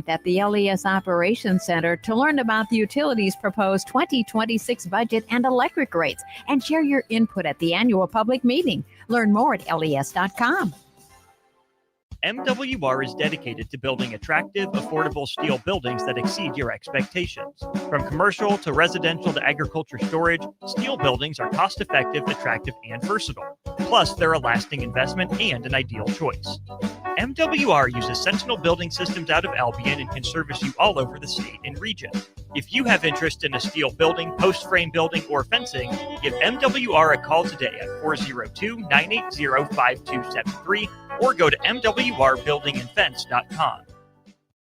at the LES Operations Center to learn about the utilities' proposed 2026 budget and electric rates, and share your input at the annual public meeting. Learn more at les.com. MWR is dedicated to building attractive, affordable steel buildings that exceed your expectations. From commercial to residential to agriculture storage, steel buildings are cost-effective, attractive, and versatile. Plus, they're a lasting investment and an ideal choice. MWR uses Sentinel Building Systems out of Albion and can service you all over the state and region. If you have interest in a steel building, post-frame building, or fencing, give MWR a call today at 402-980-5273 or go to mwrbuildingandfence.com.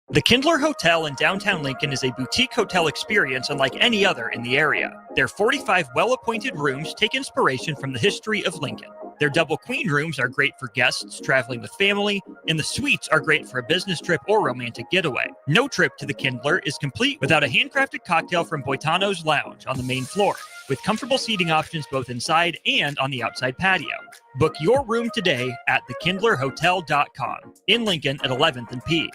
The Kindler Hotel in downtown Lincoln is a boutique hotel experience unlike any other in the area. Their 45 well-appointed rooms take inspiration from the history of Lincoln. Their double queen rooms are great for guests traveling with family, and the suites are great for a business trip or romantic getaway. No trip to the Kindler is complete without a handcrafted cocktail from Boitano's Lounge on the main floor, with comfortable seating options both inside and on the outside patio. Book your room today at thekindlerhotel.com in Lincoln at 11th and P.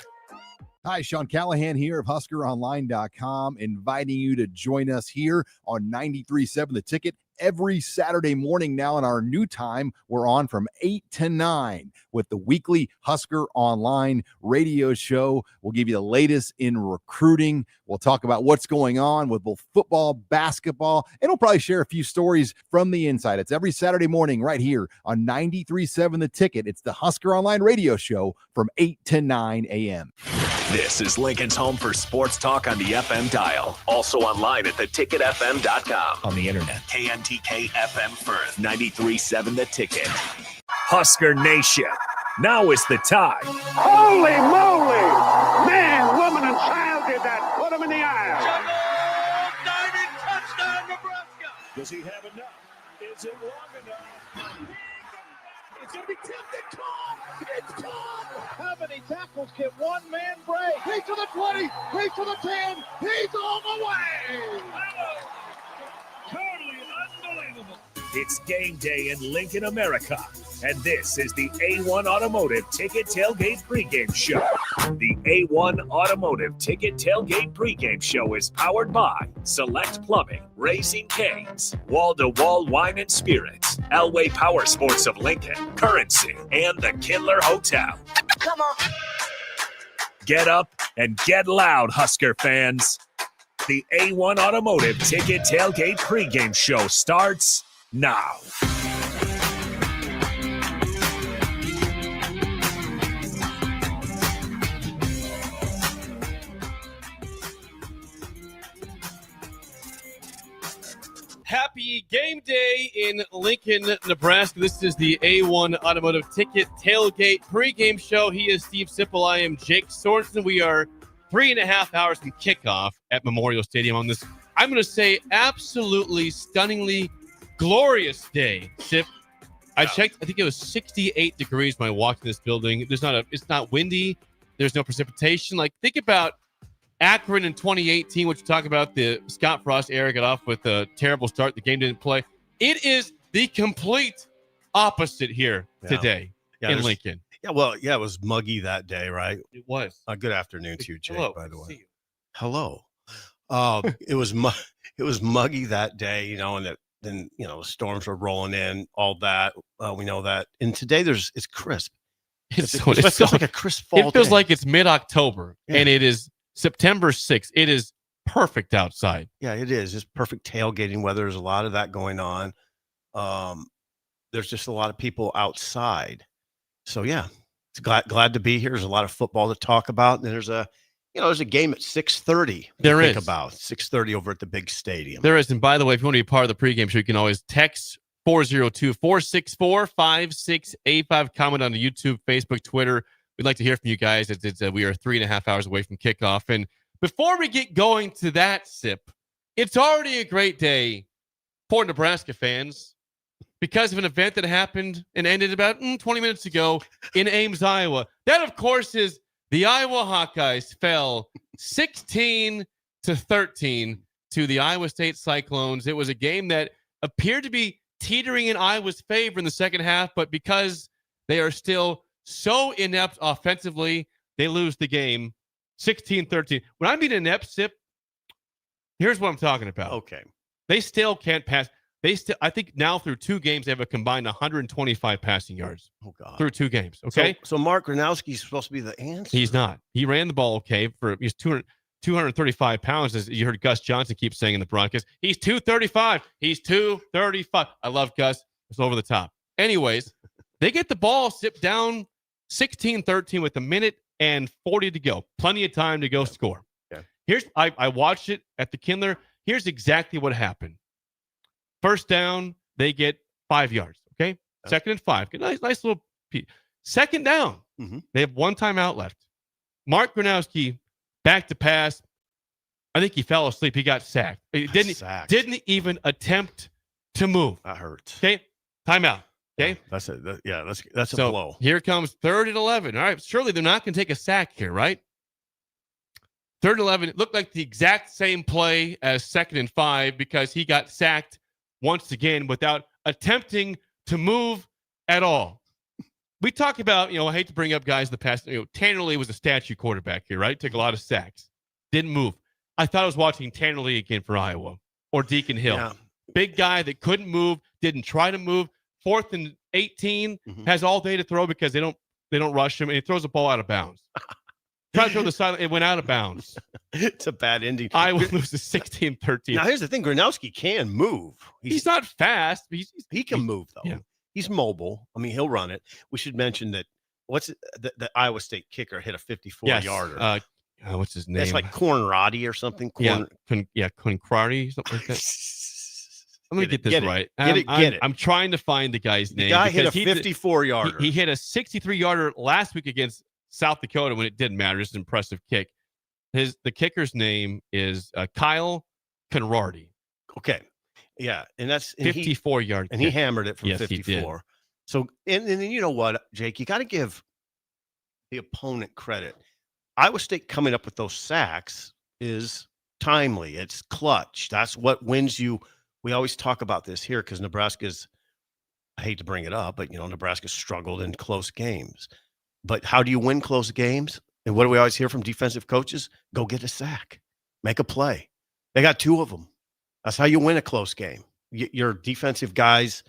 Hi, Sean Callahan here of HuskerOnline.com, inviting you to join us here on 93.7 The Ticket every Saturday morning. Now in our new time, we're on from 8 to 9 with the weekly Husker Online radio show. We'll give you the latest in recruiting. We'll talk about what's going on with both football, basketball, and we'll probably share a few stories from the inside. It's every Saturday morning right here on 93.7 The Ticket. It's the Husker Online radio show from 8 to 9 a.m. This is Lincoln's home for sports talk on the FM dial. Also online at theticketfm.com. On the internet. KNTK FM Firth, 93.7 The Ticket. Husker Nation. Now is the time. Holy moly! Man, woman, and child did that. Put them in the aisle. Touchdown, Nebraska. Does he have enough? Is it long enough? It's going to be tipped. It's caught. How many tackles can one man break? He's to the 20. He's to the 10. He's on the way. Totally unbelievable. It's game day in Lincoln, America, and this is the A1 Automotive Ticket Tailgate Pregame Show. The A1 Automotive Ticket Tailgate Pregame Show is powered by Select Plumbing, Raising Cane's, Wall-to-Wall Wine and Spirits, Elway Power Sports of Lincoln, Currency, and the Kindler Hotel. Come on. Get up and get loud, Husker fans. The A1 Automotive Ticket Tailgate Pregame Show starts now. Happy game day in Lincoln, Nebraska. This is the A1 Automotive Ticket Tailgate Pregame Show. He is Steve Sipple. I am Jake Sorensen. We are 3.5 hours from kickoff at Memorial Stadium on this, I'm going to say, absolutely stunningly glorious day. Sip, I checked, I think it was 68 degrees when I walked in this building. It's not windy. There's no precipitation. Like, think about Akron in 2018, which you talk about the Scott Frost era got off with a terrible start. The game didn't play. It is the complete opposite here today in Lincoln. Yeah, well, it was muggy that day, right? It was. Good afternoon to you, Jake, Hello, by the way. see you. Hello. It was muggy that day, and then the storms were rolling in, all that. We know that. And today it's crisp. It feels like a crisp fall. It feels day. like it's mid-October, and it is September 6th. It is perfect outside. Yeah, it is. It's perfect tailgating weather. There's a lot of that going on. There's just a lot of people outside. So yeah, it's glad to be here. There's a lot of football to talk about. And there's a game at 6:30. There is about 6:30 over at the big stadium. There is. And by the way, if you want to be part of the pregame show, you can always text 402-464-5685. Comment on the YouTube, Facebook, Twitter. We'd like to hear from you guys. We are 3.5 hours away from kickoff. And before we get going to that, Sip, it's already a great day for Nebraska fans because of an event that happened and ended about 20 minutes ago in Ames, Iowa. That, of course, is the Iowa Hawkeyes fell 16-13 to the Iowa State Cyclones. It was a game that appeared to be teetering in Iowa's favor in the second half, but because they are still so inept offensively, they lose the game 16-13. When I mean inept, Sip, here's what I'm talking about. Okay. They still can't pass. I think now through 2 games, they have a combined 125 passing yards. Oh, God. Through 2 games, okay? So Mark Gronowski's supposed to be the answer. He's not. He ran the ball okay. He's 235 pounds, as you heard Gus Johnson keep saying in the broadcast. He's 235. He's 235. I love Gus. It's over the top. Anyways, they get the ball sipped down 16-13 with 1:40 to go. Plenty of time to go score. Yeah. I watched it at the Kindler. Here's exactly what happened. First down, they get 5 yards. Okay. Yeah. 2nd and 5. Nice little piece. 2nd down, they have 1 timeout left. Mark Gronowski back to pass. I think he fell asleep. He got sacked. He didn't even attempt to move. That hurts. Okay. Timeout. Okay. That's a So blow. here comes 3rd and 11. All right. Surely they're not going to take a sack here, right? 3rd and 11. It looked like the exact same play as 2nd and 5 because he got sacked once again without attempting to move at all. We talk about, I hate to bring up guys in the past. Tanner Lee was a statue quarterback here, right? Took a lot of sacks. Didn't move. I thought I was watching Tanner Lee again for Iowa or Deacon Hill. Yeah. Big guy that couldn't move, didn't try to move. 4th and 18, has all day to throw because they don't rush him, and he throws the ball out of bounds. Try to throw the side, it went out of bounds. It's a bad ending. Iowa loses 16-13. Now, here's the thing. Gronowski can move. He's not fast. He can move, though. Yeah. He's mobile. I mean, he'll run it. We should mention that the Iowa State kicker hit a 54-yarder. What's his name? That's like Cornradi or something. Conradi, something like that. Let me get this right. Get it. I'm trying to find the guy's name. The guy hit a 54-yarder. He hit a 63-yarder last week against South Dakota when it didn't matter. Just an impressive kick. The kicker's name is Kyle Conradi. Okay. Yeah, and that's 54-yard and he hammered it from 54. So, and then you know what, Jake, you got to give the opponent credit. Iowa State coming up with those sacks is timely. It's clutch. That's what wins you. We always talk about this here because Nebraska's, I hate to bring it up, but, Nebraska struggled in close games. But how do you win close games? And what do we always hear from defensive coaches? Go get a sack. Make a play. They got 2 of them. That's how you win a close game. Your defensive guys,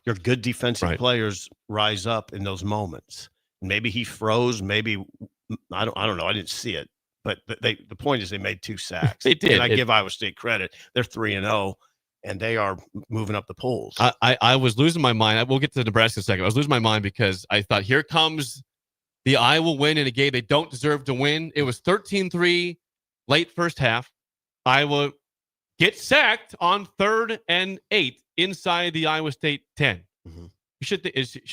your good defensive players rise up in those moments. Maybe he froze. Maybe I don't know. I didn't see it, but the point is they made 2 sacks. They did. And I give Iowa State credit. They're 3-0, and they are moving up the polls. I was losing my mind. We'll get to Nebraska in a second. I was losing my mind because I thought, here comes the Iowa win in a game they don't deserve to win. It was 13-3 late first half. Iowa gets sacked on 3rd and 8 inside the Iowa State 10. It should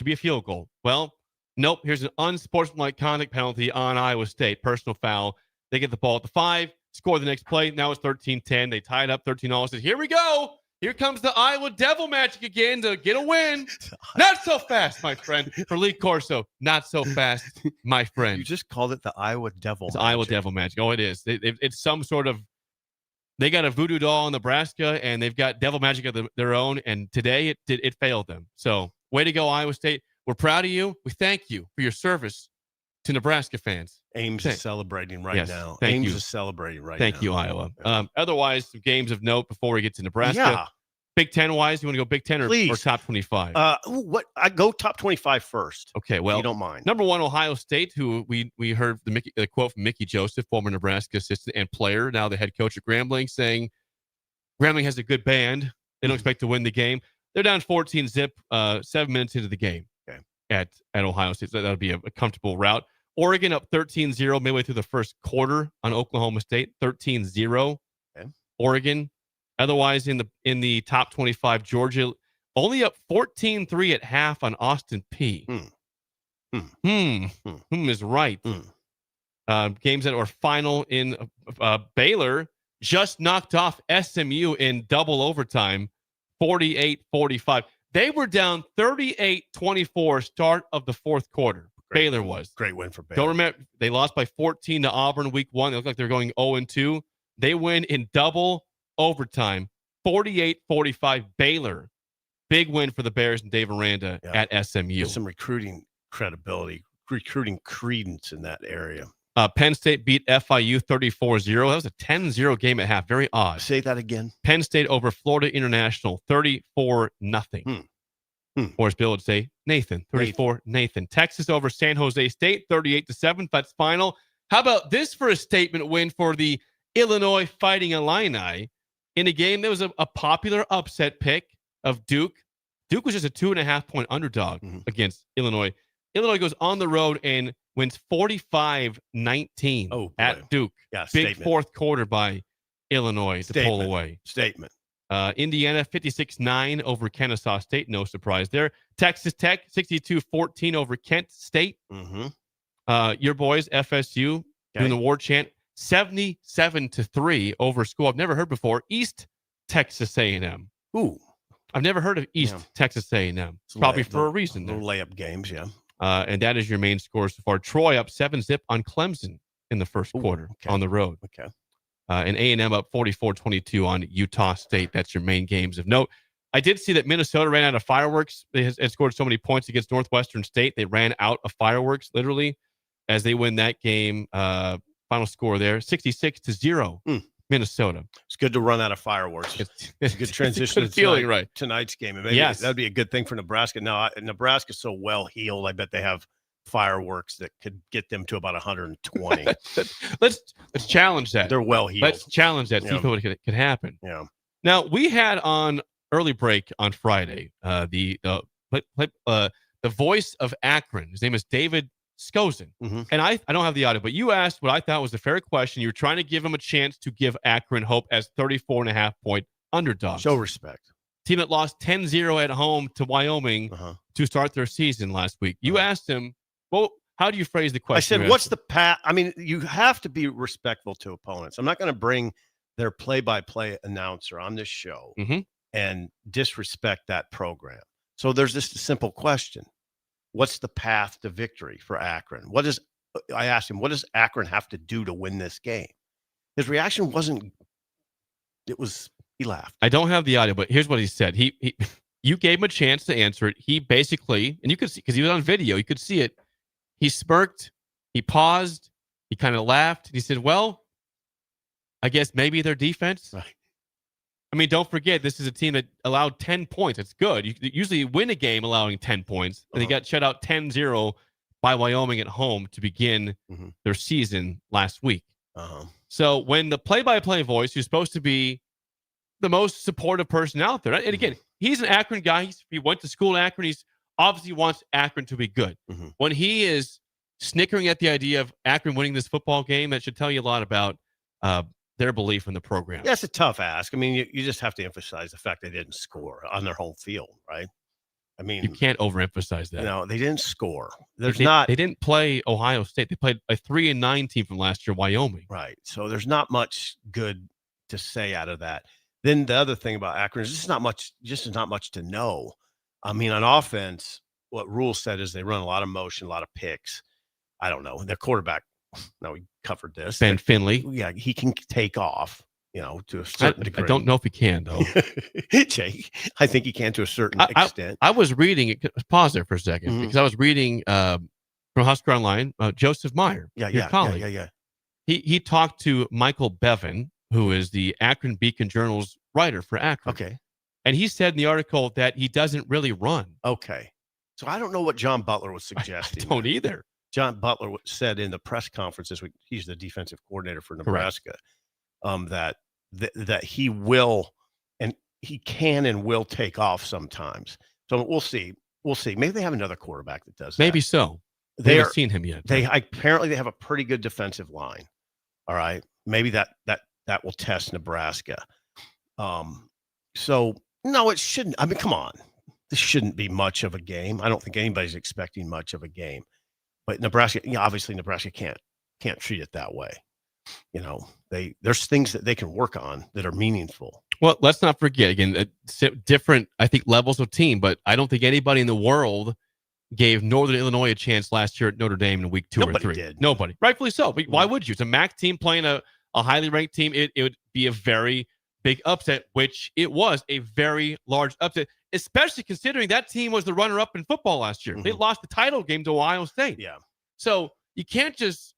be a field goal. Well, nope. Here's an unsportsmanlike conduct penalty on Iowa State. Personal foul. They get the ball at the 5, score the next play. Now it's 13-10. They tie it up 13-all. Says, here we go. Here comes the Iowa Devil Magic again to get a win. Not so fast, my friend. For Lee Corso, not so fast, my friend. You just called it the Iowa Devil Magic. Iowa Devil Magic. Oh, it is. It's some sort of, they got a voodoo doll in Nebraska, and they've got devil magic of their own, and today it failed them. So way to go, Iowa State. We're proud of you. We thank you for your service to Nebraska fans. Ames is celebrating right now. Ames is celebrating right now. Thank you, Iowa. Otherwise, some games of note before we get to Nebraska. Yeah. Big Ten wise, you want to go Big Ten or top 25? I go top 25 first. Okay, well, if you don't mind. Number 1, Ohio State, who we heard the quote from Mickey Joseph, former Nebraska assistant and player, now the head coach at Grambling, saying Grambling has a good band. They don't expect to win the game. They're down 14-zip, 7 minutes into the game at Ohio State. So that'll be a comfortable route. Oregon up 13-0 midway through the first quarter on Oklahoma State, 13-0. Okay. Oregon. Otherwise, in the top 25, Georgia only up 14-3 at half on Austin P. Is right. Games that are final in Baylor just knocked off SMU in double overtime, 48-45. They were down 38-24 start of the fourth quarter. Baylor was. Great win for Baylor. Don't remember, they lost by 14 to Auburn week 1. They look like they're going 0-2. They win in double overtime, 48-45 Baylor. Big win for the Bears and Dave Aranda at SMU. There's some recruiting credibility, recruiting credence in that area. Penn State beat FIU 34-0. That was a 10-0 game at half. Very odd. Say that again. Penn State over Florida International 34-0. Or as Bill would say, Nathan. 34 Nathan. Texas over San Jose State 38-7. That's final. How about this for a statement win for the Illinois Fighting Illini in a game that was a popular upset pick of Duke. Duke was just a 2.5-point underdog against Illinois. Illinois goes on the road and wins 45-19 at Duke. Yeah, big statement. Fourth quarter by Illinois to pull away. Statement. Indiana 56-9 over Kennesaw State. No surprise there. Texas Tech 62-14 over Kent State. Your boys FSU doing the war chant 77-3 over a school I've never heard before. East Texas A&M. Ooh, I've never heard of East Texas A&M. Probably for a reason. Little layup games, yeah. And that is your main score so far. Troy up 7-0 on Clemson in the first quarter on the road. Okay. And A&M up 44-22 on Utah State. That's your main games of note. I did see that Minnesota ran out of fireworks. They had scored so many points against Northwestern State. They ran out of fireworks, literally, as they win that game. Final score there, 66-0, Minnesota. It's good to run out of fireworks. It's a good transition to feeling tonight's game. And maybe that'd be a good thing for Nebraska. Now, Nebraska's so well-heeled, I bet they have fireworks that could get them to about 120. Let's challenge that. They're well-heeled. Let's challenge that, see what could happen. Yeah. Now, we had on early break on Friday, the voice of Akron. His name is David Skozen. And I don't have the audio, but you asked what I thought was a fair question. You were trying to give him a chance to give Akron hope as 34.5-point underdogs. Show respect. Team that lost 10-0 at home to Wyoming to start their season last week. You asked him, well, how do you phrase the question? I said, what's the path? I mean, you have to be respectful to opponents. I'm not going to bring their play-by-play announcer on this show and disrespect that program. So there's just a simple question. What's the path to victory for Akron? I asked him, what does Akron have to do to win this game? His reaction he laughed. I don't have the audio, but here's what he said. You gave him a chance to answer it. He basically, and you could see, because he was on video, you could see it. He smirked, he paused, he kind of laughed. He said, well, I guess maybe their defense. Right. I mean, don't forget, this is a team that allowed 10 points. It's good. You usually win a game allowing 10 points. And they got shut out 10-0 by Wyoming at home to begin their season last week. So when the play-by-play voice, who's supposed to be the most supportive person out there, and again, he's an Akron guy. He went to school in Akron. He's obviously wants Akron to be good. When he is snickering at the idea of Akron winning this football game, that should tell you a lot about their belief in the program. That's a tough ask. I mean, you just have to emphasize the fact they didn't score on their home field, right? I mean, you can't overemphasize that. No, they didn't score. They didn't play Ohio State. They played a 3-9 team from last year, Wyoming. Right. So there's not much good to say out of that. Then the other thing about Akron is just not much to know. I mean, on offense, what Rule said is they run a lot of motion, a lot of picks. I don't know. Their quarterback, no, we covered this. Ben Finley. Yeah, he can take off, to a certain degree. I don't know if he can, though. Jake, I think he can to a certain extent. I was reading it. Pause there for a second, because I was reading from Husker Online, Joseph Meyer, your colleague. Yeah. He talked to Michael Bevan, who is the Akron Beacon Journal's writer for Akron. Okay. And he said in the article that he doesn't really run. Okay. So I don't know what John Butler was suggesting. I don't either. John Butler said in the press conference this week, he's the defensive coordinator for Nebraska, that he will and he can and will take off sometimes. So we'll see. Maybe they have another quarterback that does that. Maybe so. They haven't seen him yet. Apparently they have a pretty good defensive line. All right. Maybe that will test Nebraska. So no, it shouldn't. I mean, come on. This shouldn't be much of a game. I don't think anybody's expecting much of a game. But Nebraska, obviously Nebraska can't treat it that way. There's things that they can work on that are meaningful. Well, let's not forget, again, different, I think, levels of team, but I don't think anybody in the world gave Northern Illinois a chance last year at Notre Dame in week 2 or 3. Nobody did. Nobody. Rightfully so. But why would you? It's a MAC team playing a highly ranked team. It would be a very big upset, which it was a very large upset, especially considering that team was the runner-up in football last year. They lost the title game to Ohio State. Yeah. So you can't just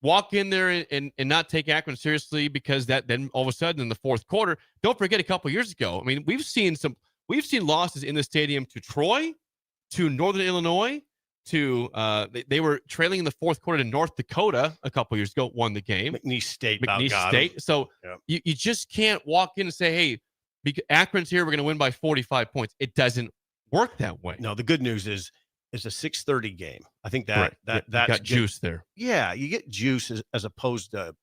walk in there and not take Akron seriously, because that then all of a sudden in the fourth quarter, don't forget a couple years ago. I mean, we've seen losses in the stadium to Troy, to Northern Illinois, to they were trailing in the fourth quarter to North Dakota a couple years ago, won the game. McNeese State. So you just can't walk in and say, hey, Akron's here, we're going to win by 45 points. It doesn't work that way. No, the good news is it's a 6:30 game. I think that's got juice there. Yeah, you get juice as opposed to,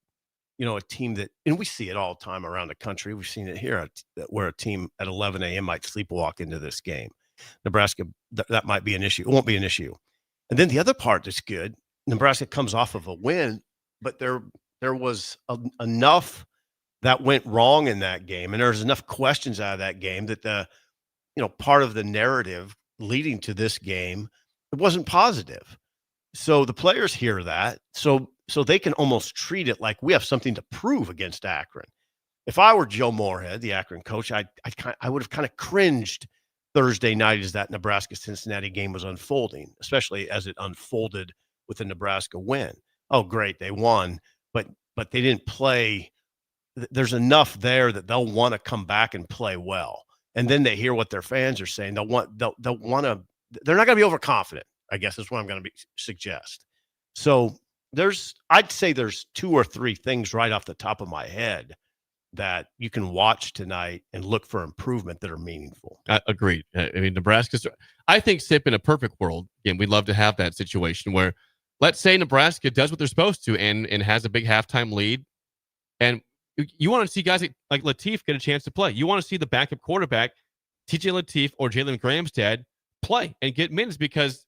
a team that, and we see it all the time around the country. We've seen it here where a team at 11 a.m. might sleepwalk into this game. Nebraska, that might be an issue. It won't be an issue. And then the other part that's good, Nebraska comes off of a win, but there was enough that went wrong in that game, and there's enough questions out of that game that part of the narrative leading to this game, it wasn't positive. So the players hear that, so they can almost treat it like we have something to prove against Akron. If I were Joe Moorhead, the Akron coach, I would have kind of cringed Thursday night as that Nebraska-Cincinnati game was unfolding, especially as it unfolded with the Nebraska win. Oh, great, they won, but they didn't play. There's enough there that they'll want to come back and play well. And then they hear what their fans are saying. They're not going to be overconfident, I guess is what I'm going to suggest. So I'd say there's 2 or 3 things right off the top of my head that you can watch tonight and look for improvement that are meaningful. Agreed. I mean, I think, Sip, in a perfect world, again, we'd love to have that situation where, let's say Nebraska does what they're supposed to and has a big halftime lead, and you want to see guys like Latif get a chance to play. You want to see the backup quarterback, TJ Latif or Jalen Graham's play and get minutes, because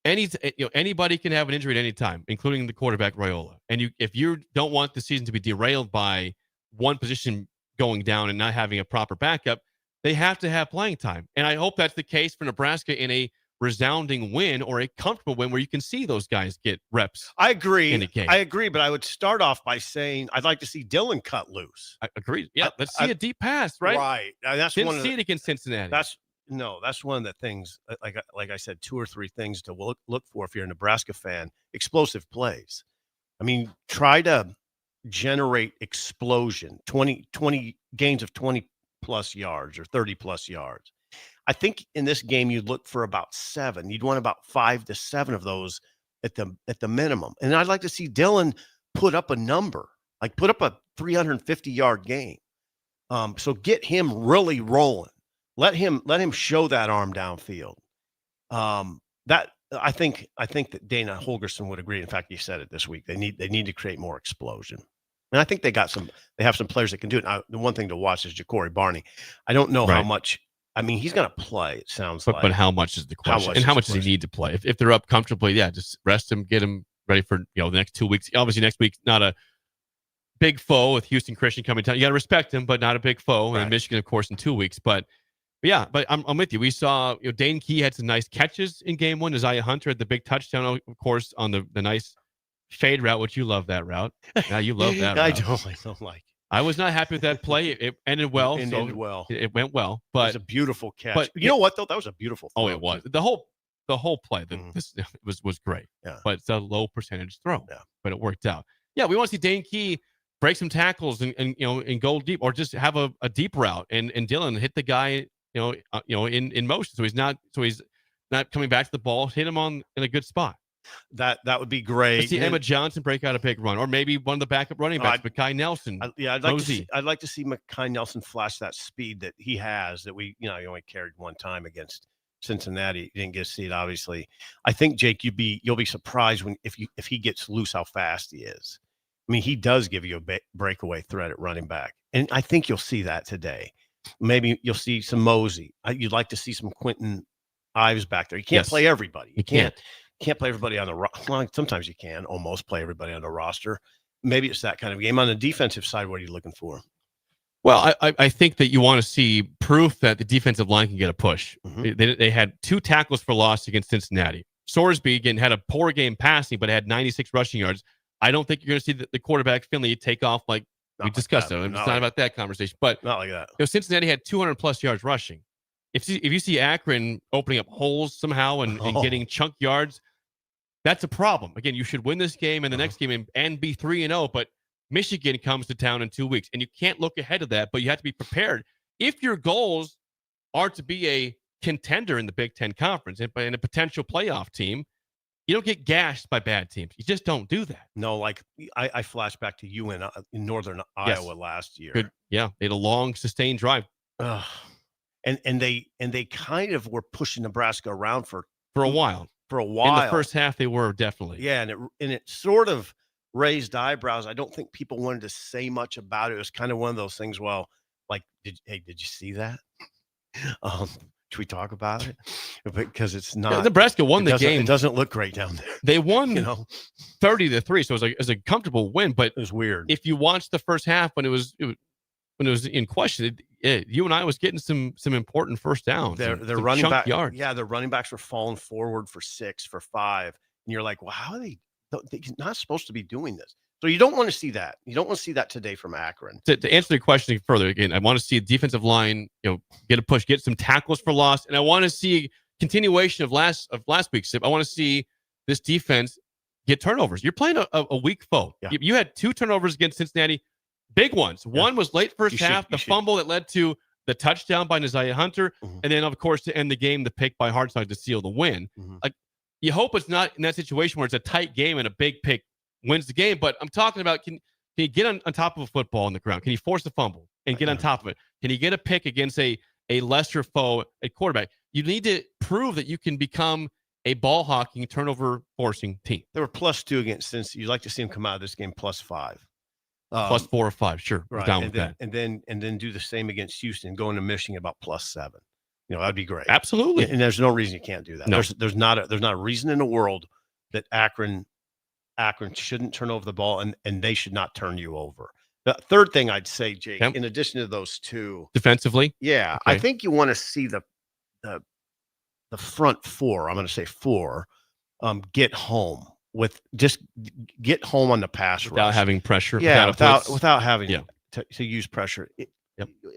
anybody can have an injury at any time, including the quarterback Raiola. And if you don't want the season to be derailed by one position going down and not having a proper backup, they have to have playing time. And I hope that's the case for Nebraska in a resounding win or a comfortable win where you can see those guys get reps. I agree. In a game. I agree, but I would start off by saying I'd like to see Dylan cut loose. I agree. Yeah, let's see a deep pass, right? Right. Didn't see it against Cincinnati. That's one of the things. Like I said, 2 or 3 things to look for if you're a Nebraska fan. Explosive plays. I mean, try to generate explosion. 20 gains of 20 plus yards or 30 plus yards. I think in this game you'd look for about 7. You'd want about 5 to 7 of those at the minimum. And I'd like to see Dylan put up a number, like put up a 350-yard game. So get him really rolling. Let him show that arm downfield. That I think that Dana Holgerson would agree. In fact, he said it this week. They need to create more explosion. And I think they have some players that can do it. Now, the one thing to watch is Ja'Cory Barney. I don't know how much. I mean, he's going to play, it sounds like. But how much is the question? How much does he need to play? If they're up comfortably, just rest him, get him ready for the next 2 weeks. Obviously, next week, not a big foe with Houston Christian coming down. You got to respect him, but not a big foe. Right. And Michigan, of course, in 2 weeks. But I'm with you. We saw Dane Key had some nice catches in game 1. Isaiah Hunter had the big touchdown, of course, on the nice fade route, which you love that route. Now you love that route. I don't like it. I was not happy with that play. It ended well. It went well. But it was a beautiful catch. But you know what, though? That was a beautiful throw. Oh, it was. The whole play was great. Yeah. But it's a low percentage throw. Yeah. But it worked out. Yeah, we want to see Dane Key break some tackles and go deep, or just have a deep route and Dylan hit the guy in motion. So he's not coming back to the ball. Hit him in a good spot. That would be great. Let's see Emma Johnson break out a big run, or maybe one of the backup running backs, Mekhi Nelson. I'd like to see Mekhi Nelson flash that speed that he has. That he only carried one time against Cincinnati. You didn't get to see it, obviously. I think, Jake, you'll be surprised if he gets loose how fast he is. I mean, he does give you a breakaway threat at running back, and I think you'll see that today. Maybe you'll see some Mosey. You'd like to see some Quentin Ives back there. You can't play everybody. You can't play everybody on the roster. Well, sometimes you can almost play everybody on the roster. Maybe it's that kind of game. On the defensive side, what are you looking for? Well, I think that you want to see proof that the defensive line can get a push. Mm-hmm. They had 2 tackles for loss against Cincinnati. Sorsby, again, had a poor game passing, but had 96 rushing yards. I don't think you're going to see the quarterback Finley take off like we discussed. It's not about that conversation. But not like that. Cincinnati had 200-plus yards rushing. If you see Akron opening up holes somehow and getting chunk yards, that's a problem. Again, you should win this game and the next game and be 3-0, but Michigan comes to town in 2 weeks, and you can't look ahead of that, but you have to be prepared. If your goals are to be a contender in the Big Ten Conference and a potential playoff team, you don't get gashed by bad teams. You just don't do that. No, like I flash back to you in northern Iowa last year. Good. Yeah, they had a long, sustained drive. And they kind of were pushing Nebraska around for a while. For a while. In the first half, they were definitely. Yeah, and it sort of raised eyebrows. I don't think people wanted to say much about it. It was kind of one of those things. Well, like, did you see that? Should we talk about it? Because it's not. Nebraska won the game. It doesn't look great down there. They won, 30-3, so it was a comfortable win. But it was weird. If you watched the first half when it was in question, you and I was getting some important first downs. Their running back yards. Yeah, their running backs were falling forward for 6, for 5, and you're like, well, how are they? They're not supposed to be doing this. So you don't want to see that. You don't want to see that today from Akron. To answer the question further, again, I want to see a defensive line, get a push, get some tackles for loss, and I want to see continuation of last week's. I want to see this defense get turnovers. You're playing a weak foe. Yeah. You had 2 turnovers against Cincinnati, big ones. Yeah. One was late first half, the fumble that led to the touchdown by Naziah Hunter, and then of course to end the game, the pick by Hartside to seal the win. Like, you hope it's not in that situation where it's a tight game and a big pick wins the game, but I'm talking about can he get on top of a football on the ground? Can he force a fumble and get on top of it? Can he get a pick against a lesser foe at quarterback? You need to prove that you can become a ball hawking, turnover forcing team. They were +2 against Cincy. You'd like to see them come out of this game +5. +4 or 5, sure. Right. Down with that. And then do the same against Houston, going to Michigan about +7. That'd be great. Absolutely. And there's no reason you can't do that. No. There's not a reason in the world that Akron shouldn't turn over the ball, and they should not turn you over. The third thing I'd say, Jake, in addition to those 2, defensively, okay. I think you want to see the front 4. I'm going to say 4. Get home get home on the pass without rush. Having pressure. Yeah, without having to use pressure.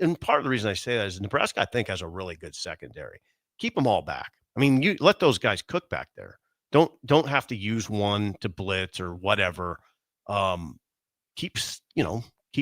And part of the reason I say that is Nebraska, I think, has a really good secondary. Keep them all back. I mean, you let those guys cook back there. Don't have to use one to blitz or whatever. Keep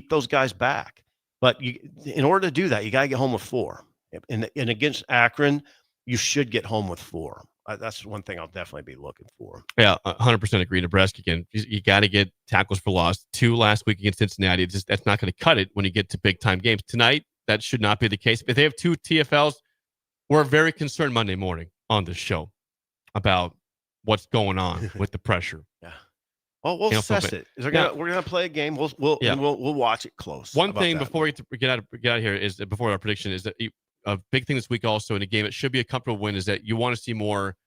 those guys back. But in order to do that, you got to get home with 4. And against Akron, you should get home with 4. That's one thing I'll definitely be looking for. Yeah, 100% agree. Nebraska, again, you got to get tackles for loss. 2 last week against Cincinnati. That's not going to cut it when you get to big-time games. Tonight, that should not be the case. If they have 2 TFLs, we're very concerned Monday morning on this show about what's going on with the pressure. Yeah. Well, we'll assess it. We're gonna play a game. We'll watch it close. One thing before we get out of here is before our prediction is that a big thing this week also in a game it should be a comfortable win is that you want to see more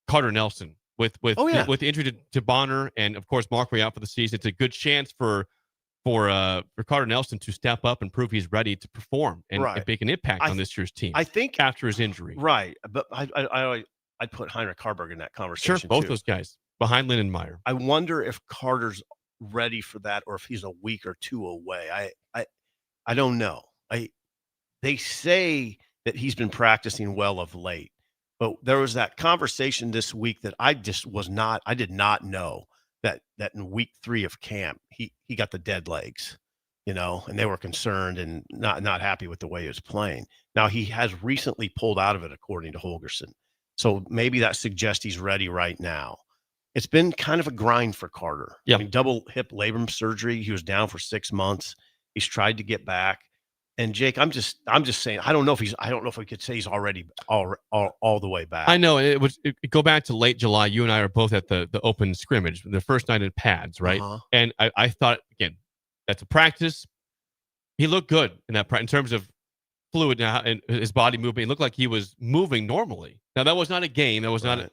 Carter Nelson with the injury to Bonner and of course Markway out for the season. It's a good chance for Carter Nelson to step up and prove he's ready to perform and make an impact on this year's team. I think after his injury, right? But I'd put Heinrich Harburg in that conversation. Sure, both those guys behind Lindenmeyer. I wonder if Carter's ready for that or if he's a week or 2 away. I don't know. They say that he's been practicing well of late, but there was that conversation this week that I did not know that in week 3 of camp, he got the dead legs, and they were concerned and not happy with the way he was playing. Now he has recently pulled out of it, according to Holgerson. So maybe that suggests he's ready right now. It's been kind of a grind for Carter. Yeah. I mean, double hip labrum surgery. He was down for 6 months. He's tried to get back. And Jake, I'm just saying, I don't know if we could say he's already all the way back. I know it go back to late July. You and I are both at the open scrimmage, the first night in pads, right? And I thought, again, that's a practice. He looked good in that in terms of fluid now and his body movement. It looked like he was moving normally. Now that was not a game. That was not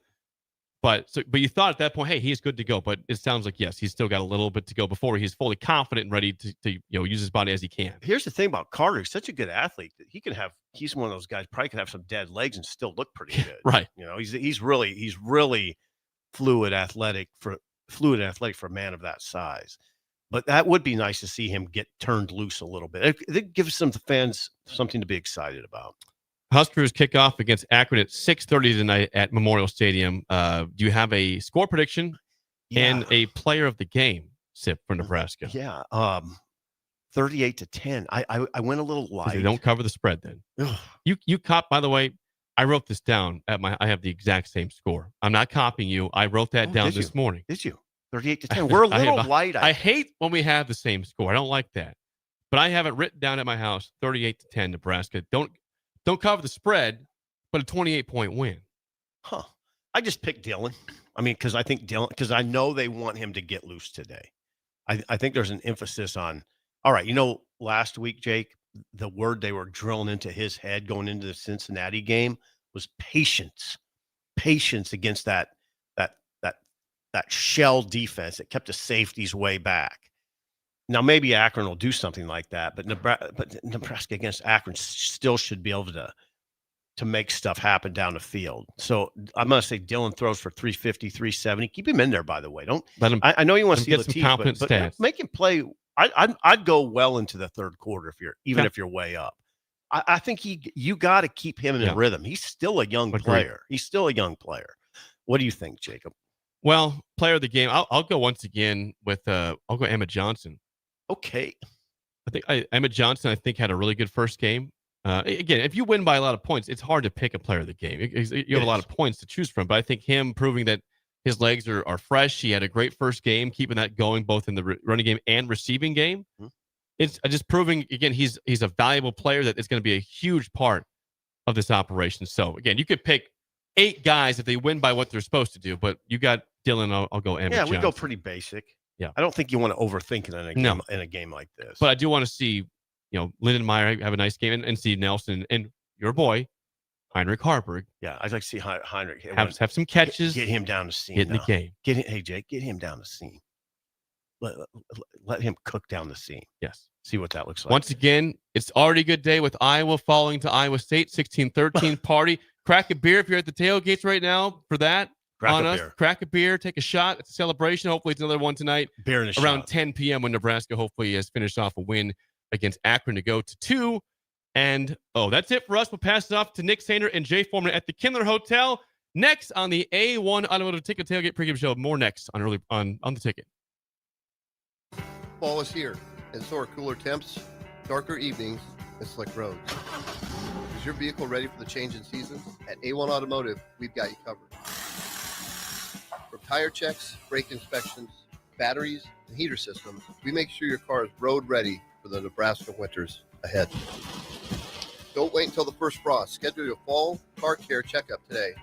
but you thought at that point, hey, he's good to go. But it sounds like, yes, he's still got a little bit to go before he's fully confident and ready to use his body as he can. Here's the thing about Carter. He's such a good athlete that he's one of those guys probably could have some dead legs and still look pretty good. Right. He's really fluid athletic for a man of that size. But that would be nice to see him get turned loose a little bit. It gives some fans something to be excited about. Huskers kick off against Akron at 6:30 tonight at Memorial Stadium. Do you have a score prediction and a player of the game, Sip, for Nebraska? Yeah. 38-10. I went a little light. They don't cover the spread then. You cop, by the way, I wrote this down I have the exact same score. I'm not copying you. I wrote that down this morning. Did you? 38-10. We're a little light. I hate when we have the same score. I don't like that. But I have it written down at my house, 38-10 Nebraska. Don't cover the spread, but a 28-point win. Huh. I just picked Dylan. I mean, because I know they want him to get loose today. I think there's an emphasis on, all right, last week, Jake, the word they were drilling into his head going into the Cincinnati game was patience. Patience against that shell defense that kept the safeties way back. Now, maybe Akron will do something like that, but Nebraska against Akron still should be able to make stuff happen down the field. So I'm going to say Dylan throws for 350, 370. Keep him in there, by the way. Don't let him. I know you want to see get some confidence stats. Make him play. I'd go well into the third quarter if you're way up. I think you got to keep him in rhythm. He's still a young player. What do you think, Jacob? Well, player of the game, I'll go once again with I'll go Emmett Johnson. Okay. I think Emmett Johnson, had a really good first game. Again, if you win by a lot of points, it's hard to pick a player of the game. You have a lot of points to choose from, but I think him proving that his legs are fresh. He had a great first game, keeping that going both in the running game and receiving game. Mm-hmm. It's just proving, again, he's a valuable player that is going to be a huge part of this operation. So, again, you could pick 8 guys if they win by what they're supposed to do, but you got Dylan. I'll go Emmett Johnson. We go pretty basic. Yeah. I don't think you want to overthink it in a game like this. But I do want to see, Lindenmeyer have a nice game and Steve Nelson and your boy, Heinrich Harburg. Yeah, I'd like to see Heinrich have some catches. Get him down the seam. Get in the game. Hey, Jake, get him down the seam. Let him cook down the seam. Yes. See what that looks like. Once again, it's already a good day with Iowa falling to Iowa State, 16-13 party. Crack a beer if you're at the tailgates right now for that. Crack a beer, take a shot. It's a celebration. Hopefully it's another one tonight. Beer and a around shot. 10 p.m. when Nebraska hopefully has finished off a win against Akron to go to 2. And, that's it for us. We'll pass it off to Nick Sainer and Jay Foreman at the Kindler Hotel. Next on the A1 Automotive Ticket Tailgate Pregame Show. More next on the ticket. Fall is here, and so are cooler temps, darker evenings, and slick roads. Is your vehicle ready for the change in seasons? At A1 Automotive, we've got you covered. From tire checks, brake inspections, batteries, and heater systems, we make sure your car is road ready for the Nebraska winters ahead. Don't wait until the first frost. Schedule your fall car care checkup today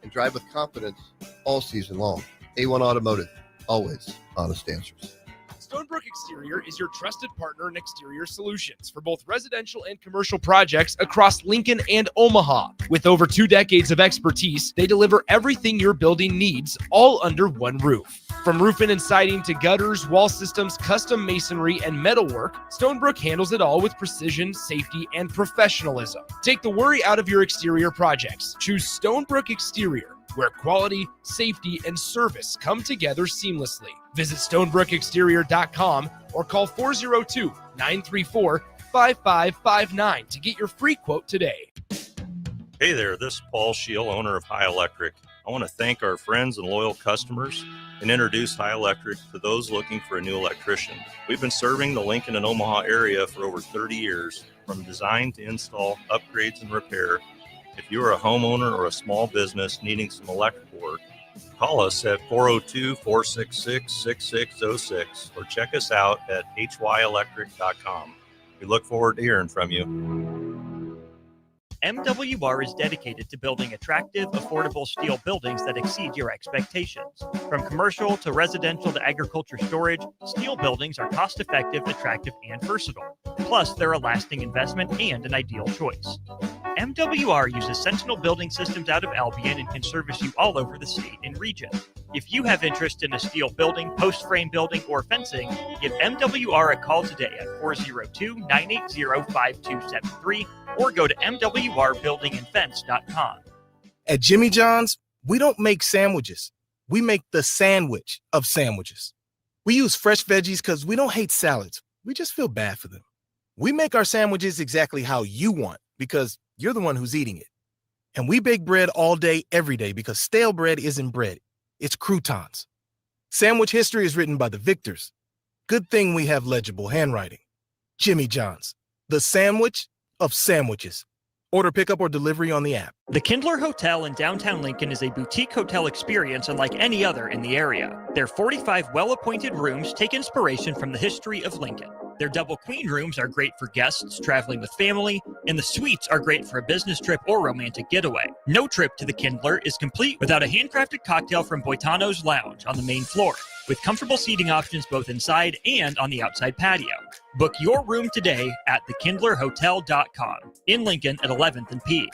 and drive with confidence all season long. A1 Automotive, always honest answers. Stonebrook Exterior is your trusted partner in exterior solutions for both residential and commercial projects across Lincoln and Omaha. With over 2 decades of expertise, they deliver everything your building needs, all under one roof. From roofing and siding to gutters, wall systems, custom masonry, and metalwork, Stonebrook handles it all with precision, safety, and professionalism. Take the worry out of your exterior projects. Choose Stonebrook Exterior, where quality, safety, and service come together seamlessly. Visit stonebrookexterior.com or call 402-934-5559 to get your free quote today. Hey there, this is Paul Scheel, owner of High Electric. I want to thank our friends and loyal customers and introduce High Electric to those looking for a new electrician. We've been serving the Lincoln and Omaha area for over 30 years, from design to install, upgrades, and repair. If you are a homeowner or a small business needing some electrical work, call us at 402-466-6606 or check us out at hyelectric.com. We look forward to hearing from you. MWR is dedicated to building attractive, affordable steel buildings that exceed your expectations. From commercial to residential to agriculture storage, steel buildings are cost-effective, attractive, and versatile. Plus, they're a lasting investment and an ideal choice. MWR uses Sentinel Building Systems out of Albion and can service you all over the state and region. If you have interest in a steel building, post-frame building, or fencing, give MWR a call today at 402-980-5273 or go to mwrbuildingandfence.com. At Jimmy John's, we don't make sandwiches. We make the sandwich of sandwiches. We use fresh veggies because we don't hate salads. We just feel bad for them. We make our sandwiches exactly how you want because you're the one who's eating it. And we bake bread all day, every day, because stale bread isn't bread. It's croutons. Sandwich history is written by the victors. Good thing we have legible handwriting. Jimmy John's, the sandwich of sandwiches. Order pickup or delivery on the app. The Kindler Hotel in downtown Lincoln is a boutique hotel experience unlike any other in the area. Their 45 well-appointed rooms take inspiration from the history of Lincoln. Their double queen rooms are great for guests traveling with family, and the suites are great for a business trip or romantic getaway. No trip to the Kindler is complete without a handcrafted cocktail from Boitano's Lounge on the main floor, with comfortable seating options both inside and on the outside patio. Book your room today at thekindlerhotel.com in Lincoln at 11th and P.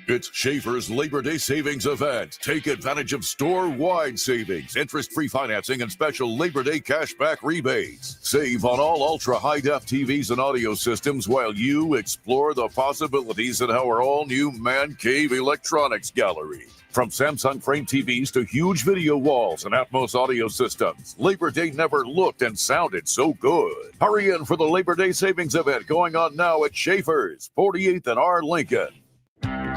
It's Schaefer's Labor Day Savings Event. Take advantage of store-wide savings, interest-free financing, and special Labor Day cashback rebates. Save on all ultra-high-def TVs and audio systems while you explore the possibilities in our all-new Man Cave Electronics Gallery. From Samsung frame TVs to huge video walls and Atmos audio systems, Labor Day never looked and sounded so good. Hurry in for the Labor Day Savings Event going on now at Schaefer's, 48th and R. Lincoln.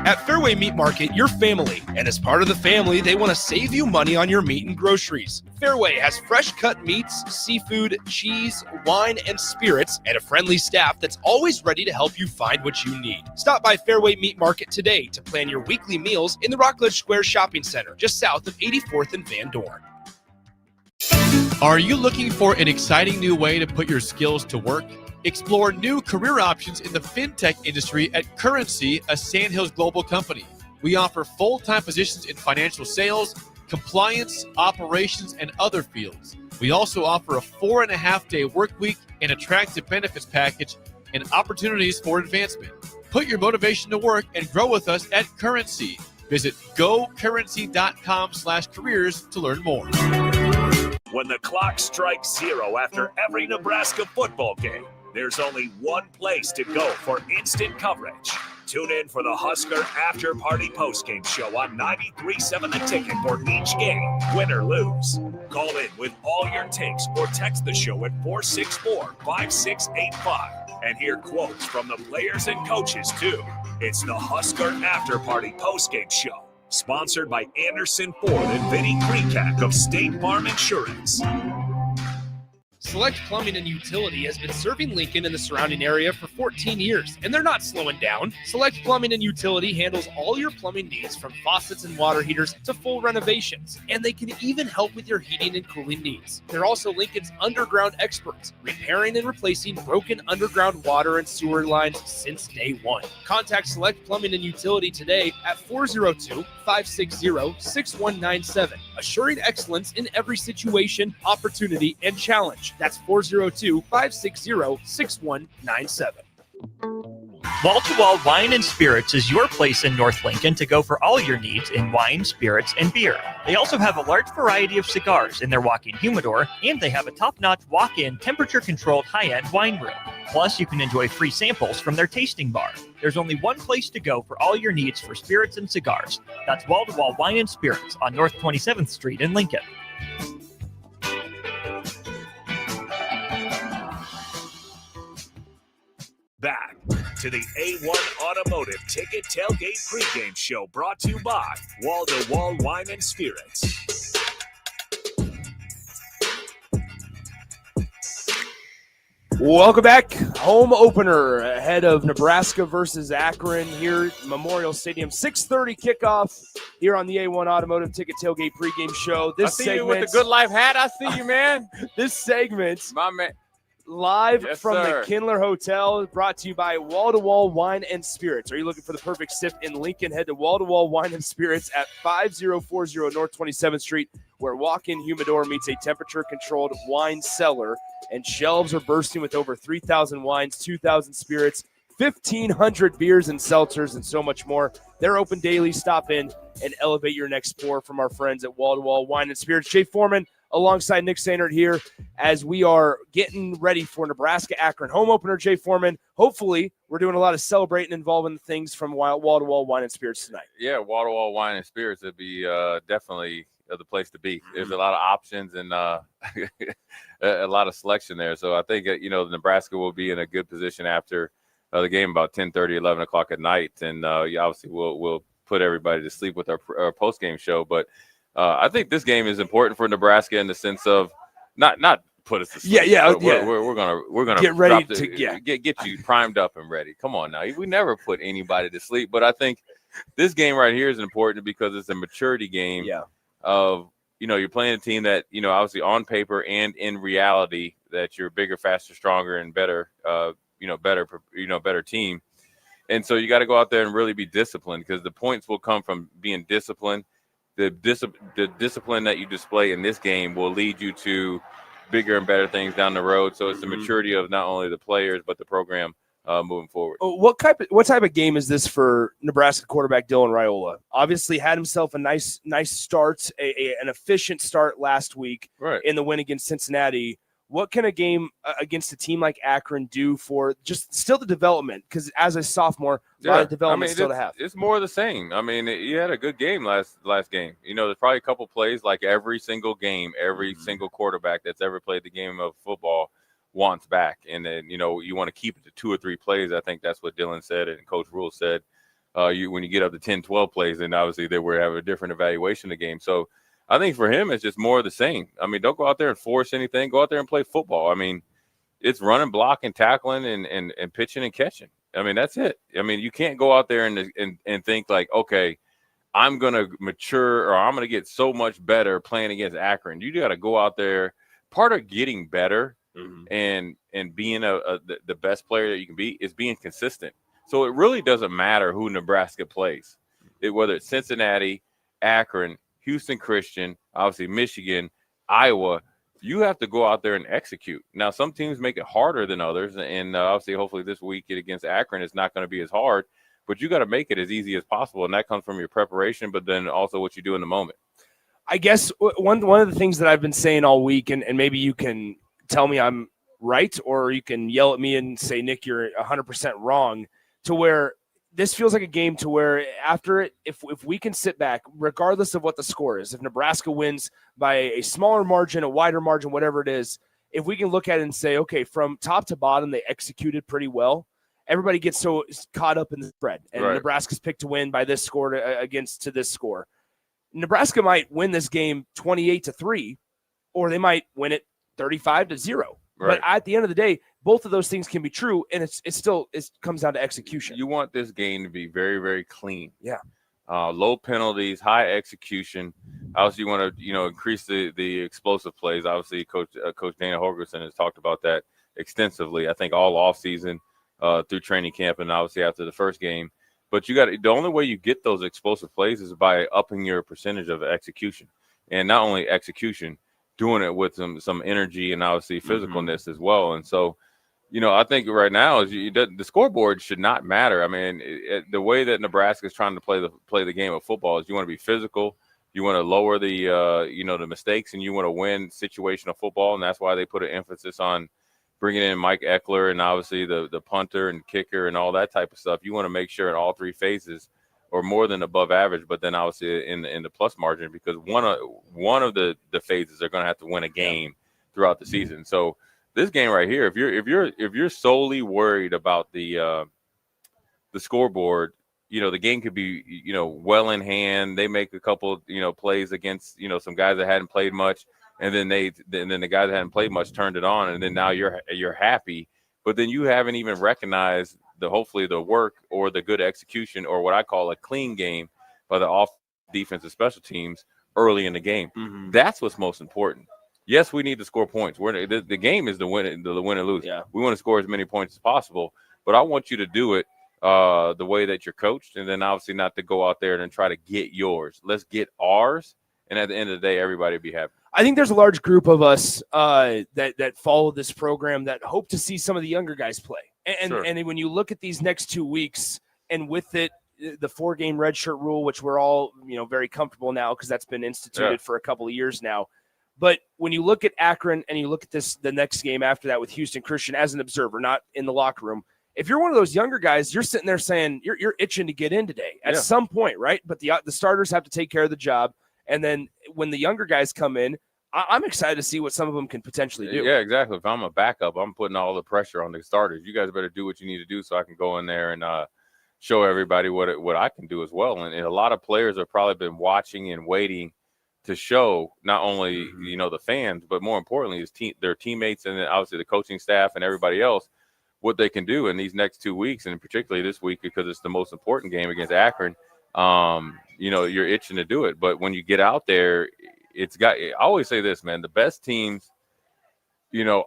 At Fairway Meat Market, you're family, and as part of the family, they want to save you money on your meat and groceries. Fairway has fresh cut meats, seafood, cheese, wine, and spirits, and a friendly staff that's always ready to help you find what you need. Stop by Fairway Meat Market today to plan your weekly meals in the Rockledge Square Shopping Center, just south of 84th and Van Dorn. Are you looking for an exciting new way to put your skills to work? Explore new career options in the fintech industry at Currency, a Sandhills global company. We offer full-time positions in financial sales, compliance, operations, and other fields. We also offer a 4.5-day work week, an attractive benefits package, and opportunities for advancement. Put your motivation to work and grow with us at Currency. Visit gocurrency.com/careers to learn more. When the clock strikes 0 after every Nebraska football game, there's only one place to go for instant coverage. Tune in for the Husker After Party Postgame Show on 93.7 The Ticket for each game, win or lose. Call in with all your takes or text the show at 464-5685 and hear quotes from the players and coaches, too. It's the Husker After Party Postgame Show, sponsored by Anderson Ford and Vinnie Kreekak of State Farm Insurance. Select Plumbing and Utility has been serving Lincoln and the surrounding area for 14 years, and they're not slowing down. Select Plumbing and Utility handles all your plumbing needs, from faucets and water heaters to full renovations, and they can even help with your heating and cooling needs. They're also Lincoln's underground experts, repairing and replacing broken underground water and sewer lines since day one. Contact Select Plumbing and Utility today at 402-560-6197, assuring excellence in every situation, opportunity, and challenge. That's 402-560-6197. Wall-to-Wall Wine and Spirits is your place in North Lincoln to go for all your needs in wine, spirits, and beer. They also have a large variety of cigars in their walk-in humidor, and they have a top-notch walk-in temperature-controlled high-end wine room. Plus, you can enjoy free samples from their tasting bar. There's only one place to go for all your needs for spirits and cigars. That's Wall-to-Wall Wine and Spirits on North 27th Street in Lincoln. Back to the A1 Automotive Ticket Tailgate Pregame Show, brought to you by Wall-to-Wall Wine and Spirits. Welcome back. Home opener ahead of Nebraska versus Akron here at Memorial Stadium. 6:30 kickoff here on the A1 Automotive Ticket Tailgate Pregame Show. I see you with the Good Life hat. I see you, man. This segment, my man, live from sir. the Kindler Hotel, brought to you by Wall-to-Wall Wine and Spirits. Are you looking for the perfect sip in Lincoln? Head to Wall-to-Wall Wine and Spirits at 5040 North 27th Street, where walk-in humidor meets a temperature-controlled wine cellar, and shelves are bursting with over 3,000 wines, 2,000 spirits, 1,500 beers and seltzers, and so much more. They're open daily. Stop in and elevate your next pour from our friends at Wall-to-Wall Wine and Spirits. Jay Foreman alongside Nick Sainert here as we are getting ready for Nebraska-Akron home opener. Jay Foreman, hopefully we're doing a lot of celebrating involving things from Wall-to-Wall Wine and Spirits tonight. Yeah, Wall-to-Wall Wine and Spirits would be definitely the place to be. There's a lot of options and a lot of selection there. So I think, Nebraska will be in a good position after the game about 10:30, 11 o'clock at night, and obviously we'll put everybody to sleep with our post game show. But I think this game is important for Nebraska in the sense of not put us to sleep. We're gonna get ready get you primed up and ready. Come on now, we never put anybody to sleep, but I think this game right here is important because it's a maturity game. Of you're playing a team that obviously on paper and in reality that you're bigger, faster, stronger, and better. Better team. And so you got to go out there and really be disciplined because the points will come from being disciplined. The discipline that you display in this game will lead you to bigger and better things down the road. So it's the maturity of not only the players but the program moving forward. What type of game is this for Nebraska quarterback Dylan Raiola? Obviously had himself a nice start, an efficient start last week in the win against Cincinnati. What can a game against a team like Akron do for just still the development? Because as a sophomore, a lot of development still to have. It's more of the same. I mean, you had a good game last game. There's probably a couple plays like every single game, every single quarterback that's ever played the game of football wants back. And then, you want to keep it to 2 or 3 plays. I think that's what Dylan said and Coach Rule said. When you get up to 10, 12 plays, then obviously they would have a different evaluation of the game. So I think for him, it's just more of the same. I mean, don't go out there and force anything. Go out there and play football. I mean, it's running, blocking, tackling, and pitching and catching. I mean, that's it. I mean, you can't go out there and think like, okay, I'm going to mature or I'm going to get so much better playing against Akron. You got to go out there. Part of getting better and being the best player that you can be is being consistent. So it really doesn't matter who Nebraska plays, whether it's Cincinnati, Akron, Houston Christian, obviously Michigan, Iowa. You have to go out there and execute. Now, some teams make it harder than others, and obviously, hopefully this week against Akron is not going to be as hard, but you got to make it as easy as possible, and that comes from your preparation, but then also what you do in the moment. I guess one of the things that I've been saying all week, and maybe you can tell me I'm right, or you can yell at me and say, Nick, you're 100% wrong, to where this feels like a game to where after it, if we can sit back, regardless of what the score is, if Nebraska wins by a smaller margin, a wider margin, whatever it is, if we can look at it and say, okay, from top to bottom, they executed pretty well. Everybody gets so caught up in the spread, and Nebraska's picked to win by this score to this score. Nebraska might win this game 28-3, or they might win it 35-0. But at the end of the day, both of those things can be true, and it comes down to execution. You want this game to be very, very clean. Yeah. Low penalties, high execution. Obviously, you want to increase the explosive plays. Obviously, Coach Dana Holgerson has talked about that extensively. I think all offseason through training camp, and obviously after the first game. But the only way you get those explosive plays is by upping your percentage of execution, and not only execution, doing it with some energy and obviously physicalness as well. And so, I think right now is the scoreboard should not matter. I mean, the way that Nebraska is trying to play the game of football is you want to be physical, you want to lower the the mistakes, and you want to win situational football, and that's why they put an emphasis on bringing in Mike Eckler and obviously the punter and kicker and all that type of stuff. You want to make sure in all 3 phases or more than above average, but then obviously in the plus margin, because one of the phases are going to have to win a game throughout the season. So this game right here, if you're solely worried about the scoreboard, the game could be well in hand. They make a couple plays against some guys that hadn't played much, and then the guys that hadn't played much turned it on, and then now you're happy, but then you haven't even recognized hopefully the work or the good execution or what I call a clean game by the defensive special teams early in the game. That's what's most important. Yes, we need to score points. The game is the win and lose. Yeah. We want to score as many points as possible, but I want you to do it the way that you're coached, and then obviously not to go out there and try to get yours. Let's get ours, and at the end of the day, everybody will be happy. I think there's a large group of us that follow this program that hope to see some of the younger guys play. And when you look at these next 2 weeks, and with it, the 4-game redshirt rule, which we're all very comfortable now because that's been instituted for a couple of years now. But when you look at Akron and you look at the next game after that with Houston Christian as an observer, not in the locker room, if you're one of those younger guys, you're sitting there saying you're itching to get in today at some point, right? But the starters have to take care of the job. And then when the younger guys come in, I'm excited to see what some of them can potentially do. Yeah, exactly. If I'm a backup, I'm putting all the pressure on the starters. You guys better do what you need to do so I can go in there and show everybody what I can do as well. And a lot of players have probably been watching and waiting to show not only the fans, but more importantly, their teammates and then obviously the coaching staff and everybody else what they can do in these next 2 weeks, and particularly this week because it's the most important game against Akron. You're itching to do it, but when you get out there, I always say this, man, the best teams,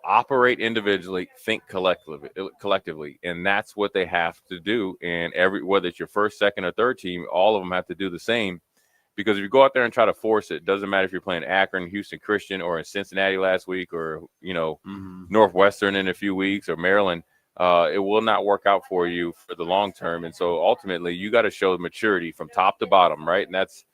operate individually, think collectively, and that's what they have to do. And whether it's your first, second, or third team, all of them have to do the same. Because if you go out there and try to force it, doesn't matter if you're playing Akron, Houston Christian, or in Cincinnati last week, or Northwestern in a few weeks, or Maryland, it will not work out for you for the long term. And so ultimately, you got to show maturity from top to bottom, right? And that's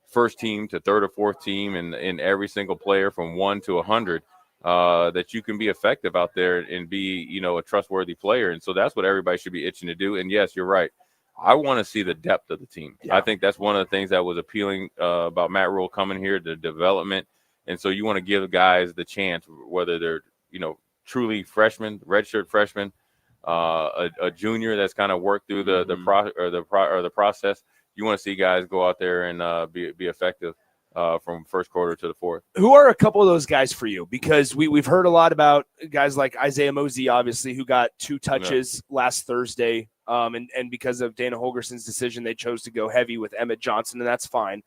first team to third or fourth team, and in every single player from 1 to 100, that you can be effective out there and be, a trustworthy player. And so that's what everybody should be itching to do. And yes, you're right. I want to see the depth of the team. Yeah. I think that's one of the things that was appealing about Matt Rule coming here, the development. And so you want to give guys the chance, whether they're, truly freshmen, redshirt freshmen, a junior that's kind of worked through the process. You want to see guys go out there and be effective from first quarter to the fourth. Who are a couple of those guys for you? Because we've heard a lot about guys like Isaiah Mosey, obviously, who got 2 touches last Thursday. And because of Dana Holgerson's decision, they chose to go heavy with Emmett Johnson, and that's fine.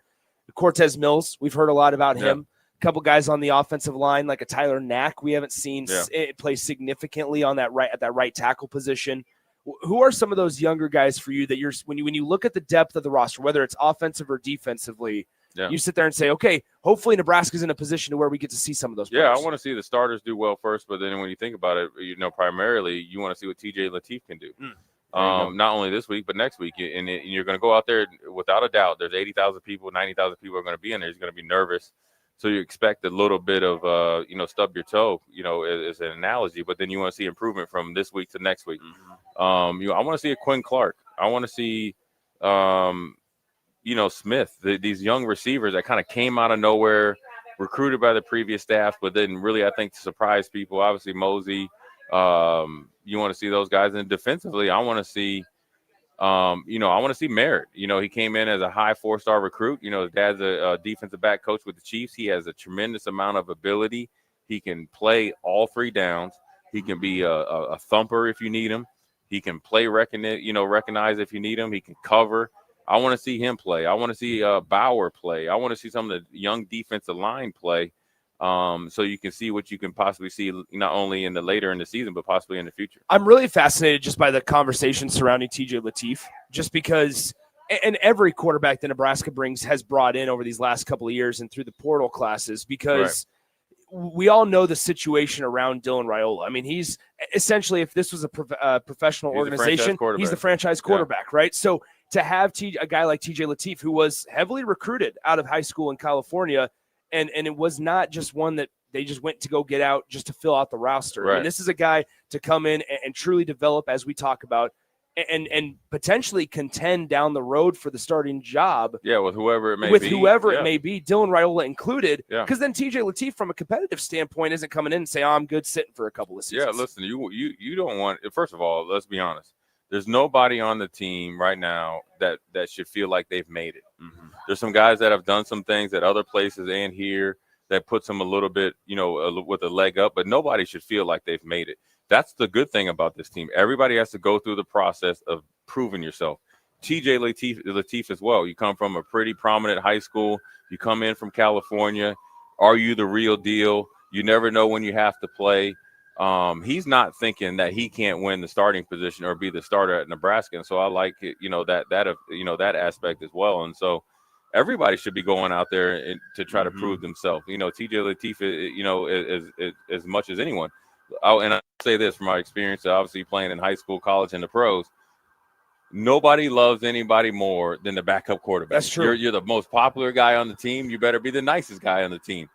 Cortez Mills, we've heard a lot about him. A couple guys on the offensive line, like a Tyler Knack, we haven't seen play significantly on at that right tackle position. Who are some of those younger guys for you that when you look at the depth of the roster, whether it's offensive or defensively, you sit there and say, okay, hopefully Nebraska's in a position to where we get to see some of those players. Yeah, I want to see the starters do well first, but then when you think about it, primarily you want to see what TJ Lateef can do. Not only this week, but next week. And you're going to go out there without a doubt. There's 80,000 people, 90,000 people are going to be in there. He's going to be nervous. So you expect a little bit of, stub your toe, as an analogy. But then you want to see improvement from this week to next week. I want to see a Quinn Clark. I want to see, Smith, these young receivers that kind of came out of nowhere, recruited by the previous staff, but then really, I think, to surprise people. Obviously, Mosey. You want to see those guys, and defensively, I want to see, I want to see Merritt. He came in as a high 4-star recruit. His dad's a defensive back coach with the Chiefs. He has a tremendous amount of ability. He can play all 3 downs. He can be a thumper if you need him. He can play recognize if you need him. He can cover. I want to see him play. I want to see Bauer play. I want to see some of the young defensive line play. So you can see what you can possibly see not only later in the season, but possibly in the future. I'm really fascinated just by the conversation surrounding TJ Lateef, just because, and every quarterback that Nebraska has brought in over these last couple of years and through the portal classes, because we all know the situation around Dylan Raiola. I mean, he's essentially, if this was a professional organization, he's the franchise quarterback, right? So to have a guy like TJ Lateef, who was heavily recruited out of high school in California, and it was not just one that they just went to go get out just to fill out the roster. Right. I mean, this is a guy to come in and truly develop, as we talk about, and potentially contend down the road for the starting job. Yeah, with whoever it may be. Dylan Raiola included. Because then TJ Lateef, from a competitive standpoint, isn't coming in and say, I'm good sitting for a couple of seasons. Yeah, listen, you don't want – first of all, let's be honest. There's nobody on the team right now that should feel like they've made it. Mm-hmm. There's some guys that have done some things at other places and here that puts them a little bit, with a leg up, but nobody should feel like they've made it. That's the good thing about this team. Everybody has to go through the process of proving yourself. TJ Lateef as well. You come from a pretty prominent high school. You come in from California. Are you the real deal? You never know when you have to play. He's not thinking that he can't win the starting position or be the starter at Nebraska. And so I like it, that aspect as well. And so everybody should be going out there to try to prove themselves. TJ Lateef, as much as anyone. And I say this from my experience, obviously playing in high school, college, and the pros. Nobody loves anybody more than the backup quarterback. That's true. You're the most popular guy on the team. You better be the nicest guy on the team.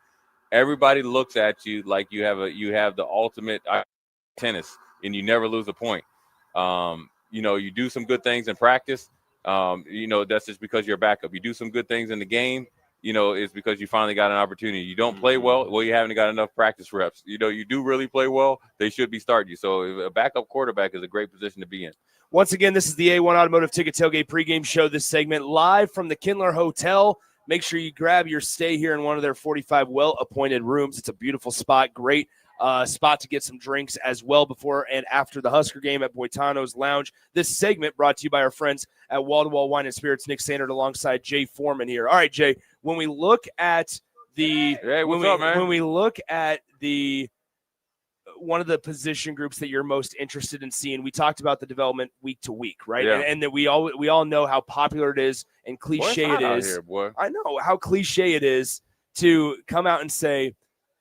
Everybody looks at you like you have the ultimate tennis, and you never lose a point. You do some good things in practice. That's just because you're a backup. You do some good things in the game. is because you finally got an opportunity. You don't play well, you haven't got enough practice reps. You do really play well, they should be starting you. So a backup quarterback is a great position to be in. Once again, this is the A1 Automotive Ticket Tailgate Pregame Show. This segment live from the Kindler Hotel. Make sure you grab your stay here in one of their 45 well-appointed rooms. It's a beautiful spot, great spot to get some drinks as well before and after the Husker game at Boitano's Lounge. This segment brought to you by our friends at Wall to Wall Wine and Spirits. Nick Sanders alongside Jay Foreman here. All right, Jay, when we look at when we look at the one of the position groups that you're most interested in seeing, we talked about the development week to week, right? Yeah. And that we all know how popular it is and cliche it is. Here, boy. I know how cliche it is to come out and say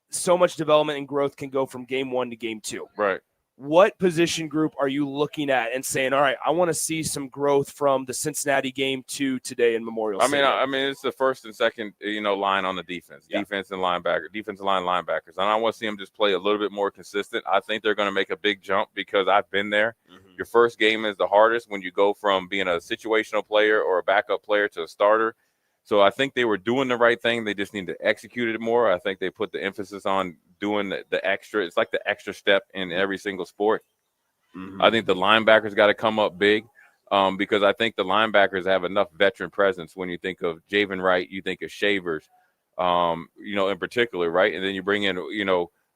so much development and growth can go from game 1 to game 2. Right. What position group are you looking at and saying, all right, I want to see some growth from the Cincinnati game to today in Memorial Stadium? I mean, it's the first and second, line on the defense, defense and linebacker, defensive line linebackers. And I want to see them just play a little bit more consistent. I think they're going to make a big jump because I've been there. Your first game is the hardest when you go from being a situational player or a backup player to a starter. So I think they were doing the right thing. They just need to execute it more. I think they put the emphasis on doing the extra. It's like the extra step in every single sport. I think the linebackers got to come up big because I think the linebackers have enough veteran presence. When you think of Javen Wright, you think of Shavers, in particular, right? And then you bring in,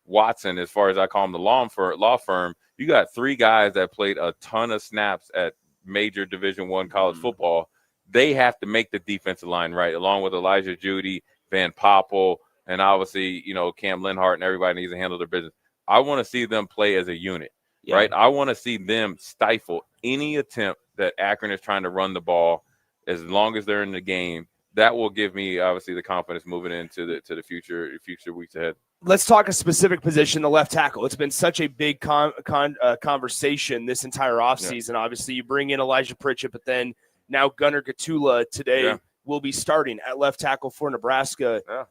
Watson, as far as I call him, the law firm. You got 3 guys that played a ton of snaps at major Division I college football. They have to make the defensive line right, along with Elijah Judy, Van Poppel, and obviously, Cam Linhart, and everybody needs to handle their business. I want to see them play as a unit, right? I want to see them stifle any attempt that Akron is trying to run the ball as long as they're in the game. That will give me, obviously, the confidence moving into the future weeks ahead. Let's talk a specific position, the left tackle. It's been such a big conversation this entire offseason. Obviously, you bring in Elijah Pritchett, but then now Gunnar Gatula today will be starting at left tackle for Nebraska. Yeah.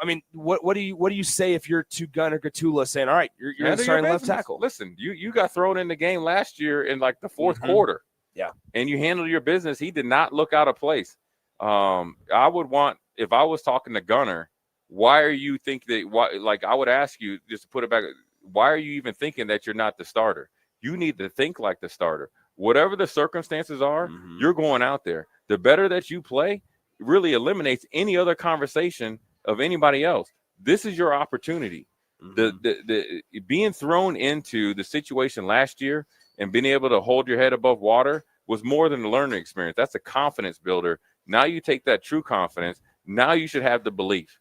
I mean, what do you say if you're to Gunnar Gatula saying, all right, you're starting left tackle? Listen, you got thrown in the game last year in like the fourth quarter. Yeah. And you handled your business. He did not look out of place. I would want, if I was talking to Gunnar, why are you I would ask you, just to put it back, why are you even thinking that you're not the starter? You need to think like the starter. Whatever the circumstances are, you're going out there. The better that you play really eliminates any other conversation of anybody else. This is your opportunity. The being thrown into the situation last year and being able to hold your head above water was more than a learning experience. That's a confidence builder. Now you take that true confidence. Now you should have the belief.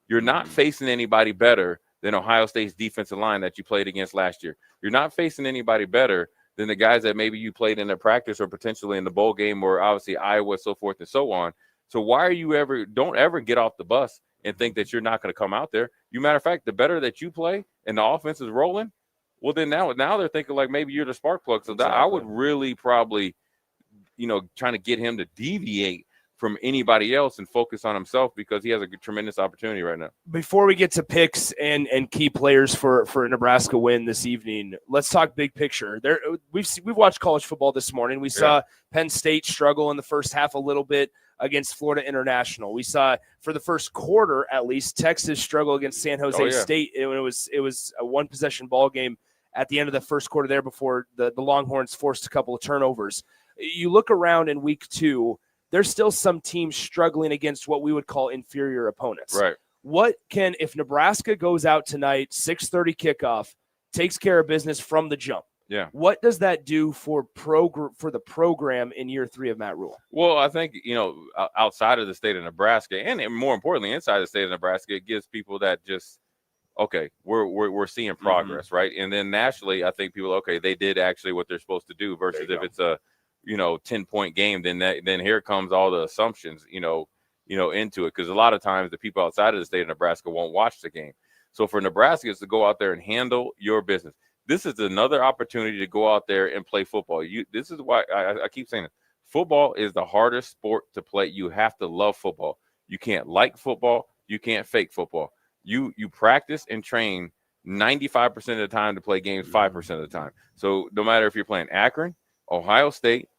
You're not facing anybody better than Ohio State's defensive line that you played against last year. You're not facing anybody better than the guys that maybe you played in their practice or potentially in the bowl game or obviously Iowa, so forth and so on. So why are you don't ever get off the bus and think that you're not going to come out there. Matter of fact, the better that you play and the offense is rolling, well, then now they're thinking like maybe you're the spark plug. So that I would really probably, trying to get him to deviate from anybody else and focus on himself because he has a tremendous opportunity right now. Before we get to picks and key players for a Nebraska win this evening, let's talk big picture. We've watched college football this morning. We saw Penn State struggle in the first half a little bit against Florida International. We saw for the first quarter, at least, Texas struggle against San Jose State. It was a one possession ball game at the end of the first quarter there before the Longhorns forced a couple of turnovers. You look around in week 2, there's still some teams struggling against what we would call inferior opponents. Right. If Nebraska goes out tonight, 6:30 kickoff, takes care of business from the jump, what does that do for the program in year 3 of Matt Rule? Well, I think, outside of the state of Nebraska and more importantly, inside the state of Nebraska, it gives people that just, okay, we're seeing progress, right? And then nationally, I think people, okay, they did actually what they're supposed to do versus if it's a, 10-point game, then here comes all the assumptions, into it. Because a lot of times the people outside of the state of Nebraska won't watch the game. So for Nebraska, it's to go out there and handle your business. This is another opportunity to go out there and play football. This is why I keep saying it. Football is the hardest sport to play. You have to love football. You can't like football. You can't fake football. You practice and train 95% of the time to play games 5% of the time. So no matter if you're playing Akron, Ohio State,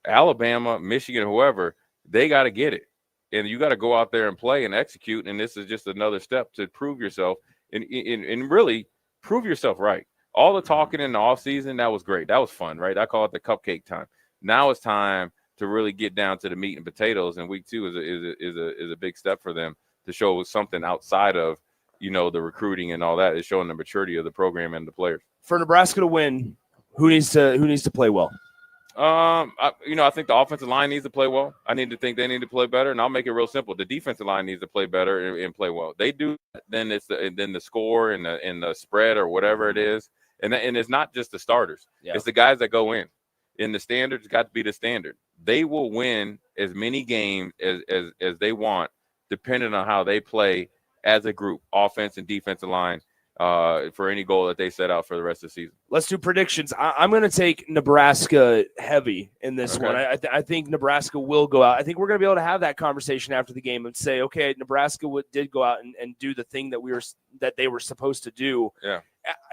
Alabama, Michigan, whoever, they got to get it. and you got to go out there and play and execute. And this is just another step to prove yourself and really prove yourself right. All the talking in the offseason, that was great. That was fun, right? I call it the cupcake time. Now it's time to really get down to the meat and potatoes. And week 2 is a big step for them to show something outside of, the recruiting and all that. Is showing the maturity of the program and the players. For Nebraska to win, who needs to play well? I think the offensive line needs to play well. I need to think they need to play better, and I'll make it real simple. The defensive line needs to play better and play well. They do, then it's the score and the spread or whatever it is, and it's not just the starters. Yeah. It's the guys that go in. And the standards got to be the standard. They will win as many games as they want, depending on how they play as a group, offense and defensive line. For any goal that they set out for the rest of the season. Let's do predictions. I'm going to take Nebraska heavy in this one. I think Nebraska will go out. I think we're going to be able to have that conversation after the game and say, okay, Nebraska did go out and do the thing that they were supposed to do. Yeah.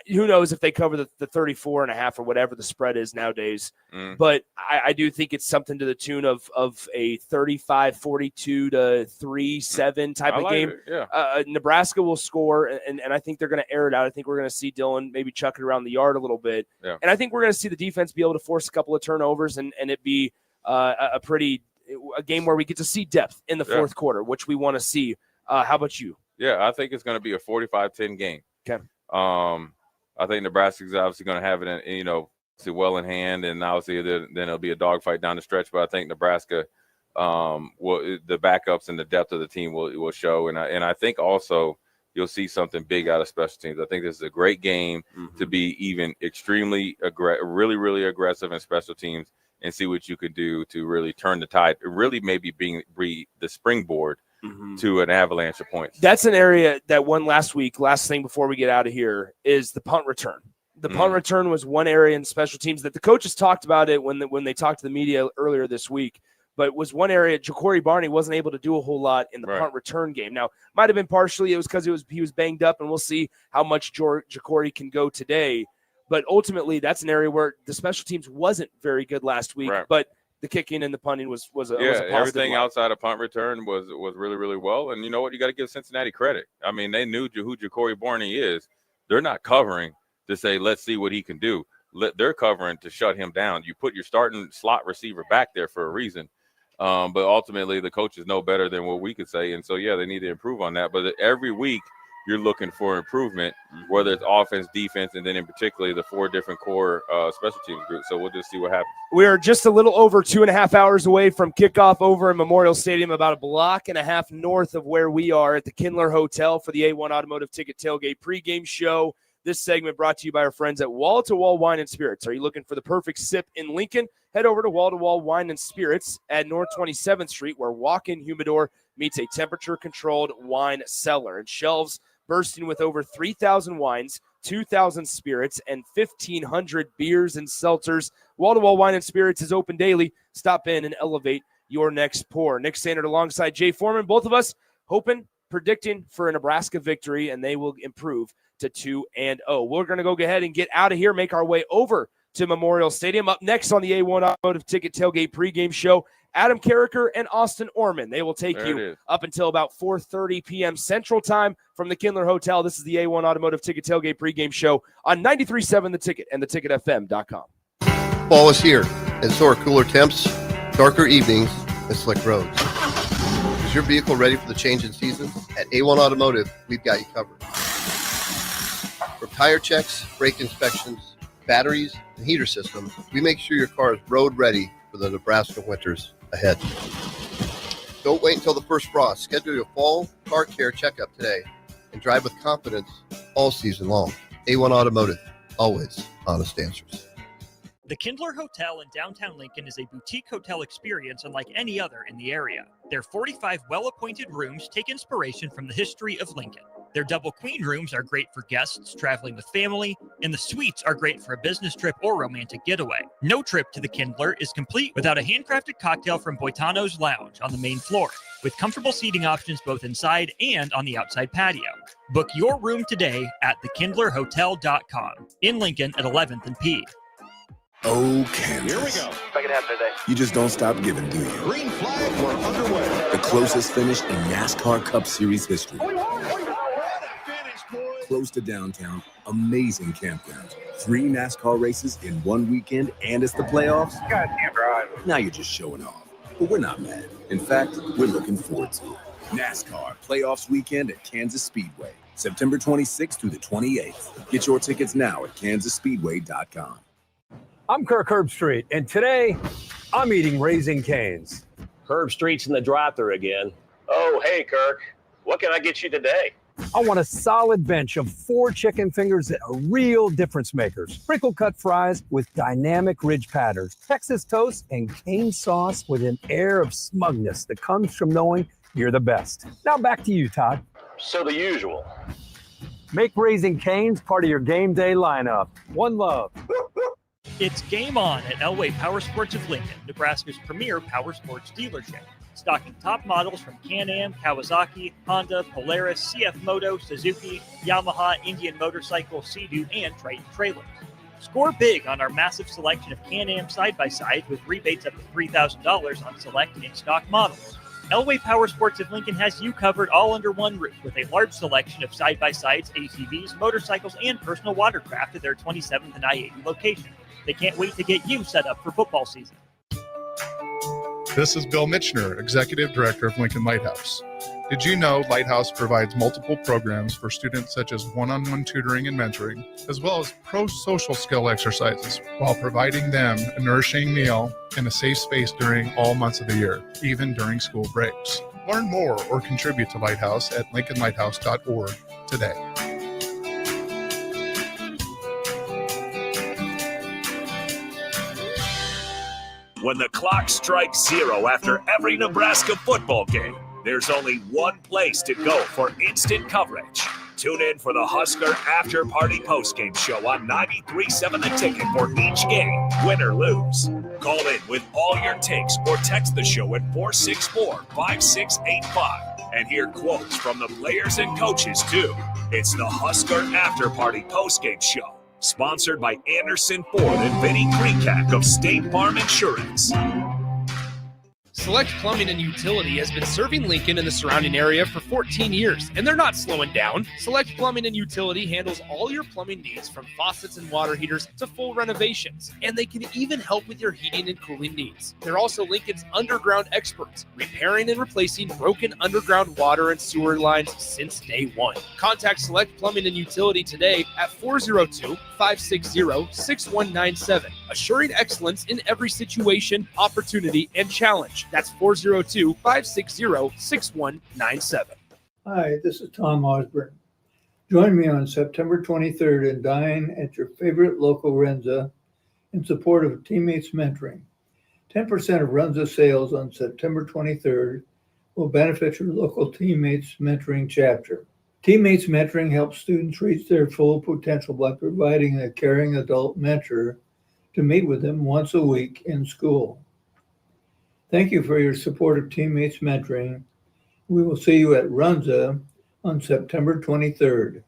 Who knows if they cover the 34.5 or whatever the spread is nowadays. But I do think it's something to the tune of a 35-42 to 3-7 type of game. Yeah. Nebraska will score, and I think they're going to air it out. I think we're going to see Dylan maybe chuck it around the yard a little bit. Yeah. And I think we're going to see the defense be able to force a couple of turnovers and it be a game where we get to see depth in the fourth quarter, which we want to see. How about you? Yeah, I think it's going to be a 45-10 game. Okay. I think Nebraska's obviously going to have it, well in hand, and obviously then it'll be a dogfight down the stretch. But I think Nebraska, the backups and the depth of the team will show, and I think also you'll see something big out of special teams. I think this is a great game to be even extremely really, really aggressive in special teams and see what you can do to really turn the tide. Really, maybe be the springboard to an avalanche of points. That's an area that won last week. Last thing before we get out of here is the punt return. The punt return was one area in special teams that the coaches talked about it when they talked to the media earlier this week, but was one area Ja'Cory Barney wasn't able to do a whole lot in the punt return game. Now, might have been partially it was because he was banged up, and we'll see how much Ja'Cory can go today. But ultimately, that's an area where the special teams wasn't very good last week, but the kicking and the punting was a positive everything line. Outside of punt return was really, really well. And you know what? You got to give Cincinnati credit. I mean, they knew who Ja'Cory Barney is. They're not covering to say, let's see what he can do. They're covering to shut him down. You put your starting slot receiver back there for a reason. But ultimately, the coaches know better than what we could say. And so, they need to improve on that. But every week, you're looking for improvement, whether it's offense, defense, and then in particular the 4 different core special teams groups. So we'll just see what happens. We are just a little over 2.5 hours away from kickoff over in Memorial Stadium, about a block and a half north of where we are at the Kindler Hotel for the A1 Automotive Ticket Tailgate pregame show. This segment brought to you by our friends at Wall to Wall Wine and Spirits. Are you looking for the perfect sip in Lincoln? Head over to Wall Wine and Spirits at North 27th Street, where walk-in humidor meets a temperature-controlled wine cellar and shelves bursting with over 3,000 wines, 2,000 spirits, and 1,500 beers and seltzers. Wall-to-Wall Wine and Spirits is open daily. Stop in and elevate your next pour. Nick Standard alongside Jay Foreman, both of us predicting for a Nebraska victory, and they will improve to 2-0. We're going to go ahead and get out of here, make our way over to Memorial Stadium. Up next on the A1 Automotive Ticket Tailgate pregame show, Adam Carricker and Austin Orman. They will take you up until about 4:30 p.m. Central Time from the Kindler Hotel. This is the A1 Automotive Ticket Tailgate pregame show on 93.7 The Ticket and theticketfm.com. Fall is here, and so are cooler temps, darker evenings, and slick roads. Is your vehicle ready for the change in seasons? At A1 Automotive, we've got you covered. From tire checks, brake inspections, batteries, and heater systems, we make sure your car is road ready for the Nebraska winters ahead. Don't wait until the first frost. Schedule your fall car care checkup today and drive with confidence all season long. A1 Automotive, always honest answers. The Kindler Hotel in downtown Lincoln is a boutique hotel experience unlike any other in the area. Their 45 well-appointed rooms take inspiration from the history of Lincoln. Their double queen rooms are great for guests traveling with family, and the suites are great for a business trip or romantic getaway. No trip to the Kindler is complete without a handcrafted cocktail from Boitano's Lounge on the main floor, with comfortable seating options both inside and on the outside patio. Book your room today at thekindlerhotel.com in Lincoln at 11th and P. Oh, Kansas. Here we go. Second half today. You just don't stop giving, do you? Green flag, we're underway. The closest finish in NASCAR Cup Series history. Close to downtown, amazing campgrounds. 3 NASCAR races in one weekend, and it's the playoffs. God can't drive. Now you're just showing off. But we're not mad. In fact, we're looking forward to it. NASCAR Playoffs Weekend at Kansas Speedway, September 26th through the 28th. Get your tickets now at kansasspeedway.com. I'm Kirk Herbstreit, and today I'm eating Raising Cane's. Herbstreit's in the drive-thru again. Oh, hey, Kirk. What can I get you today? I want a solid bench of 4 chicken fingers that are real difference makers. Sprinkle cut fries with dynamic ridge patterns, Texas toast, and cane sauce with an air of smugness that comes from knowing you're the best. Now back to you, Todd. So the usual. Make Raising Cane's part of your game day lineup. One love. It's game on at Elway Power Sports of Lincoln, Nebraska's premier power sports dealership. Stocking top models from Can-Am, Kawasaki, Honda, Polaris, CF Moto, Suzuki, Yamaha, Indian Motorcycle, Sea-Doo, and Triton trailers. Score big on our massive selection of Can-Am side-by-sides with rebates up to $3,000 on select in-stock models. Elway Power Sports of Lincoln has you covered all under one roof with a large selection of side-by-sides, ATVs, motorcycles, and personal watercraft at their 27th and I-80 location. They can't wait to get you set up for football season. This is Bill Mitchner, Executive Director of Lincoln Lighthouse. Did you know Lighthouse provides multiple programs for students such as one-on-one tutoring and mentoring, as well as pro-social skill exercises, while providing them a nourishing meal and a safe space during all months of the year, even during school breaks. Learn more or contribute to Lighthouse at lincolnlighthouse.org today. When the clock strikes 0 after every Nebraska football game, there's only one place to go for instant coverage. Tune in for the Husker After Party Postgame Show on 93.7 The Ticket for each game, win or lose. Call in with all your takes or text the show at 464-5685 and hear quotes from the players and coaches, too. It's the Husker After Party Postgame Show. Sponsored by Anderson Ford and Vinny Krekak of State Farm Insurance. Select Plumbing and Utility has been serving Lincoln and the surrounding area for 14 years, and they're not slowing down. Select Plumbing and Utility handles all your plumbing needs from faucets and water heaters to full renovations, and they can even help with your heating and cooling needs. They're also Lincoln's underground experts, repairing and replacing broken underground water and sewer lines since day one. Contact Select Plumbing and Utility today at 402-560-6197, assuring excellence in every situation, opportunity, and challenge. That's 402-560-6197. Hi, this is Tom Osborne. Join me on September 23rd and dine at your favorite local Renza in support of Teammates Mentoring. 10% of Renza sales on September 23rd will benefit your local Teammates Mentoring chapter. Teammates Mentoring helps students reach their full potential by providing a caring adult mentor to meet with them once a week in school. Thank you for your support of Teammates Mentoring. We will see you at Runza on September 23rd.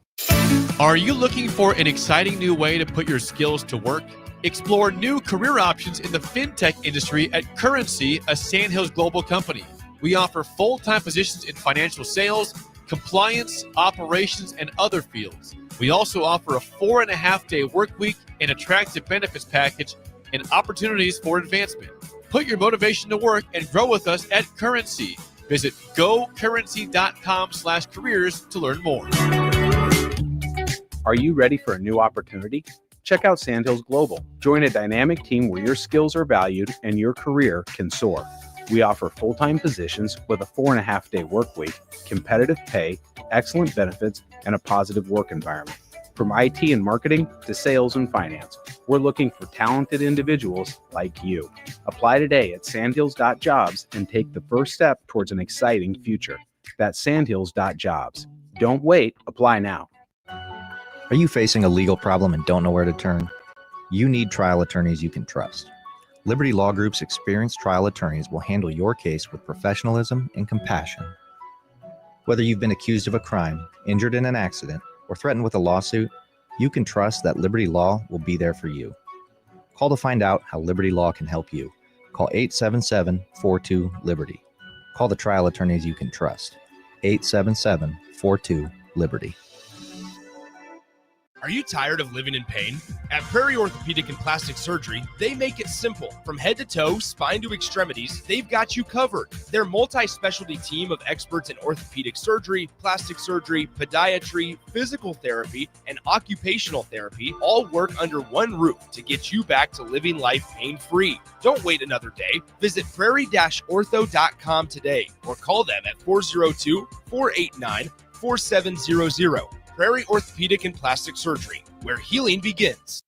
Are you looking for an exciting new way to put your skills to work? Explore new career options in the fintech industry at Currency, a Sandhills global company. We offer full-time positions in financial sales, compliance, operations, and other fields. We also offer a 4.5-day work week, an attractive benefits package, and opportunities for advancement. Put your motivation to work and grow with us at Currency. Visit gocurrency.com/careers to learn more. Are you ready for a new opportunity? Check out Sandhills Global. Join a dynamic team where your skills are valued and your career can soar. We offer full-time positions with a 4.5-day work week, competitive pay, excellent benefits, and a positive work environment. From IT and marketing to sales and finance, we're looking for talented individuals like you. Apply today at sandhills.jobs and take the first step towards an exciting future. That's sandhills.jobs. Don't wait, apply now. Are you facing a legal problem and don't know where to turn? You need trial attorneys you can trust. Liberty Law Group's experienced trial attorneys will handle your case with professionalism and compassion. Whether you've been accused of a crime, injured in an accident, or threatened with a lawsuit, you can trust that Liberty Law will be there for you. Call to find out how Liberty Law can help you. Call 877-42-LIBERTY. Call the trial attorneys you can trust. 877-42-LIBERTY. Are you tired of living in pain? At Prairie Orthopedic and Plastic Surgery, they make it simple. From head to toe, spine to extremities, they've got you covered. Their multi-specialty team of experts in orthopedic surgery, plastic surgery, podiatry, physical therapy, and occupational therapy all work under one roof to get you back to living life pain-free. Don't wait another day. Visit prairie-ortho.com today or call them at 402-489-4700. Prairie Orthopedic and Plastic Surgery, where healing begins.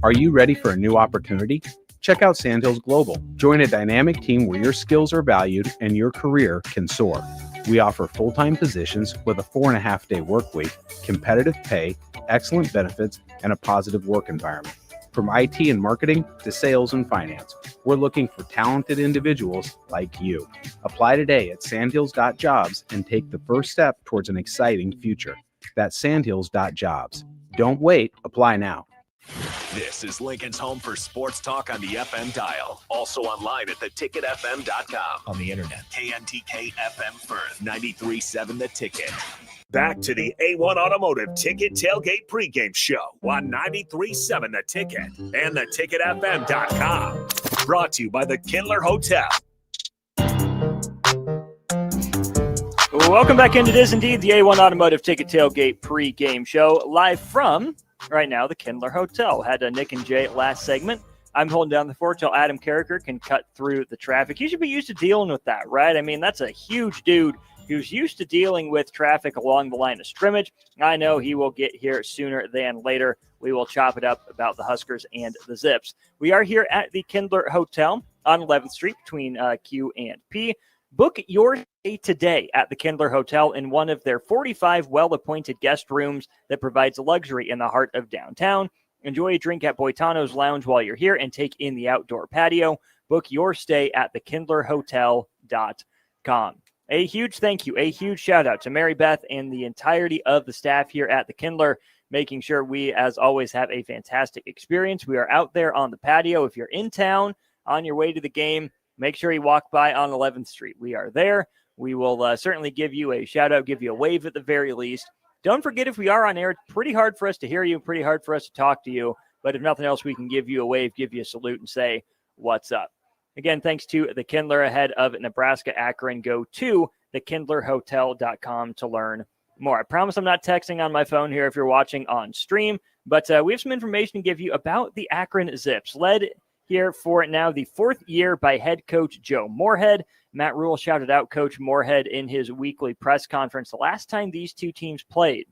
Are you ready for a new opportunity? Check out Sandhills Global. Join a dynamic team where your skills are valued and your career can soar. We offer full-time positions with a 4.5-day work week, competitive pay, excellent benefits, and a positive work environment. From IT and marketing to sales and finance, we're looking for talented individuals like you. Apply today at sandhills.jobs and take the first step towards an exciting future. That's sandhills.jobs. Don't wait. Apply now. This is Lincoln's home for sports talk on the FM dial. Also online at theticketfm.com. On the internet. KNTK FM Firth, 93.7 The Ticket. Back to the A1 Automotive Ticket Tailgate Pregame Show on 93.7 The Ticket and theticketfm.com. Brought to you by the Kindler Hotel. Welcome back in. It is indeed the A1 Automotive Ticket Tailgate Pre-Game Show, live from, right now, the Kindler Hotel. Had Nick and Jay last segment. I'm holding down the fort till Adam Carricker can cut through the traffic. You should be used to dealing with that, right? I mean, that's a huge dude who's used to dealing with traffic along the line of scrimmage. I know he will get here sooner than later. We will chop it up about the Huskers and the Zips. We are here at the Kindler Hotel on 11th Street between Q and P. Book your stay today at the Kindler Hotel in one of their 45 well-appointed guest rooms that provides luxury in the heart of downtown. Enjoy a drink at Boitano's Lounge while you're here and take in the outdoor patio. Book your stay at thekindlerhotel.com. A huge thank you, a huge shout out to Mary Beth and the entirety of the staff here at the Kindler, making sure we, as always, have a fantastic experience. We are out there on the patio. If you're in town on your way to the game, make sure you walk by on 11th Street. We are there. We will certainly give you a shout out, give you a wave at the very least. Don't forget, if we are on air, it's pretty hard for us to hear you, pretty hard for us to talk to you. But if nothing else, we can give you a wave, give you a salute, and say, what's up? Again, thanks to the Kindler ahead of Nebraska Akron. Go to thekindlerhotel.com to learn more. I promise I'm not texting on my phone here if you're watching on stream, but we have some information to give you about the Akron Zips, led here for now the fourth year by head coach Joe Moorhead. Matt Rule shouted out Coach Moorhead in his weekly press conference the last time these two teams played.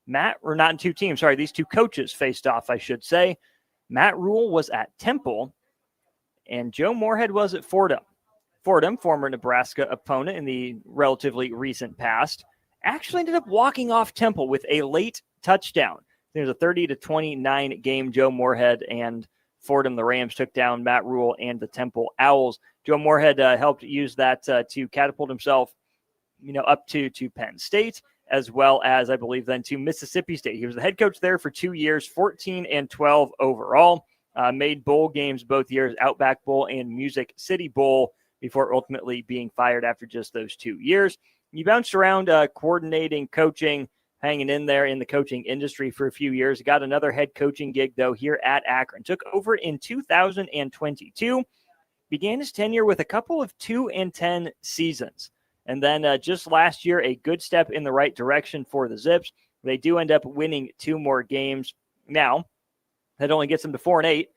These two coaches faced off, I should say. Matt Rule was at Temple, and Joe Moorhead was at Fordham. Fordham, former Nebraska opponent in the relatively recent past, actually ended up walking off Temple with a late touchdown. There's a 30-29 game. Joe Moorhead and Fordham, the Rams, took down Matt Rule and the Temple Owls. Joe Moorhead helped use that to catapult himself, up to Penn State, as well as, I believe, then to Mississippi State. He was the head coach there for 2 years, 14-12 overall. Made bowl games both years, Outback Bowl and Music City Bowl, before ultimately being fired after just those 2 years. He bounced around coordinating, coaching, hanging in there in the coaching industry for a few years. Got another head coaching gig, though, here at Akron. Took over in 2022. Began his tenure with a couple of 2-10 seasons. And then just last year, a good step in the right direction for the Zips. They do end up winning 2 more games. Now, that only gets them to 4-8.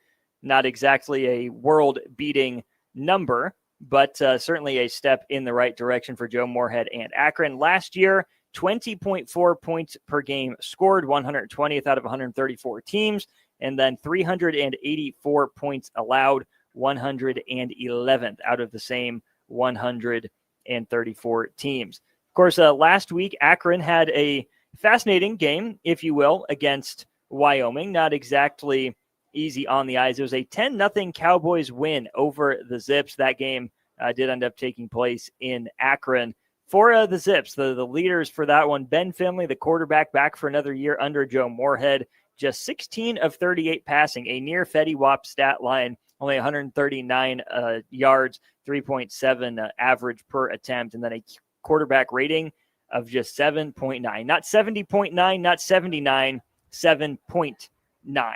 Not exactly a world-beating number, but certainly a step in the right direction for Joe Moorhead and Akron. Last year, 20.4 points per game scored, 120th out of 134 teams, and then 384 points allowed, 111th out of the same 134 teams. Of course, last week, Akron had a fascinating game, if you will, against Wyoming. Not exactly easy on the eyes. It was a 10-0 Cowboys win over the Zips. That game did end up taking place in Akron. For the Zips, the leaders for that one, Ben Finley, the quarterback, back for another year under Joe Moorhead. just 16 of 38 passing, a near Fetty Wap stat line, only 139 yards, 3.7 average per attempt, and then a quarterback rating of just 7.9. Not 70.9, not 79, 7.9.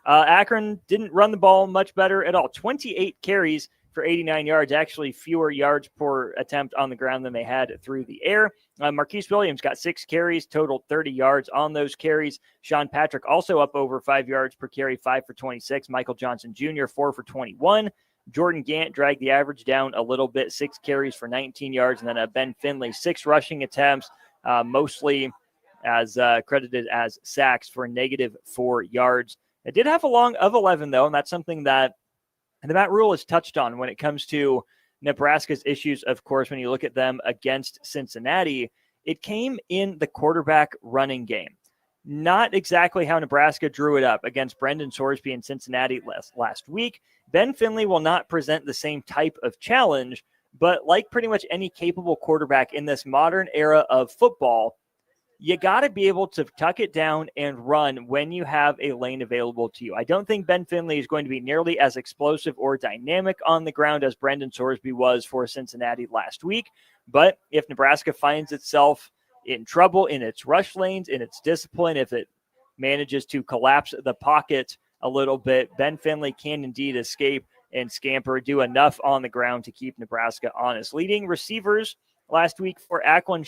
Akron didn't run the ball much better at all. 28 carries for 89 yards, actually fewer yards per attempt on the ground than they had through the air. Marquise Williams got 6 carries, totaled 30 yards on those carries. Sean Patrick also up over 5 yards per carry, 5 for 26. Michael Johnson Jr., 4 for 21. Jordan Gant dragged the average down a little bit, 6 carries for 19 yards. And then Ben Finley, 6 rushing attempts, mostly as credited as sacks for -4 yards. It did have a long of 11, though, and that's something that the Matt Rule has touched on when it comes to Nebraska's issues. Of course, when you look at them against Cincinnati, it came in the quarterback running game. Not exactly how Nebraska drew it up against Brendan Sorsby in Cincinnati last week. Ben Finley will not present the same type of challenge, but like pretty much any capable quarterback in this modern era of football, you got to be able to tuck it down and run when you have a lane available to you. I don't think Ben Finley is going to be nearly as explosive or dynamic on the ground as Brendan Sorsby was for Cincinnati last week. But if Nebraska finds itself in trouble in its rush lanes, in its discipline, if it manages to collapse the pocket a little bit, Ben Finley can indeed escape and scamper, do enough on the ground to keep Nebraska honest. Leading receivers last week for Akron,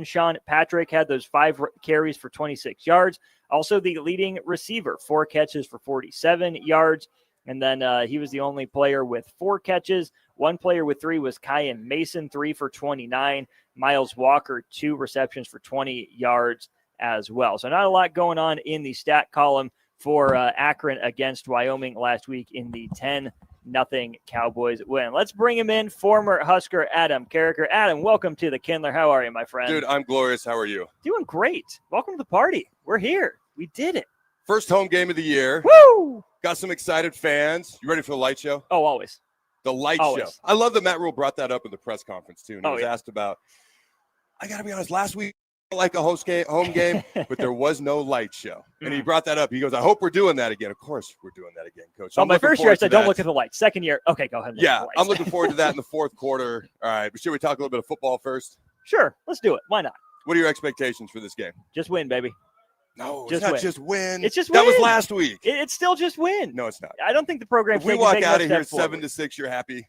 Sean Patrick had those 5 carries for 26 yards. Also the leading receiver, 4 catches for 47 yards. And then he was the only player with 4 catches. One player with 3 was Kyan Mason, 3 for 29. Miles Walker, 2 receptions for 20 yards as well. So not a lot going on in the stat column for Akron against Wyoming last week in the 10-0 Cowboys win. Let's bring him in, former Husker Adam Carricker. Adam, welcome to the Kindler. How are you, my friend? Dude, I'm glorious. How are you? Doing great. Welcome to the party. We're here. We did it. First home game of the year. Woo! Got some excited fans. You ready for the light show? Oh, always. The light Always. show. I love that Matt Rule brought that up in the press conference, too. And he was yeah. asked about, I got to be honest, last week, like a home game, but there was no light show. And he brought that up. He goes, I hope we're doing that again. Of course we're doing that again, Coach. So my first year, I said, don't look at the lights. Second year, okay, go ahead. Yeah, I'm looking forward to that in the fourth quarter. All right, but should we talk a little bit of football first? Sure, let's do it. Why not? What are your expectations for this game? Just win, baby. No, it's not just win. It's just that win. was last week. It's still just win. No, it's not. I don't think the program. If we walk out of here 7-6, you're happy.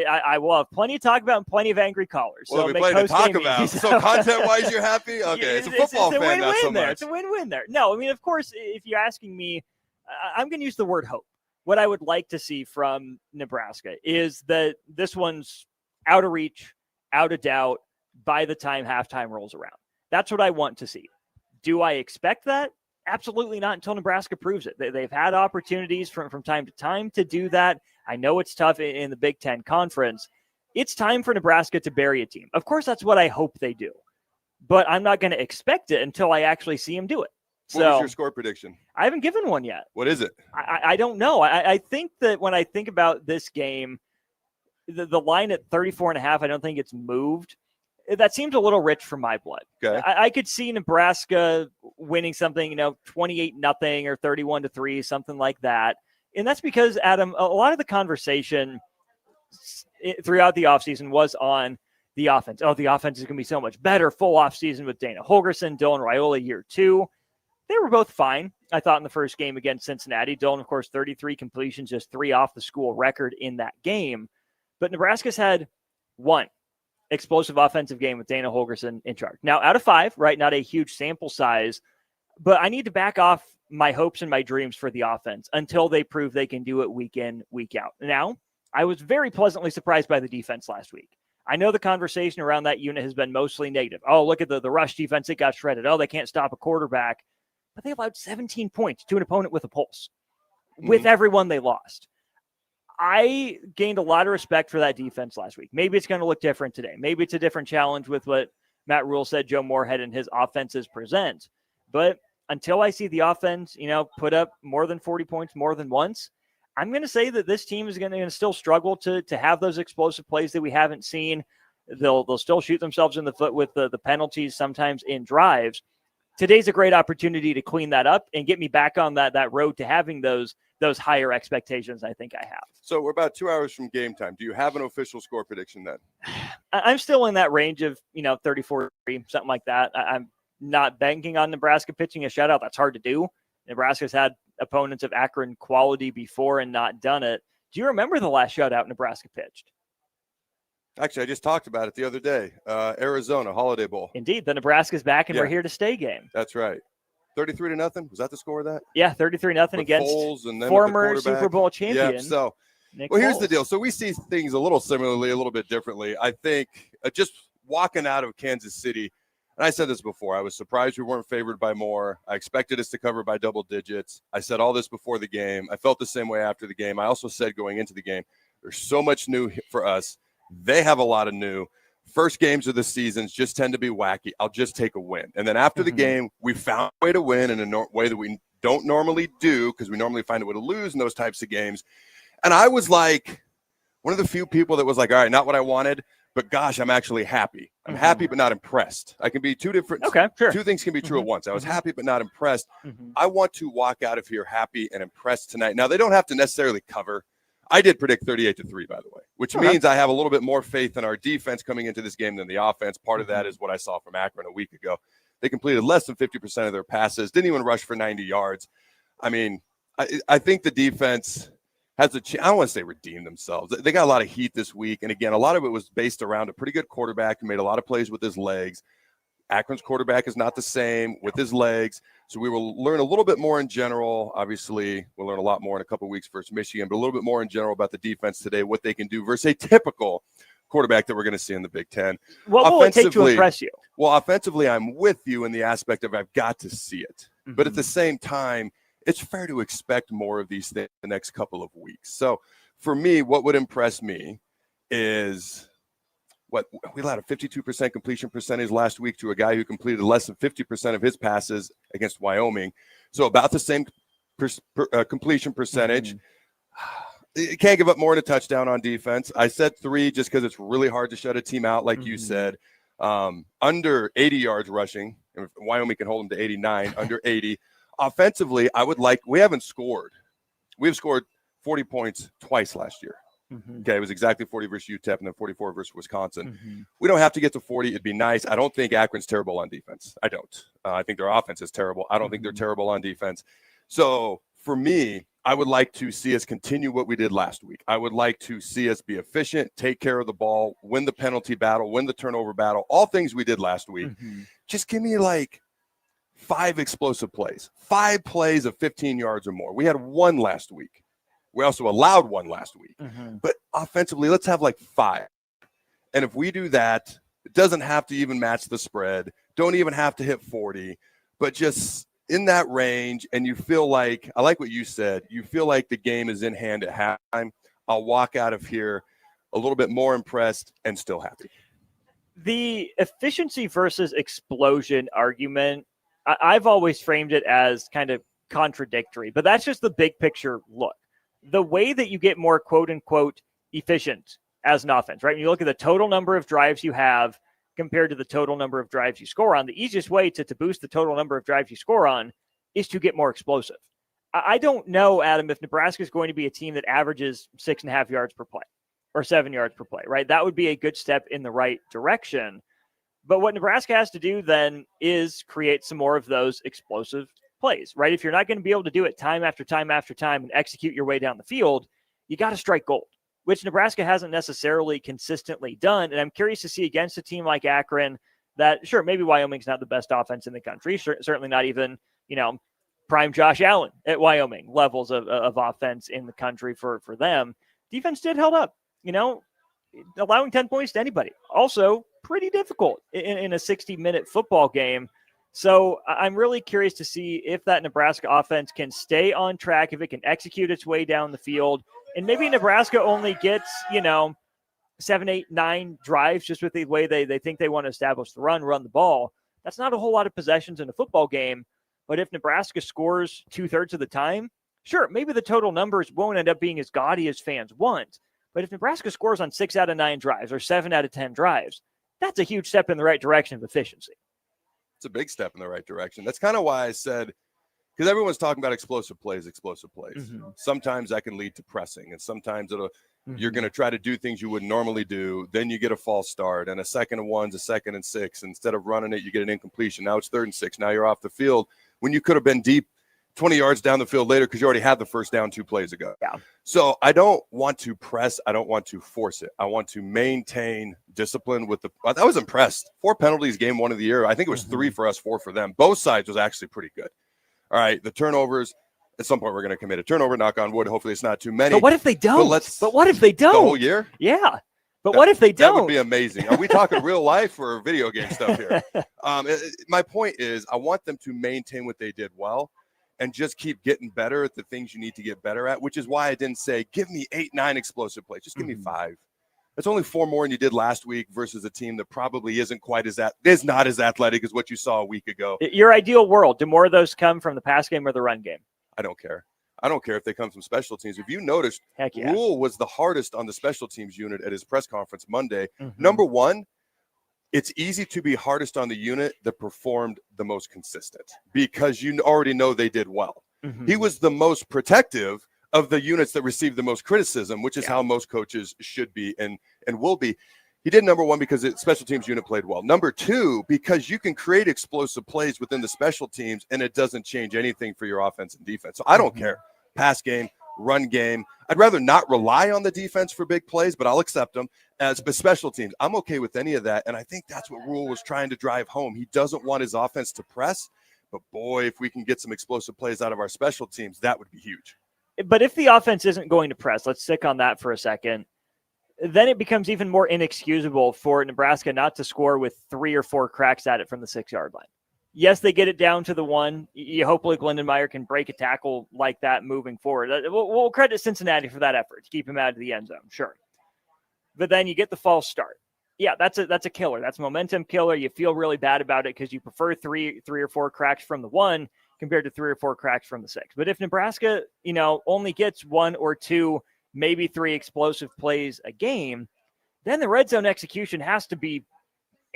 I will have plenty to talk about and plenty of angry callers. Well, so we plenty to talk about. So content-wise, you're happy? Okay, it's a football fan, not so much. It's a win-win there. No, I mean, of course, if you're asking me, I'm going to use the word hope. What I would like to see from Nebraska is that this one's out of reach, out of doubt by the time halftime rolls around. That's what I want to see. Do I expect that? Absolutely not until Nebraska proves it. They've had opportunities from time to time to do that. I know it's tough in the Big Ten Conference. It's time for Nebraska to bury a team. Of course, that's what I hope they do. But I'm not going to expect it until I actually see them do it. What was your score prediction? I haven't given one yet. What is it? I don't know. I think that when I think about this game, the line at 34.5, I don't think it's moved. That seems a little rich for my blood. Okay. I could see Nebraska winning something, 28-0 or 31-3, something like that. And that's because, Adam, a lot of the conversation throughout the offseason was on the offense. Oh, the offense is going to be so much better. Full offseason with Dana Holgorsen, Dylan Raiola year 2. They were both fine, I thought, in the first game against Cincinnati. Dylan, of course, 33 completions, just 3 off the school record in that game. But Nebraska's had 1 explosive offensive game with Dana Holgorsen in charge. Now, out of 5, right, not a huge sample size, but I need to back off my hopes and my dreams for the offense until they prove they can do it week in, week out. Now, I was very pleasantly surprised by the defense last week. I know the conversation around that unit has been mostly negative. Oh, look at the rush defense. It got shredded. Oh, they can't stop a quarterback. But they allowed 17 points to an opponent with a pulse. With everyone they lost. I gained a lot of respect for that defense last week. Maybe it's going to look different today. Maybe it's a different challenge with what Matt Rule said Joe Moorhead and his offenses present. But until I see the offense, put up more than 40 points more than once, I'm going to say that this team is going to still struggle to have those explosive plays that we haven't seen. They'll still shoot themselves in the foot with the penalties sometimes in drives. today's a great opportunity to clean that up and get me back on that road to having those higher expectations I think I have. So we're about 2 hours from game time. Do you have an official score prediction then? I'm still in that range of, 34-3, something like that. I'm not banking on Nebraska pitching a shutout. That's hard to do. Nebraska's had opponents of Akron quality before and not done it. Do you remember the last shutout Nebraska pitched? Actually, I just talked about it the other day. Arizona Holiday Bowl. Indeed, the Nebraska's back and we're here to stay game. That's right. 33-0. Was that the score of that? Yeah, 33-0 against Foles and former Super Bowl champion. Yeah. So, Nick here's Foles. the deal. So we see things a little similarly, a little bit differently. I think just walking out of Kansas City, and I said this before, I was surprised we weren't favored by more. I expected us to cover by double digits. I said all this before the game. I felt the same way after the game. I also said going into the game, there's so much new for us. They have a lot of new. First games of the seasons just tend to be wacky. I'll just take a win. And then after the game, we found a way to win in a way that we don't normally do because we normally find a way to lose in those types of games. And I was like one of the few people that was like, all right, not what I wanted, but gosh, I'm actually happy. I'm happy but not impressed. I can be two different two things can be true at once. I was happy but not impressed. I want to walk out of here happy and impressed tonight. Now, they don't have to necessarily cover. I did predict 38-3, by the way, which means I have a little bit more faith in our defense coming into this game than the offense. Part of that is what I saw from Akron a week ago. They completed less than 50% of their passes, didn't even rush for 90 yards. I mean, I think the defense has I don't want to say redeemed themselves. They got a lot of heat this week. And again, a lot of it was based around a pretty good quarterback who made a lot of plays with his legs. Akron's quarterback is not the same with his legs. So we will learn a little bit more in general. Obviously, we'll learn a lot more in a couple of weeks versus Michigan, but a little bit more in general about the defense today, what they can do versus a typical quarterback that we're going to see in the Big Ten. What will it take to impress you? Well, offensively, I'm with you in the aspect of I've got to see it. But at the same time, it's fair to expect more of these things the next couple of weeks. So for me, what would impress me is we allowed a 52% completion percentage last week to a guy who completed less than 50% of his passes against Wyoming. So about the same completion percentage. You can't give up more than a touchdown on defense. I said 3 just because it's really hard to shut a team out, like you said. Under 80 yards rushing. If Wyoming can hold them to 89, under 80. Offensively, we haven't scored. We've scored 40 points twice last year. Okay, it was exactly 40 versus UTEP and then 44 versus Wisconsin. We don't have to get to 40. It'd be nice. I don't think Akron's terrible on defense. I don't. I think their offense is terrible. I don't think they're terrible on defense. So for me, I would like to see us continue what we did last week. I would like to see us be efficient, take care of the ball, win the penalty battle, win the turnover battle, all things we did last week. Just give me 5 explosive plays, 5 plays of 15 yards or more. We had 1 last week. We also allowed 1 last week. But offensively, let's have 5. And if we do that, it doesn't have to even match the spread. Don't even have to hit 40, but just in that range. And you feel like, I like what you said, you feel like the game is in hand at halftime. I'll walk out of here a little bit more impressed and still happy. The efficiency versus explosion argument, I've always framed it as kind of contradictory, but that's just the big picture look. The way that you get more quote unquote efficient as an offense, right? When you look at the total number of drives you have compared to the total number of drives you score on, the easiest way to boost the total number of drives you score on is to get more explosive. I don't know, Adam, if Nebraska is going to be a team that averages 6.5 yards per play or 7 yards per play, right? That would be a good step in the right direction. But what Nebraska has to do then is create some more of those explosive plays, right? If you're not going to be able to do it time after time after time and execute your way down the field, you got to strike gold, which Nebraska hasn't necessarily consistently done. And I'm curious to see against a team like Akron that, sure, maybe Wyoming's not the best offense in the country, certainly not even, prime Josh Allen at Wyoming levels of offense in the country for them. Defense did held up, allowing 10 points to anybody. Also pretty difficult in a 60-minute football game. So I'm really curious to see if that Nebraska offense can stay on track, if it can execute its way down the field. And maybe Nebraska only gets, 7, 8, 9 drives just with the way they think they want to establish the run the ball. That's not a whole lot of possessions in a football game. But if Nebraska scores 2/3 of the time, sure, maybe the total numbers won't end up being as gaudy as fans want. But if Nebraska scores on 6 out of 9 drives or 7 out of 10 drives, that's a huge step in the right direction of efficiency. It's a big step in the right direction. That's kind of why I said, because everyone's talking about explosive plays. Sometimes that can lead to pressing, and sometimes you're going to try to do things you wouldn't normally do. Then you get a false start, and a 2nd and 1's a 2nd and 6. Instead of running it, you get an incompletion. Now it's 3rd and 6. Now you're off the field when you could have been deep 20 yards down the field later because you already had the first down 2 plays ago. Yeah. So I don't want to press. I don't want to force it. I want to maintain discipline with I was impressed. 4 penalties game 1 of the year. I think it was 3 for us, 4 for them. Both sides was actually pretty good. All right, the turnovers, at some point we're going to commit a turnover, knock on wood. Hopefully it's not too many. But what if they don't? But what if they don't? The whole year? Yeah. But what if they don't? That would be amazing. Are we talking real life or video game stuff here? My point is I want them to maintain what they did well and just keep getting better at the things you need to get better at, which is why I didn't say, give me 8, 9 explosive plays. Just give me 5. That's only 4 more than you did last week versus a team that probably is not as athletic as what you saw a week ago. Your ideal world, do more of those come from the pass game or the run game? I don't care. I don't care if they come from special teams. If you noticed, Heck yeah. Rule was the hardest on the special teams unit at his press conference Monday. Number one, it's easy to be hardest on the unit that performed the most consistent because you already know they did well. He was the most protective of the units that received the most criticism, which is how most coaches should be and will be. He did number one because the special teams unit played well. Number two, because you can create explosive plays within the special teams and it doesn't change anything for your offense and defense. So I don't care. Pass game, run game. I'd rather not rely on the defense for big plays, but I'll accept them as special teams. I'm okay with any of that. And I think that's what Rule was trying to drive home. He doesn't want his offense to press, but boy, if we can get some explosive plays out of our special teams, that would be huge. But if the offense isn't going to press, let's stick on that for a second, then it becomes even more inexcusable for Nebraska not to score with 3 or 4 cracks at it from the 6-yard line. Yes, they get it down to the 1. You hopefully Lindenmeyer can break a tackle like that moving forward. We'll credit Cincinnati for that effort to keep him out of the end zone, sure. But then you get the false start. Yeah, that's a killer. That's a momentum killer. You feel really bad about it because you prefer 3 or 4 cracks from the 1 compared to 3 or 4 cracks from the 6. But if Nebraska, only gets 1 or 2, maybe 3 explosive plays a game, then the red zone execution has to be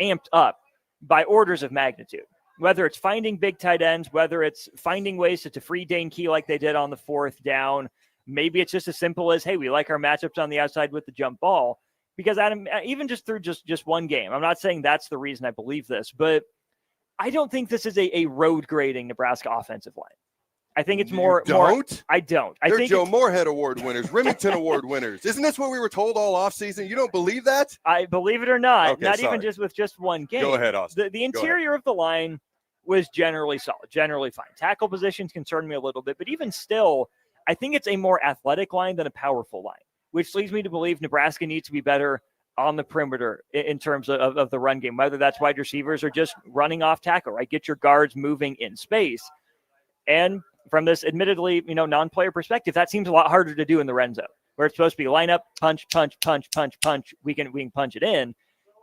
amped up by orders of magnitude. Whether it's finding big tight ends, whether it's finding ways to free Dane Key like they did on the 4th down, maybe it's just as simple as, hey, we like our matchups on the outside with the jump ball. Because Adam, even just through just one game, I'm not saying that's the reason I believe this, but I don't think this is a road grading Nebraska offensive line. I think it's more. I don't. They're Joe Moorhead Award winners, Remington Award winners. Isn't this what we were told all offseason? You don't believe that? I believe it or not. Okay, not sorry. even just with just one game. Go ahead, Austin. The interior of the line was generally solid, generally fine. Tackle positions concerned me a little bit, but even still, I think it's a more athletic line than a powerful line, which leads me to believe Nebraska needs to be better on the perimeter in terms of the run game, whether that's wide receivers or just running off tackle, right? Get your guards moving in space. And from this admittedly, non-player perspective, that seems a lot harder to do in the red zone, where it's supposed to be line up, punch, punch, punch, punch, punch. We can punch it in.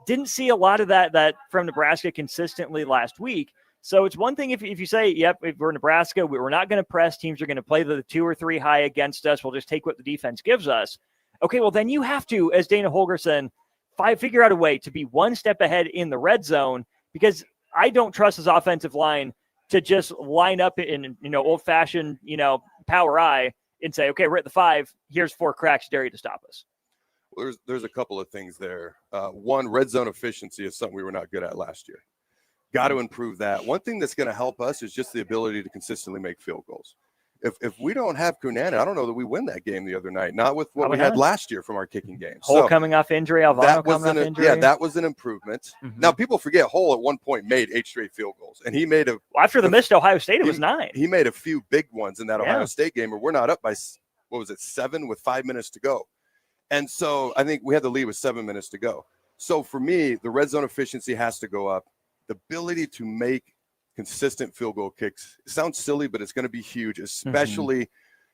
Didn't see a lot of that from Nebraska consistently last week. So it's one thing if you say, yep, if we're Nebraska, we're not going to press. Teams are going to play the 2 or 3 high against us. We'll just take what the defense gives us. Okay, well, then you have to, as Dana Holgorsen, figure out a way to be one step ahead in the red zone, because I don't trust his offensive line to just line up in old-fashioned power eye and say, okay, we're at the 5. Here's 4 cracks, dare you to stop us. Well, there's a couple of things there. One, red zone efficiency is something we were not good at last year. Got to improve that. One thing that's going to help us is just the ability to consistently make field goals. If we don't have Kunanen, I don't know that we win that game the other night. Not with what we had last year from our kicking game. Hole coming off injury, Alvaro coming off injury. Yeah, that was an improvement. Now, people forget Hole at one point made 8 straight field goals, and he made after the missed Ohio State, it was 9. He made a few big ones in that Ohio State game where we're not up by 7 with 5 minutes to go. And so I think we had the lead with 7 minutes to go. So for me, the red zone efficiency has to go up. The ability to make consistent field goal kicks, it sounds silly, but it's going to be huge, especially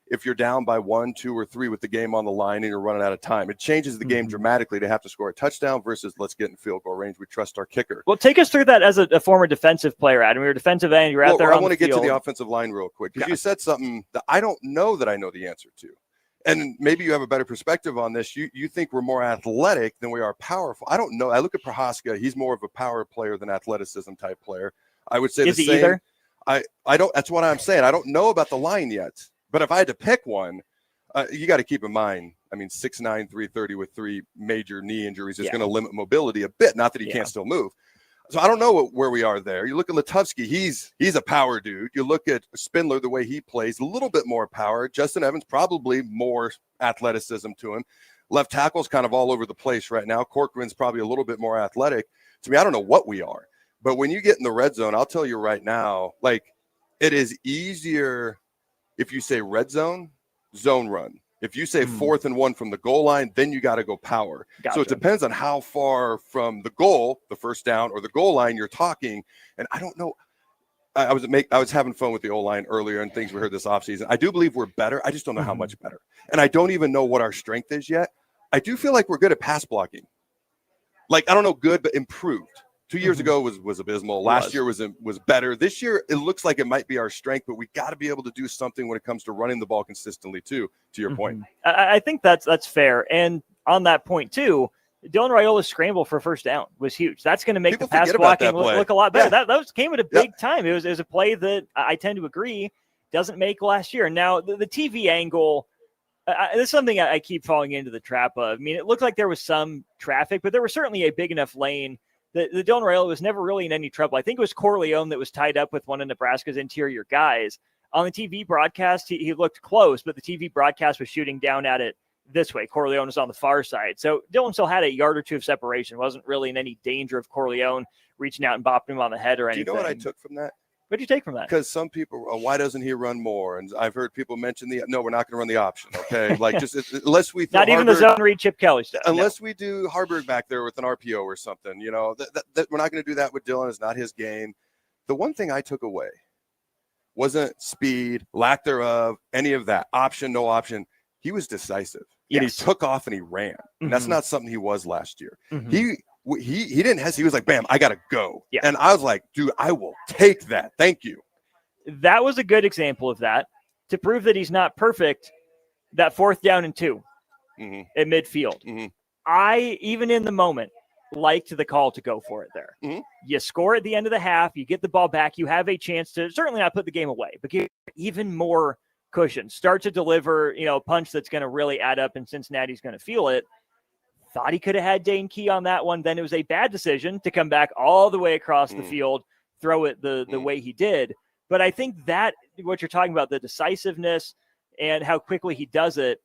if you're down by 1, 2, or 3 with the game on the line and you're running out of time. It changes the game dramatically to have to score a touchdown versus let's get in field goal range. We trust our kicker. Well, take us through that as a former defensive player, Adam. You're a defensive end. You're out there on the field. I want to get to the offensive line real quick because you said something that I don't know that I know the answer to. And maybe you have a better perspective on this. You think we're more athletic than we are powerful. I don't know. I look at Prohaska. He's more of a power player than athleticism type player. I would say Is the he same. either? I don't. That's what I'm saying. I don't know about the line yet. But if I had to pick one, you got to keep in mind. I mean, 6'9", 330 with 3 major knee injuries is going to limit mobility a bit. Not that he can't still move. So I don't know where we are there. You look at Latuvsky, he's a power dude. You look at Spindler, the way he plays, a little bit more power. Justin Evans, probably more athleticism to him. Left tackle's kind of all over the place right now. Corcoran's probably a little bit more athletic. To me, I don't know what we are. But when you get in the red zone, I'll tell you right now, like, it is easier if you say red zone run. If you say 4th and 1 from the goal line, then you got to go power. Gotcha. So it depends on how far from the goal, the first down, or the goal line you're talking. And I don't know. I was having fun with the O-line earlier and things we heard this offseason. I do believe we're better. I just don't know how much better. And I don't even know what our strength is yet. I do feel like we're good at pass blocking. Like, I don't know, good, but improved. 2 years ago was abysmal. Last year was better. This year, it looks like it might be our strength, but we got to be able to do something when it comes to running the ball consistently too, to your point. I think that's fair. And on that point too, Dylan Raiola's scramble for first down was huge. That's going to make the pass blocking look a lot better. Yeah. That came at a big time. It was a play that I tend to agree doesn't make last year. Now, the TV angle, this is something I keep falling into the trap of. I mean, it looked like there was some traffic, but there was certainly a big enough lane. The Dylan Raiola was never really in any trouble. I think it was Corleone that was tied up with one of Nebraska's interior guys. On the TV broadcast, he looked close, but the TV broadcast was shooting down at it this way. Corleone was on the far side. So Dylan still had a yard or two of separation. Wasn't really in any danger of Corleone reaching out and bopping him on the head or anything. Do you know what I took from that? What did you take from that? Because some people, why doesn't he run more? And I've heard people mention no, we're not going to run the option. Okay, like just unless we not even the zone read Chip Kelly stuff. Unless we do Harburg back there with an RPO or something, you know, that we're not going to do that with Dylan. It's not his game. The one thing I took away wasn't speed, lack thereof, any of that option, no option. He was decisive. Yes. And he took off and he ran. And that's not something he was last year. He didn't hesitate. He was like, bam, I got to go. Yeah. And I was like, dude, I will take that. Thank you. That was a good example of that. To prove that he's not perfect, that 4th down and 2 at midfield. I, even in the moment, liked the call to go for it there. You score at the end of the half, you get the ball back, you have a chance to certainly not put the game away, but get even more cushion. Start to deliver, a punch that's going to really add up and Cincinnati's going to feel it. Thought he could have had Dane Key on that one. Then it was a bad decision to come back all the way across the field, throw it the way he did. But I think that what you're talking about, the decisiveness and how quickly he does it,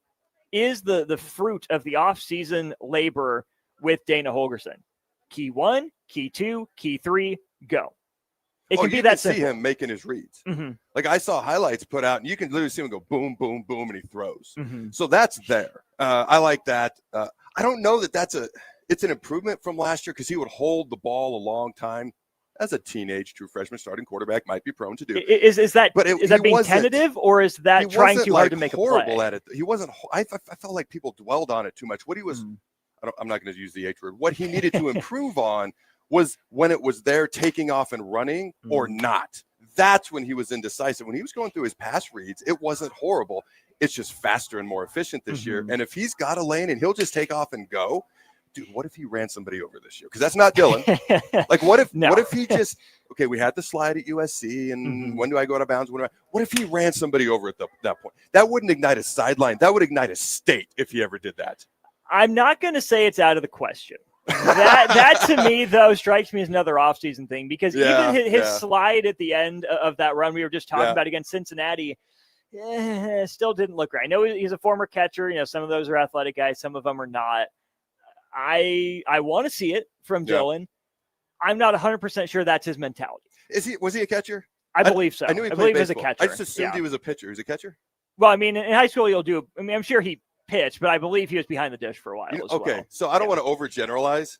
is the fruit of the offseason labor with Dana Holgorsen. Key 1, key 2, key 3, go. It can be that simple. See him making his reads. Like I saw highlights put out, and you can literally see him go boom, boom, boom, and he throws. So that's there. I like that. I don't know that it's an improvement from last year because he would hold the ball a long time. As a teenage true freshman starting quarterback might be prone to do. Is that being tentative, or is that trying too hard to make a play? Horrible at it. He wasn't. I felt like people dwelled on it too much. What he was, I'm not going to use the H word. What he needed to improve on was when it was there taking off and running or not. That's when he was indecisive. When he was going through his pass reads, it wasn't horrible. It's just faster and more efficient this year. And if he's got a lane and he'll just take off and go, dude, what if he ran somebody over this year? Because that's not Dylan. Like, what if he just, okay, we had the slide at USC, and when do I go out of bounds? What if he ran somebody over at that point? That wouldn't ignite a sideline. That would ignite a state if he ever did that. I'm not going to say it's out of the question. That to me, though, strikes me as another offseason thing, because even his slide at the end of that run we were just talking about against Cincinnati, still didn't look right. I know he's a former catcher. Some of those are athletic guys. Some of them are not. I want to see it from Dylan. I'm not 100% sure that's his mentality. Was he a catcher? I believe so. I knew he believe played he was a baseball. catcher. I just assumed he was a pitcher. He's a catcher? Well, I mean, in high school, I'm sure he pitched, but I believe he was behind the dish for a while as well. Okay, so I don't want to overgeneralize,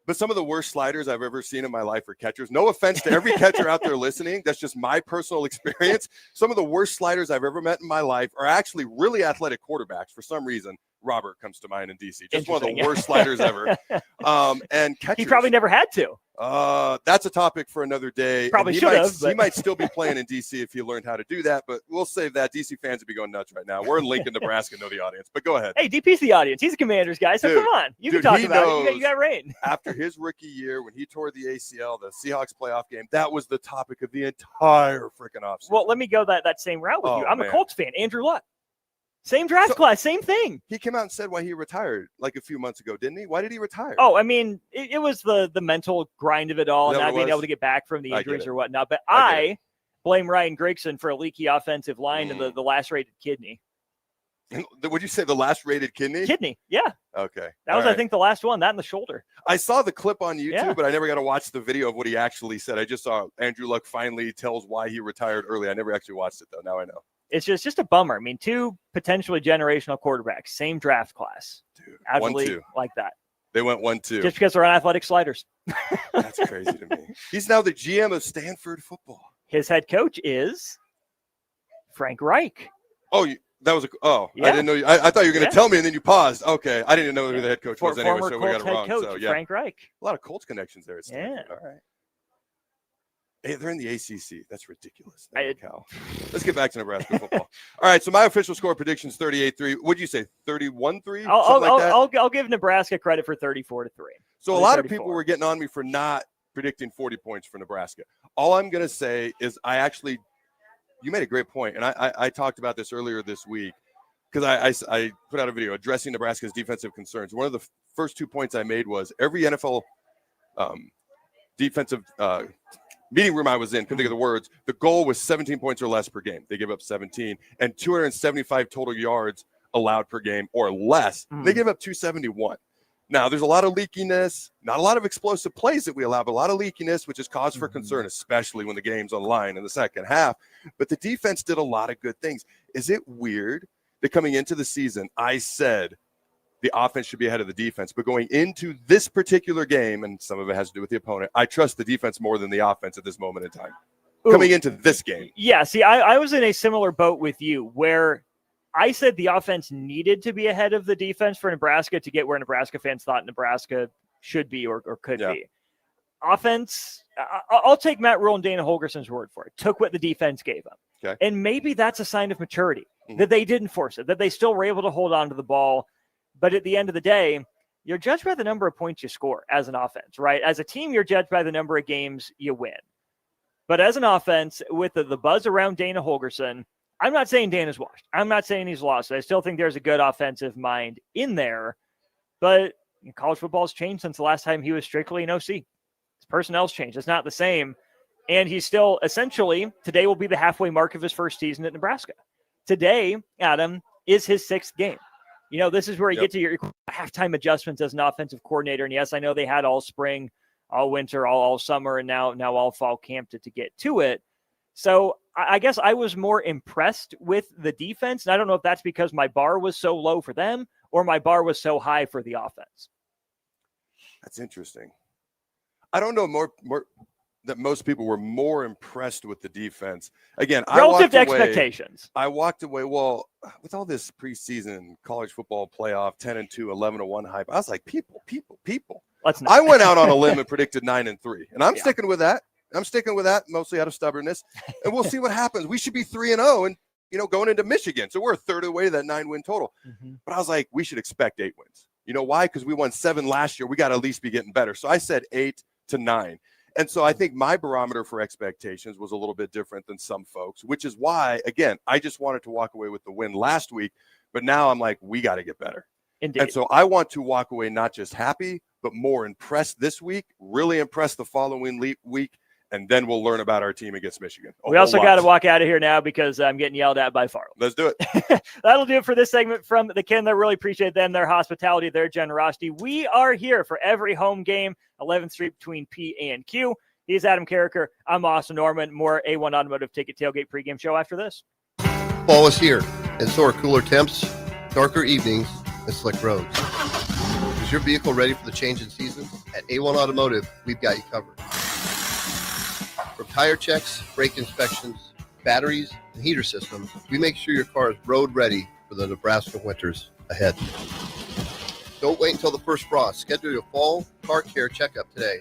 but some of the worst sliders I've ever seen in my life are catchers. No offense to every catcher out there listening. That's just my personal experience. Some of the worst sliders I've ever met in my life are actually really athletic quarterbacks for some reason Robert comes to mind in DC. Just one of the Interesting. worst sliders ever. And catchers. He probably never had to. That's a topic for another day. Probably And should have. He might still be playing in DC if he learned how to do that, but we'll save that. DC fans would be going nuts right now. We're in Lincoln, Nebraska, know the audience, but go ahead. Hey, DP's the audience. He's a Commander's guy, so Dude, come on. You can talk about it. You got rain. After his rookie year, when he tore the ACL, the Seahawks playoff game, that was the topic of the entire freaking offseason. Well, let me go that same route with you. I'm a Colts fan. Andrew Luck. Same draft class, same thing. He came out and said why he retired like a few months ago, didn't he? Why did he retire? Oh, I mean, it was the mental grind of it all, and not being able to get back from the injuries or whatnot. But I blame Ryan Grigson for a leaky offensive line and the last-rated kidney. Would you say the last-rated kidney? Kidney, yeah. Okay. That was, I think, the last one, that in the shoulder. I saw the clip on YouTube, Yeah. but I never got to watch the video of what he actually said. I just saw Andrew Luck finally tells why he retired early. I never actually watched it, though. Now I know. It's just a bummer. I mean, two potentially generational quarterbacks, same draft class. Dude, absolutely 1-2. like that. They went 1-2. Just because they're on athletic sliders. That's crazy to me. He's now the GM of Stanford football. His head coach is Frank Reich. Oh, that was I Yeah. didn't know. I thought you were going to Yeah. tell me, and then you paused. Okay, I didn't know who the head coach was anyway, Former so we got Colts it head wrong. coach, So yeah, Frank Reich. a lot of Colts connections there. At Stanford. Yeah. All right. Hey, they're in the ACC. That's ridiculous. Let's get back to Nebraska football. All right, so my official score prediction is 38-3. What'd you say, 31-3? I'll give Nebraska credit for 34-3. So a lot of people were getting on me for not predicting 40 points for Nebraska. All I'm going to say is you made a great point, and I talked about this earlier this week because I put out a video addressing Nebraska's defensive concerns. One of the first 2 points I made was every NFL defensive meeting room I was in, couldn't think of the words, the goal was 17 points or less per game. They gave up 17 and 275 total yards allowed per game or less. They gave up 271. Now, there's a lot of leakiness, not a lot of explosive plays that we allow, but a lot of leakiness, which is cause for concern, especially when the game's on the line in the second half. But the defense did a lot of good things. Is it weird that coming into the season, I said the offense should be ahead of the defense, but going into this particular game, and some of it has to do with the opponent, I trust the defense more than the offense at this moment in time. Coming into this game. Yeah, see, I was in a similar boat with you where I said the offense needed to be ahead of the defense for Nebraska to get where Nebraska fans thought Nebraska should be or could be. Offense, I'll take Matt Rule and Dana Holgerson's word for it. Took what the defense gave them. Okay. And maybe that's a sign of maturity, that they didn't force it, that they still were able to hold on to the ball. But at the end of the day, you're judged by the number of points you score as an offense, right? As a team, you're judged by the number of games you win. But as an offense, with the buzz around Dana Holgerson, I'm not saying Dana's washed. I'm not saying he's lost. I still think there's a good offensive mind in there. But college football's changed since the last time he was strictly an OC. His personnel's changed. It's not the same. And he's still essentially, today will be the halfway mark of his first season at Nebraska. Today, Adam, is his 6th game. You know, this is where you get to your halftime adjustments as an offensive coordinator. And yes, I know they had all spring, all winter, all summer, and now all fall camp to get to it. So I guess I was more impressed with the defense. And I don't know if that's because my bar was so low for them or my bar was so high for the offense. That's interesting. I don't know more that most people were more impressed with the defense. Again, relative to expectations. I walked away. Well, with all this preseason college football playoff 10-2, 11-1 hype, I was like, people. Let's not. I went out on a limb and predicted 9-3, and I'm sticking with that. I'm sticking with that mostly out of stubbornness, and we'll see what happens. We should be 3-0, and going into Michigan, so we're a third of the way to that 9-win total. But I was like, we should expect 8 wins. You know why? Because we won 7 last year. We got to at least be getting better. So I said 8-9. And so I think my barometer for expectations was a little bit different than some folks, which is why, again, I just wanted to walk away with the win last week. But now I'm like, we got to get better. Indeed. And so I want to walk away not just happy, but more impressed this week, really impressed the following week. And then we'll learn about our team against Michigan. We also got to walk out of here now because I'm getting yelled at by Farrell. Let's do it. That'll do it for this segment from the Kindler. Really appreciate them, their hospitality, their generosity. We are here for every home game, 11th Street between P and Q. He's Adam Carricker. I'm Austin Norman. More A1 Automotive Ticket Tailgate pregame show after this. Fall is here, and so are cooler temps, darker evenings, and slick roads. Is your vehicle ready for the change in seasons? At A1 Automotive, we've got you covered. From tire checks, brake inspections, batteries, and heater systems, we make sure your car is road ready for the Nebraska winters. ahead. Don't wait until the first frost. Schedule your fall car care checkup today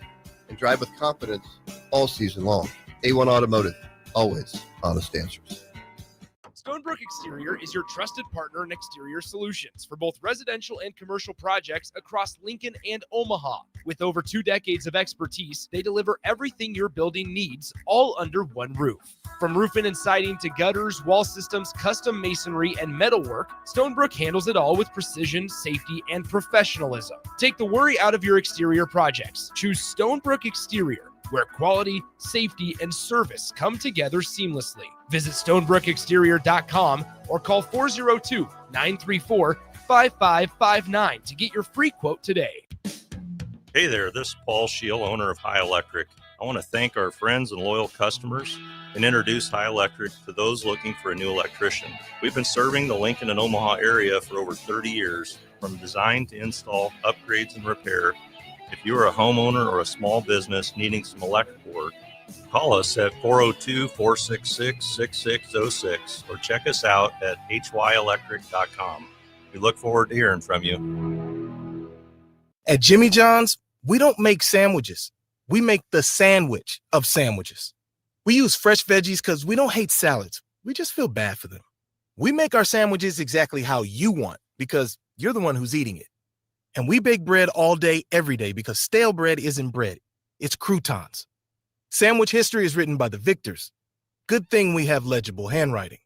and drive with confidence all season long. A1 Automotive, always honest answers. Stonebrook Exterior is your trusted partner in exterior solutions for both residential and commercial projects across Lincoln and Omaha. With over 2 decades of expertise, they deliver everything your building needs, all under one roof. From roofing and siding to gutters, wall systems, custom masonry, and metalwork, Stonebrook handles it all with precision, safety, and professionalism. Take the worry out of your exterior projects. Choose Stonebrook Exterior, where quality, safety, and service come together seamlessly. Visit stonebrookexterior.com or call 402-934-5559 to get your free quote today. Hey there, this is Paul Shield, owner of High Electric. I want to thank our friends and loyal customers and introduce High Electric to those looking for a new electrician. We've been serving the Lincoln and Omaha area for over 30 years, from design to install, upgrades, and repair. If you are a homeowner or a small business needing some electrical work, call us at 402-466-6606 or check us out at hyelectric.com. We look forward to hearing from you. At Jimmy John's, we don't make sandwiches. We make the sandwich of sandwiches. We use fresh veggies because we don't hate salads. We just feel bad for them. We make our sandwiches exactly how you want because you're the one who's eating it. And we bake bread all day, every day because stale bread isn't bread. It's croutons. Sandwich history is written by the victors. Good thing we have legible handwriting.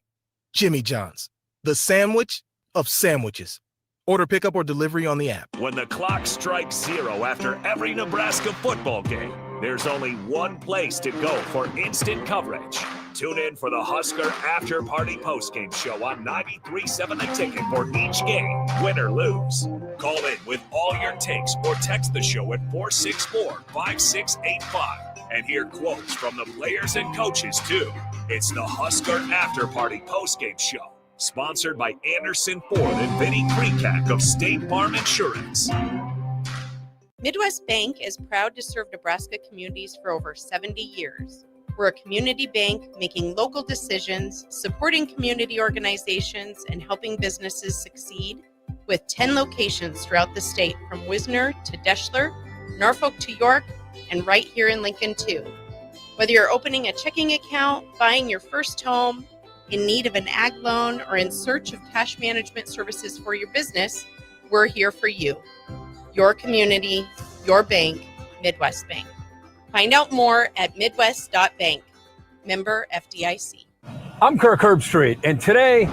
Jimmy John's, the sandwich of sandwiches. Order pickup or delivery on the app. When the clock strikes 0 after every Nebraska football game, there's only one place to go for instant coverage. Tune in for the Husker After Party Postgame Show on 93.7 The Ticket for each game, win or lose. Call in with all your takes or text the show at 464-5685 and hear quotes from the players and coaches too. It's the Husker After Party Postgame Show, sponsored by Anderson Ford and Vinnie Krekak of State Farm Insurance. Midwest Bank is proud to serve Nebraska communities for over 70 years. We're a community bank making local decisions, supporting community organizations, and helping businesses succeed, with 10 locations throughout the state, from Wisner to Deschler, Norfolk to York, and right here in Lincoln too. Whether you're opening a checking account, buying your first home, in need of an ag loan, or in search of cash management services for your business, we're here for you. Your community, your bank, Midwest Bank. Find out more at midwest.bank. Member FDIC. I'm Kirk Herbstreit, and today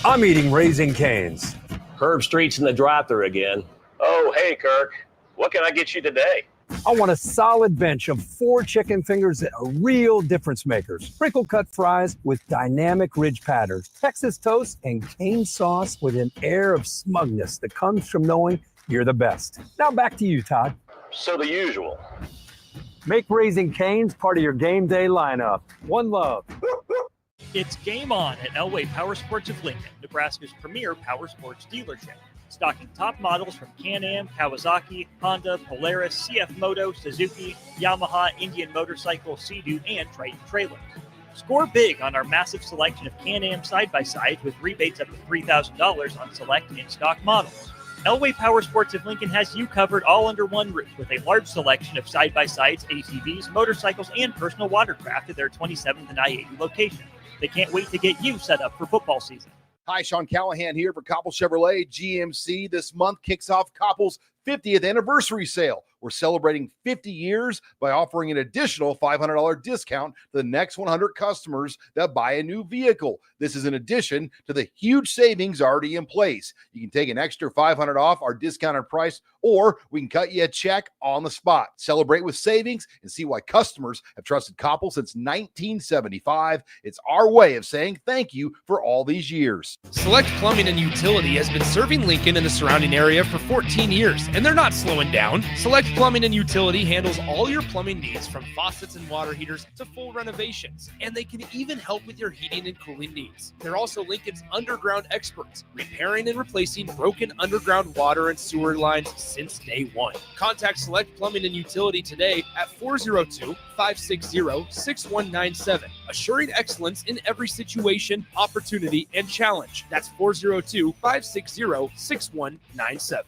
I'm eating Raising Cane's. Herbstreit's in the drive-thru again. Oh, hey, Kirk. What can I get you today? I want a solid bench of 4 chicken fingers that are real difference makers. Sprinkle cut fries with dynamic ridge patterns, Texas toast, and cane sauce with an air of smugness that comes from knowing you're the best. Now back to you, Todd. So the usual. Make Raising Cane's part of your game day lineup. One love. It's game on at Elway Power Sports of Lincoln, Nebraska's premier power sports dealership. Stocking top models from Can-Am, Kawasaki, Honda, Polaris, CF Moto, Suzuki, Yamaha, Indian Motorcycle, Sea-Doo, and Triton trailers. Score big on our massive selection of Can-Am side-by-sides with rebates up to $3,000 on select in-stock models. Elway Power Sports of Lincoln has you covered all under one roof with a large selection of side-by-sides, ATVs, motorcycles, and personal watercraft at their 27th and I-80 location. They can't wait to get you set up for football season. Hi, Sean Callahan here for Koppel Chevrolet GMC. This month kicks off Koppel's 50th anniversary sale. We're celebrating 50 years by offering an additional $500 discount to the next 100 customers that buy a new vehicle. This is in addition to the huge savings already in place. You can take an extra $500 off our discounted price, or we can cut you a check on the spot. Celebrate with savings and see why customers have trusted Koppel since 1975. It's our way of saying thank you for all these years. Select Plumbing and Utility has been serving Lincoln and the surrounding area for 14 years, and And they're not slowing down. Select Plumbing and Utility handles all your plumbing needs, from faucets and water heaters to full renovations. And they can even help with your heating and cooling needs. They're also Lincoln's underground experts, repairing and replacing broken underground water and sewer lines since day one. Contact Select Plumbing and Utility today at 402-560-6197, assuring excellence in every situation, opportunity, and challenge. That's 402-560-6197.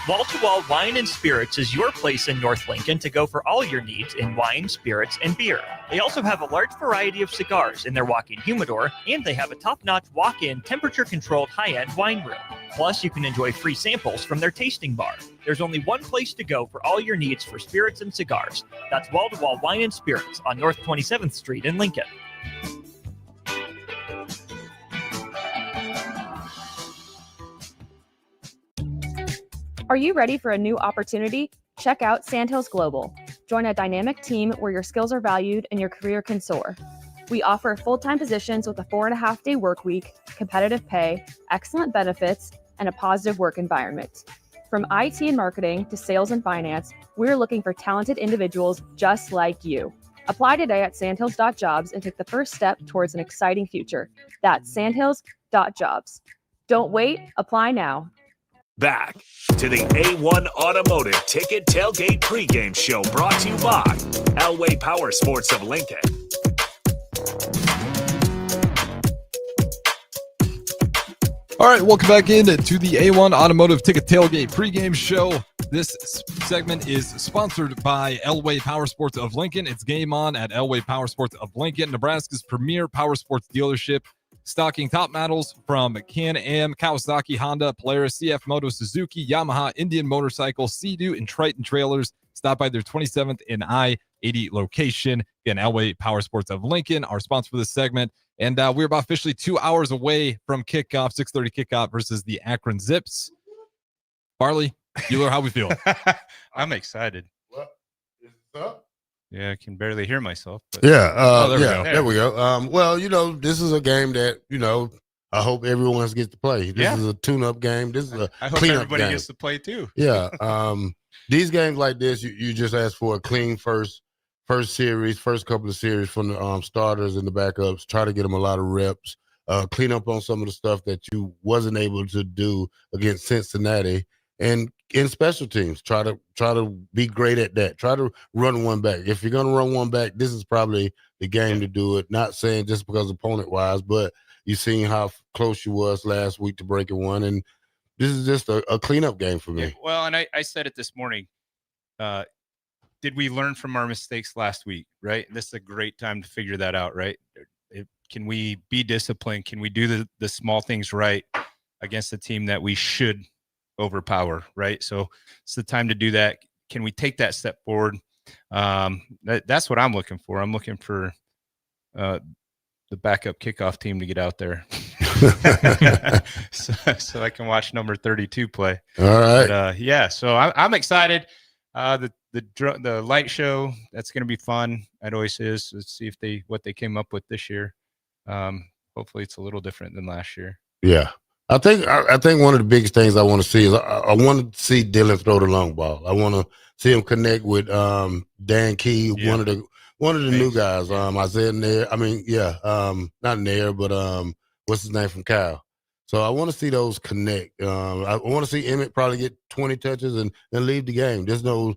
Wall-to-Wall Wine and Spirits is your place in North Lincoln to go for all your needs in wine, spirits, and beer. They also have a large variety of cigars in their walk-in humidor, and they have a top-notch walk-in temperature-controlled high-end wine room. Plus, you can enjoy free samples from their tasting bar. There's only one place to go for all your needs for spirits and cigars. That's Wall-to-Wall Wine and Spirits on North 27th Street in Lincoln. Are you ready for a new opportunity? Check out Sandhills Global. Join a dynamic team where your skills are valued and your career can soar. We offer full-time positions with a 4.5-day work week, competitive pay, excellent benefits, and a positive work environment. From IT and marketing to sales and finance, we're looking for talented individuals just like you. Apply today at sandhills.jobs and take the first step towards an exciting future. That's sandhills.jobs. Don't wait, apply now. Back to the A1 Automotive Ticket Tailgate Pregame Show, brought to you by Elway Power Sports of Lincoln. All right, welcome back in to the A1 Automotive Ticket Tailgate Pregame Show. This segment is sponsored by Elway Power Sports of Lincoln. It's game on at Elway Power Sports of Lincoln, Nebraska's premier power sports dealership. Stocking top models from Can-Am, Kawasaki, Honda, Polaris, CF Moto, Suzuki, Yamaha, Indian Motorcycle, Sea-Doo, and Triton trailers. Stop by their 27th and I-80 location. Again, Elway Power Sports of Lincoln, our sponsor for this segment. And we're about officially 2 hours away from kickoff, 6:30 kickoff versus the Akron Zips. Barley, Bueller, how we feel? I'm excited. What is up? Yeah, I can barely hear myself. But... Yeah, there we go. Well, this is a game that, I hope everyone gets to play. This is a tune-up game. This is a I hope cleanup everybody game. gets to play too. Yeah. These games like this, you just ask for a clean first series, first couple of series from the starters and the backups. Try to get them a lot of reps. Clean up on some of the stuff that you wasn't able to do against Cincinnati. And in special teams, try to be great at that. Try to run one back. If you're gonna run one back, this is probably the game to do it. Not saying just because opponent wise, but you've seen how close you was last week to breaking one, and this is just a cleanup game for me. Yeah, well, and I said it this morning. Did we learn from our mistakes last week? Right. This is a great time to figure that out. Right. Can we be disciplined? Can we do the small things right against a team that we should overpower, right? So it's the time to do that. Can we take that step forward? That's what I'm looking for. I'm looking for the backup kickoff team to get out there so I can watch number 32 play. All right. But, so I'm excited. The light show, that's going to be fun. It always is. Let's see what they came up with this year. Hopefully it's a little different than last year. Yeah. I think one of the biggest things I want to see is I want to see Dylan throw the long ball. I want to see him connect with Dan Key, one of the new guys. Isaiah Nair. Not Nair, but what's his name from Cal. So I want to see those connect. I want to see Emmett probably get 20 touches and leave the game. There's no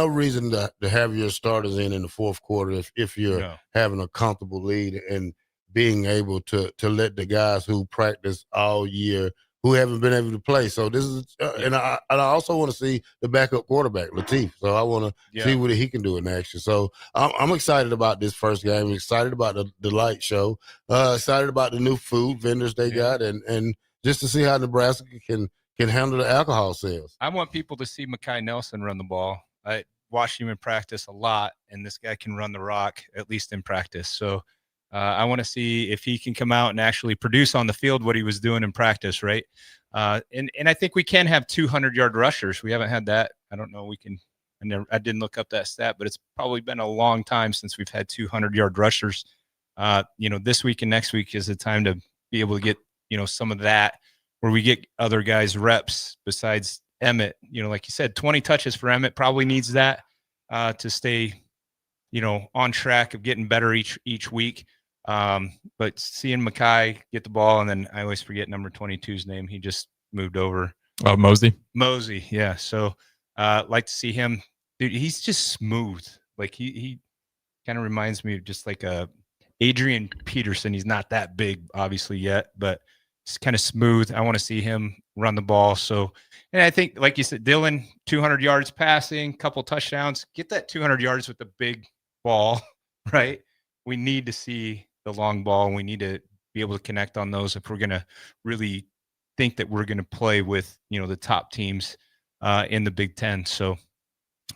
reason to have your starters in the fourth quarter if you're having a comfortable lead and being able to let the guys who practice all year who haven't been able to play. So this is and I also want to see the backup quarterback, Latif. So I want to see what he can do in action. So I'm excited about this first game. I'm excited about the light show. Excited about the new food vendors they got and just to see how Nebraska can handle the alcohol sales. I want people to see Mekhi Nelson run the ball. I watched him in practice a lot, and this guy can run the rock, at least in practice. So I want to see if he can come out and actually produce on the field what he was doing in practice, right? And I think we can have 200-yard rushers. We haven't had that. I don't know. I didn't look up that stat, but it's probably been a long time since we've had 200-yard rushers. This week and next week is the time to be able to get, some of that where we get other guys reps besides Emmett. Like you said, 20 touches for Emmett, probably needs that to stay, on track of getting better each week. But seeing Mackay get the ball, and then I always forget number 22's name. He just moved over. Oh, Mosey. Yeah. So like to see him. Dude, he's just smooth. Like he kind of reminds me of just like a Adrian Peterson. He's not that big, obviously, yet, but it's kind of smooth. I want to see him run the ball. So, and I think, like you said, Dylan, 200 yards passing, couple touchdowns. Get that 200 yards with the big ball, right? We need to see the long ball, and we need to be able to connect on those if we're going to really think that we're going to play with, the top teams in the Big Ten. So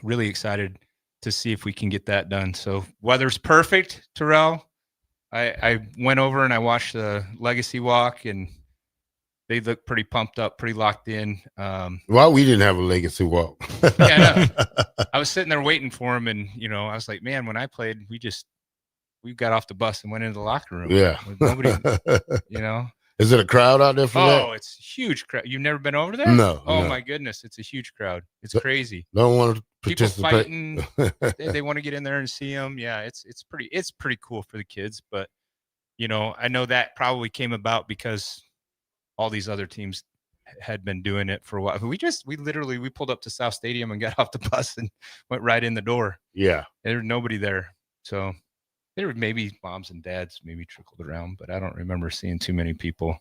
really excited to see if we can get that done. So weather's perfect, Terrell. I went over and I watched the Legacy Walk, and they look pretty pumped up, pretty locked in. Well, we didn't have a Legacy Walk. Yeah, I was sitting there waiting for him, and I was like, man, when I played, we got off the bus and went into the locker room. Yeah, nobody, Is it a crowd out there for that? Oh, it's a huge crowd. You've never been over there? No. Oh no. my goodness, it's a huge crowd. It's crazy. Don't want to People participate. fighting. they want to get in there and see them. Yeah, it's pretty cool for the kids. But I know that probably came about because all these other teams had been doing it for a while. We literally pulled up to South Stadium and got off the bus and went right in the door. Yeah, there was nobody there. So there were maybe moms and dads maybe trickled around, but I don't remember seeing too many people.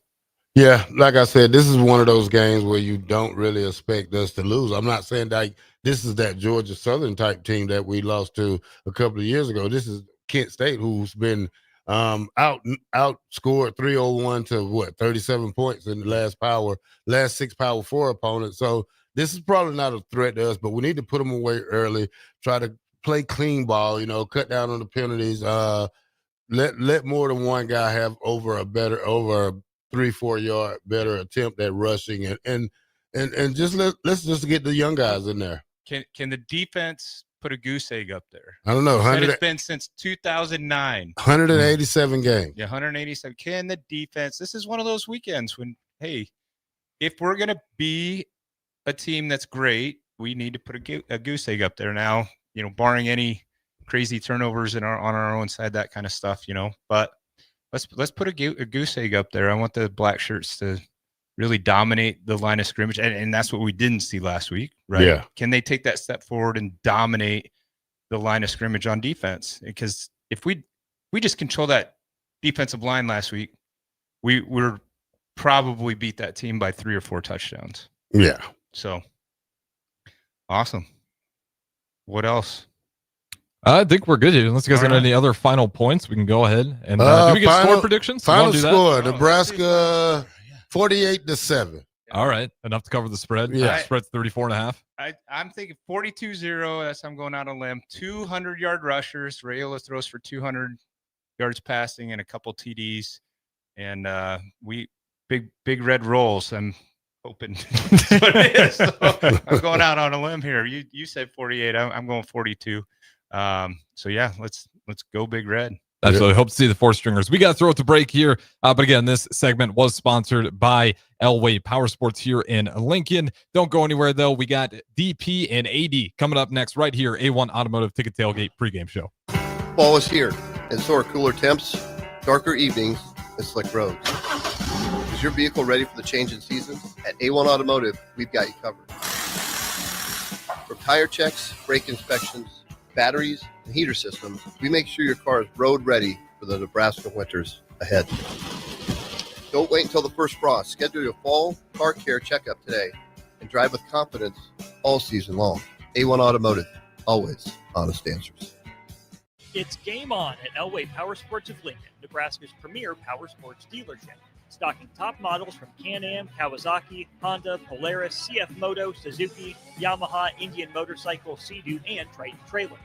Yeah, like I said, this is one of those games where you don't really expect us to lose. I'm not saying that this is that Georgia Southern type team that we lost to a couple of years ago. This is Kent State, who's been outscored 301 to 37 points in the last 6 Power 4 opponents. So this is probably not a threat to us, but we need to put them away early, try to play clean ball, cut down on the penalties, let more than one guy have over a 3-4 yard better attempt at rushing, and just let's just get the young guys in there. Can the defense put a goose egg up there? I don't know. It's been since 2009. 187 games. Yeah, 187. Can the defense? This is one of those weekends when, hey, if we're gonna be a team that's great, we need to put a goose egg up there now. Barring any crazy turnovers on our own side, that kind of stuff. But let's put a goose egg up there. I want the black shirts to really dominate the line of scrimmage, and that's what we didn't see last week, right? Yeah. Can they take that step forward and dominate the line of scrimmage on defense? Because if we just control that defensive line last week, we're probably beat that team by 3 or 4 touchdowns. Yeah. So awesome. What else? I think we're good here. Unless you guys got any other final points, we can go ahead and do we get score predictions? Final score: Nebraska 48-7. All right, enough to cover the spread. Yeah, spread's 34.5. I'm thinking 42-0. That's I'm going out on a limb. 200-yard rushers. Rayola throws for 200 yards passing and a couple TDs, and we big red rolls. I'm hoping that's what it is. So I'm going out on a limb here. You said 48. I'm going 42. So yeah, let's go Big Red. Absolutely. Hope to see the 4 stringers. We got to throw it to break here. But again, this segment was sponsored by Elway Power Sports here in Lincoln. Don't go anywhere though. We got DP and AD coming up next right here. A1 Automotive Ticket Tailgate pregame show. Fall is here, and so are cooler temps, darker evenings, and slick roads. Is your vehicle ready for the change in seasons? At A1 Automotive, we've got you covered. From tire checks, brake inspections, batteries, and heater systems, we make sure your car is road ready for the Nebraska winters ahead. Don't wait until the first frost. Schedule your fall car care checkup today and drive with confidence all season long. A1 Automotive, always honest answers. It's game on at Elway Power Sports of Lincoln, Nebraska's premier power sports dealership. Stocking top models from Can-Am, Kawasaki, Honda, Polaris, CF Moto, Suzuki, Yamaha, Indian Motorcycle, Sea-Doo, and Triton trailers.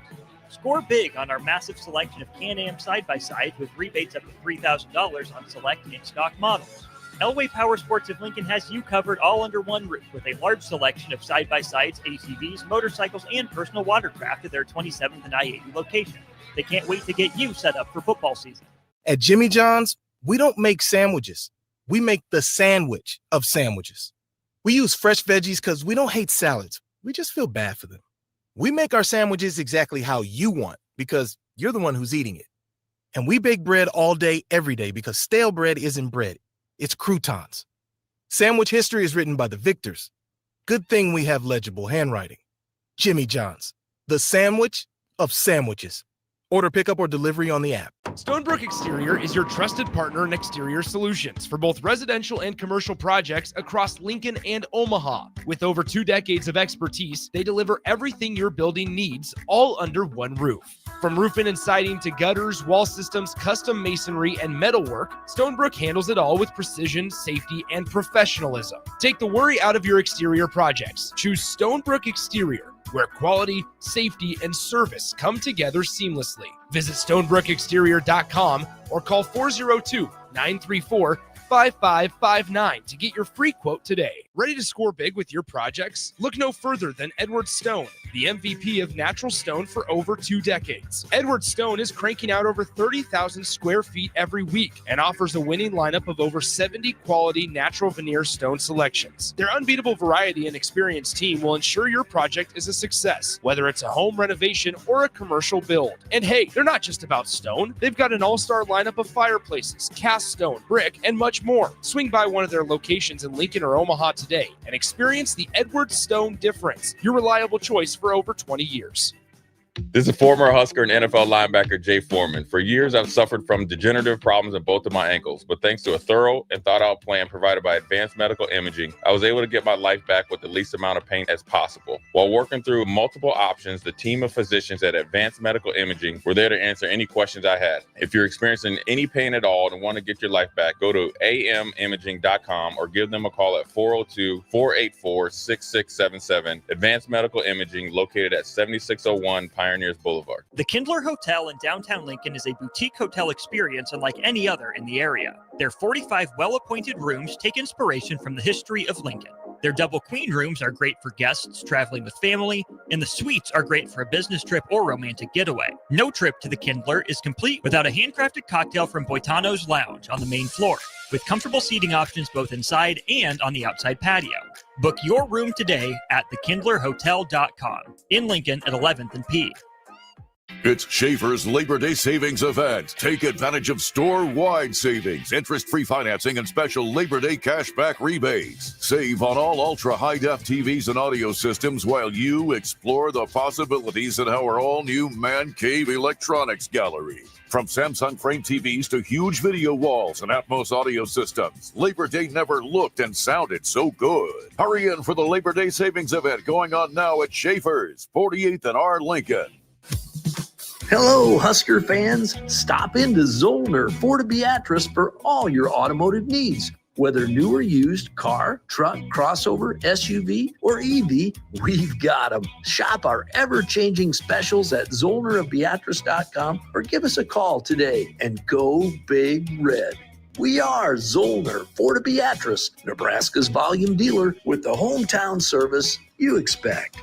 Score big on our massive selection of Can-Am side-by-sides with rebates up to $3,000 on select in-stock models. Elway Power Sports of Lincoln has you covered all under one roof with a large selection of side-by-sides, ATVs, motorcycles, and personal watercraft at their 27th and I-80 location. They can't wait to get you set up for football season. At Jimmy John's, we don't make sandwiches. We make the sandwich of sandwiches. We use fresh veggies because we don't hate salads. We just feel bad for them. We make our sandwiches exactly how you want because you're the one who's eating it. And we bake bread all day, every day because stale bread isn't bread. It's croutons. Sandwich history is written by the victors. Good thing we have legible handwriting. Jimmy John's, the sandwich of sandwiches. Order pickup or delivery on the app. Stonebrook Exterior is your trusted partner in exterior solutions for both residential and commercial projects across Lincoln and Omaha. With over 2 decades of expertise, they deliver everything your building needs, all under one roof. From roofing and siding to gutters, wall systems, custom masonry, and metalwork, Stonebrook handles it all with precision, safety, and professionalism. Take the worry out of your exterior projects. Choose Stonebrook Exterior, where quality, safety, and service come together seamlessly. Visit stonebrookexterior.com or call 402-934-5559 to get your free quote today. Ready to score big with your projects? Look no further than Edward Stone, the MVP of natural stone for over 2 decades. Edward Stone is cranking out over 30,000 square feet every week and offers a winning lineup of over 70 quality natural veneer stone selections. Their unbeatable variety and experienced team will ensure your project is a success, whether it's a home renovation or a commercial build. And hey, they're not just about stone. They've got an all-star lineup of fireplaces, cast stone, brick, and much more. Swing by one of their locations in Lincoln or Omaha today and experience the Edward Stone difference, your reliable choice for over 20 years. This is former Husker and NFL linebacker Jay Foreman. For years, I've suffered from degenerative problems in both of my ankles, but thanks to a thorough and thought-out plan provided by Advanced Medical Imaging, I was able to get my life back with the least amount of pain as possible. While working through multiple options, the team of physicians at Advanced Medical Imaging were there to answer any questions I had. If you're experiencing any pain at all and want to get your life back, go to amimaging.com or give them a call at 402-484-6677. Advanced Medical Imaging, located at 7601 Pioneers Boulevard. The Kindler Hotel in downtown Lincoln is a boutique hotel experience unlike any other in the area. Their 45 well-appointed rooms take inspiration from the history of Lincoln. Their double queen rooms are great for guests traveling with family, and the suites are great for a business trip or romantic getaway. No trip to the Kindler is complete without a handcrafted cocktail from Boitano's Lounge on the main floor, with comfortable seating options both inside and on the outside patio. Book your room today at thekindlerhotel.com in Lincoln at 11th and P. It's Schaefer's Labor Day Savings Event. Take advantage of store-wide savings, interest-free financing, and special Labor Day cashback rebates. Save on all ultra-high-def TVs and audio systems while you explore the possibilities at our all-new Man Cave Electronics Gallery. From Samsung frame TVs to huge video walls and Atmos audio systems, Labor Day never looked and sounded so good. Hurry in for the Labor Day Savings Event going on now at Schaefer's, 48th and R. Lincoln. Hello, Husker fans. Stop into Zollner Ford Beatrice for all your automotive needs. Whether new or used, car, truck, crossover, SUV, or EV, we've got them. Shop our ever-changing specials at ZollnerofBeatrice.com or give us a call today and go Big Red. We are Zollner Ford Beatrice, Nebraska's volume dealer with the hometown service you expect.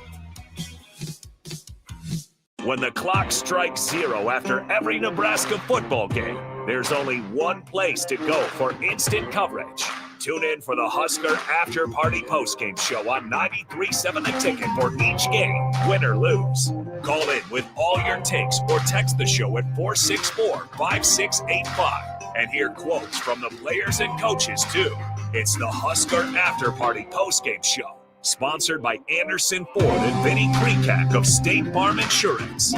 When the clock strikes 0 after every Nebraska football game, there's only one place to go for instant coverage. Tune in for the Husker After Party Postgame Show on 93.7 The Ticket for each game, win or lose. Call in with all your takes or text the show at 464-5685 and hear quotes from the players and coaches too. It's the Husker After Party Postgame Show. Sponsored by Anderson Ford and Vinny Krikak of State Farm Insurance.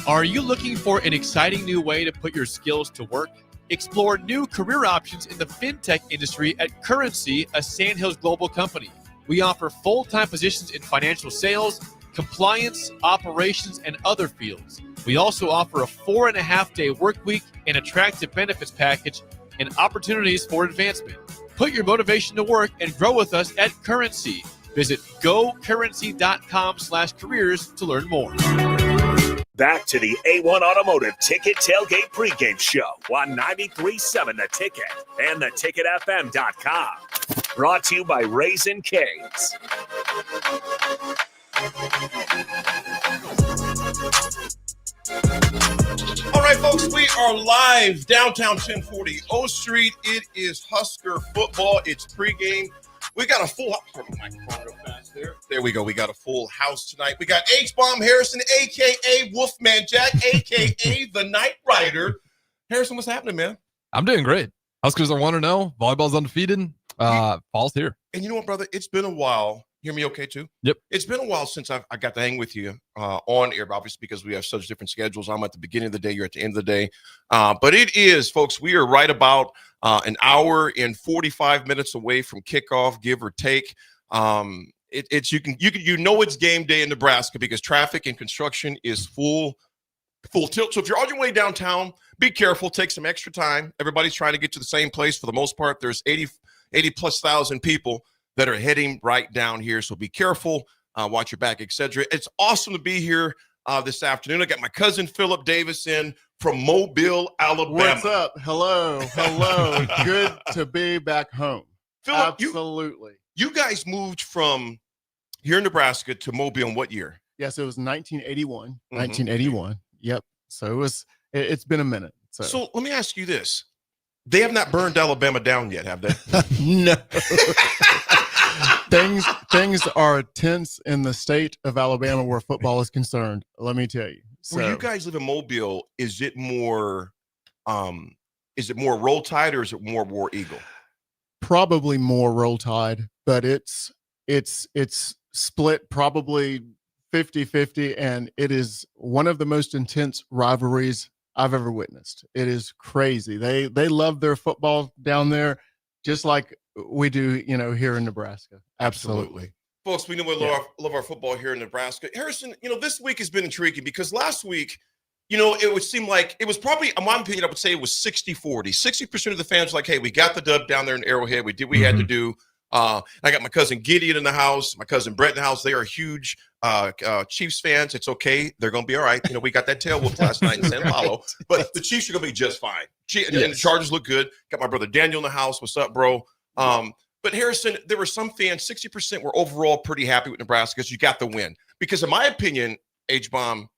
Are you looking for an exciting new way to put your skills to work? Explore new career options in the fintech industry at Currency, a Sandhills Global company. We offer full-time positions in financial sales, compliance, operations, and other fields. We also offer a 4.5-day work week, an attractive benefits package, and opportunities for advancement. Put your motivation to work and grow with us at Currency. Visit gocurrency.com/careers to learn more. Back to the A1 Automotive Ticket Tailgate Pregame Show on 93.7 The Ticket and theticketfm.com. Brought to you by Raisin Cane's. All right, folks, we are live downtown 1040 O Street. It is Husker football. It's pregame. We got a full house. There we go. We got a full house tonight. We got H-Bomb Harrison, a.k.a. Wolfman Jack, a.k.a. The Night Rider. Harrison, what's happening, man? I'm doing great. Huskers are 1-0. Volleyball's undefeated. Fall's here. And you know what, brother? It's been a while. Hear me okay, too? Yep. It's been a while since I got to hang with you on air, obviously, because we have such different schedules. I'm at the beginning of the day. You're at the end of the day. But it is, folks, we are right about an hour and 45 minutes away from kickoff, give or take. It's you know it's game day in Nebraska because traffic and construction is full tilt. So if you're on your way downtown, be careful. Take some extra time. Everybody's trying to get to the same place. For the most part, there's 80+ thousand people that are heading right down here. So be careful, watch your back, etc. It's awesome to be here this afternoon. I got my cousin Philip Davis in from Mobile, Alabama. What's up? Hello. Good to be back home. Philip, absolutely. You guys moved from here in Nebraska to Mobile in what year? Yes, it was 1981. 1981. Yep. So it's been a minute. So let me ask you this. They have not burned Alabama down yet, have they? No. Things are tense in the state of Alabama where football is concerned. Let me tell you. Where you guys live in Mobile, is it more Roll Tide or is it more War Eagle? Probably more Roll Tide, but it's split probably 50-50, and it is one of the most intense rivalries I've ever witnessed. It is crazy. They love their football down there just like we do, here in Nebraska. Absolutely. Folks, we know we love our football here in Nebraska. Harrison, this week has been intriguing because last week, it would seem like it was probably, in my opinion, I would say it was 60-40. 60% of the fans were like, hey, we got the dub down there in Arrowhead. We did what we had to do. I got my cousin Gideon in the house, my cousin Brett in the house. They are huge Chiefs fans. It's okay. They're going to be all right. We got that tail whoop last night in San Paulo, but the Chiefs are going to be just fine. And the Chargers look good. Got my brother Daniel in the house. What's up, bro? But Harrison, there were some fans, 60% were overall pretty happy with Nebraska because you got the win. Because in my opinion, H-Bomb,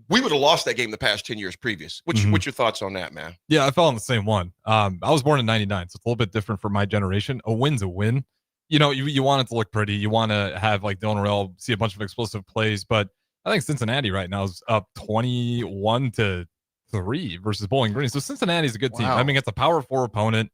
we would have lost that game the past 10 years previous. What's your thoughts on that, man? Yeah, I fell on the same one. I was born in 99, so it's a little bit different for my generation. A win's a win. You want it to look pretty. You want to have Dylan Morrell see a bunch of explosive plays, but I think Cincinnati right now is up 21-3 versus Bowling Green. So Cincinnati's a good team. Wow. I mean, it's a Power 4 opponent.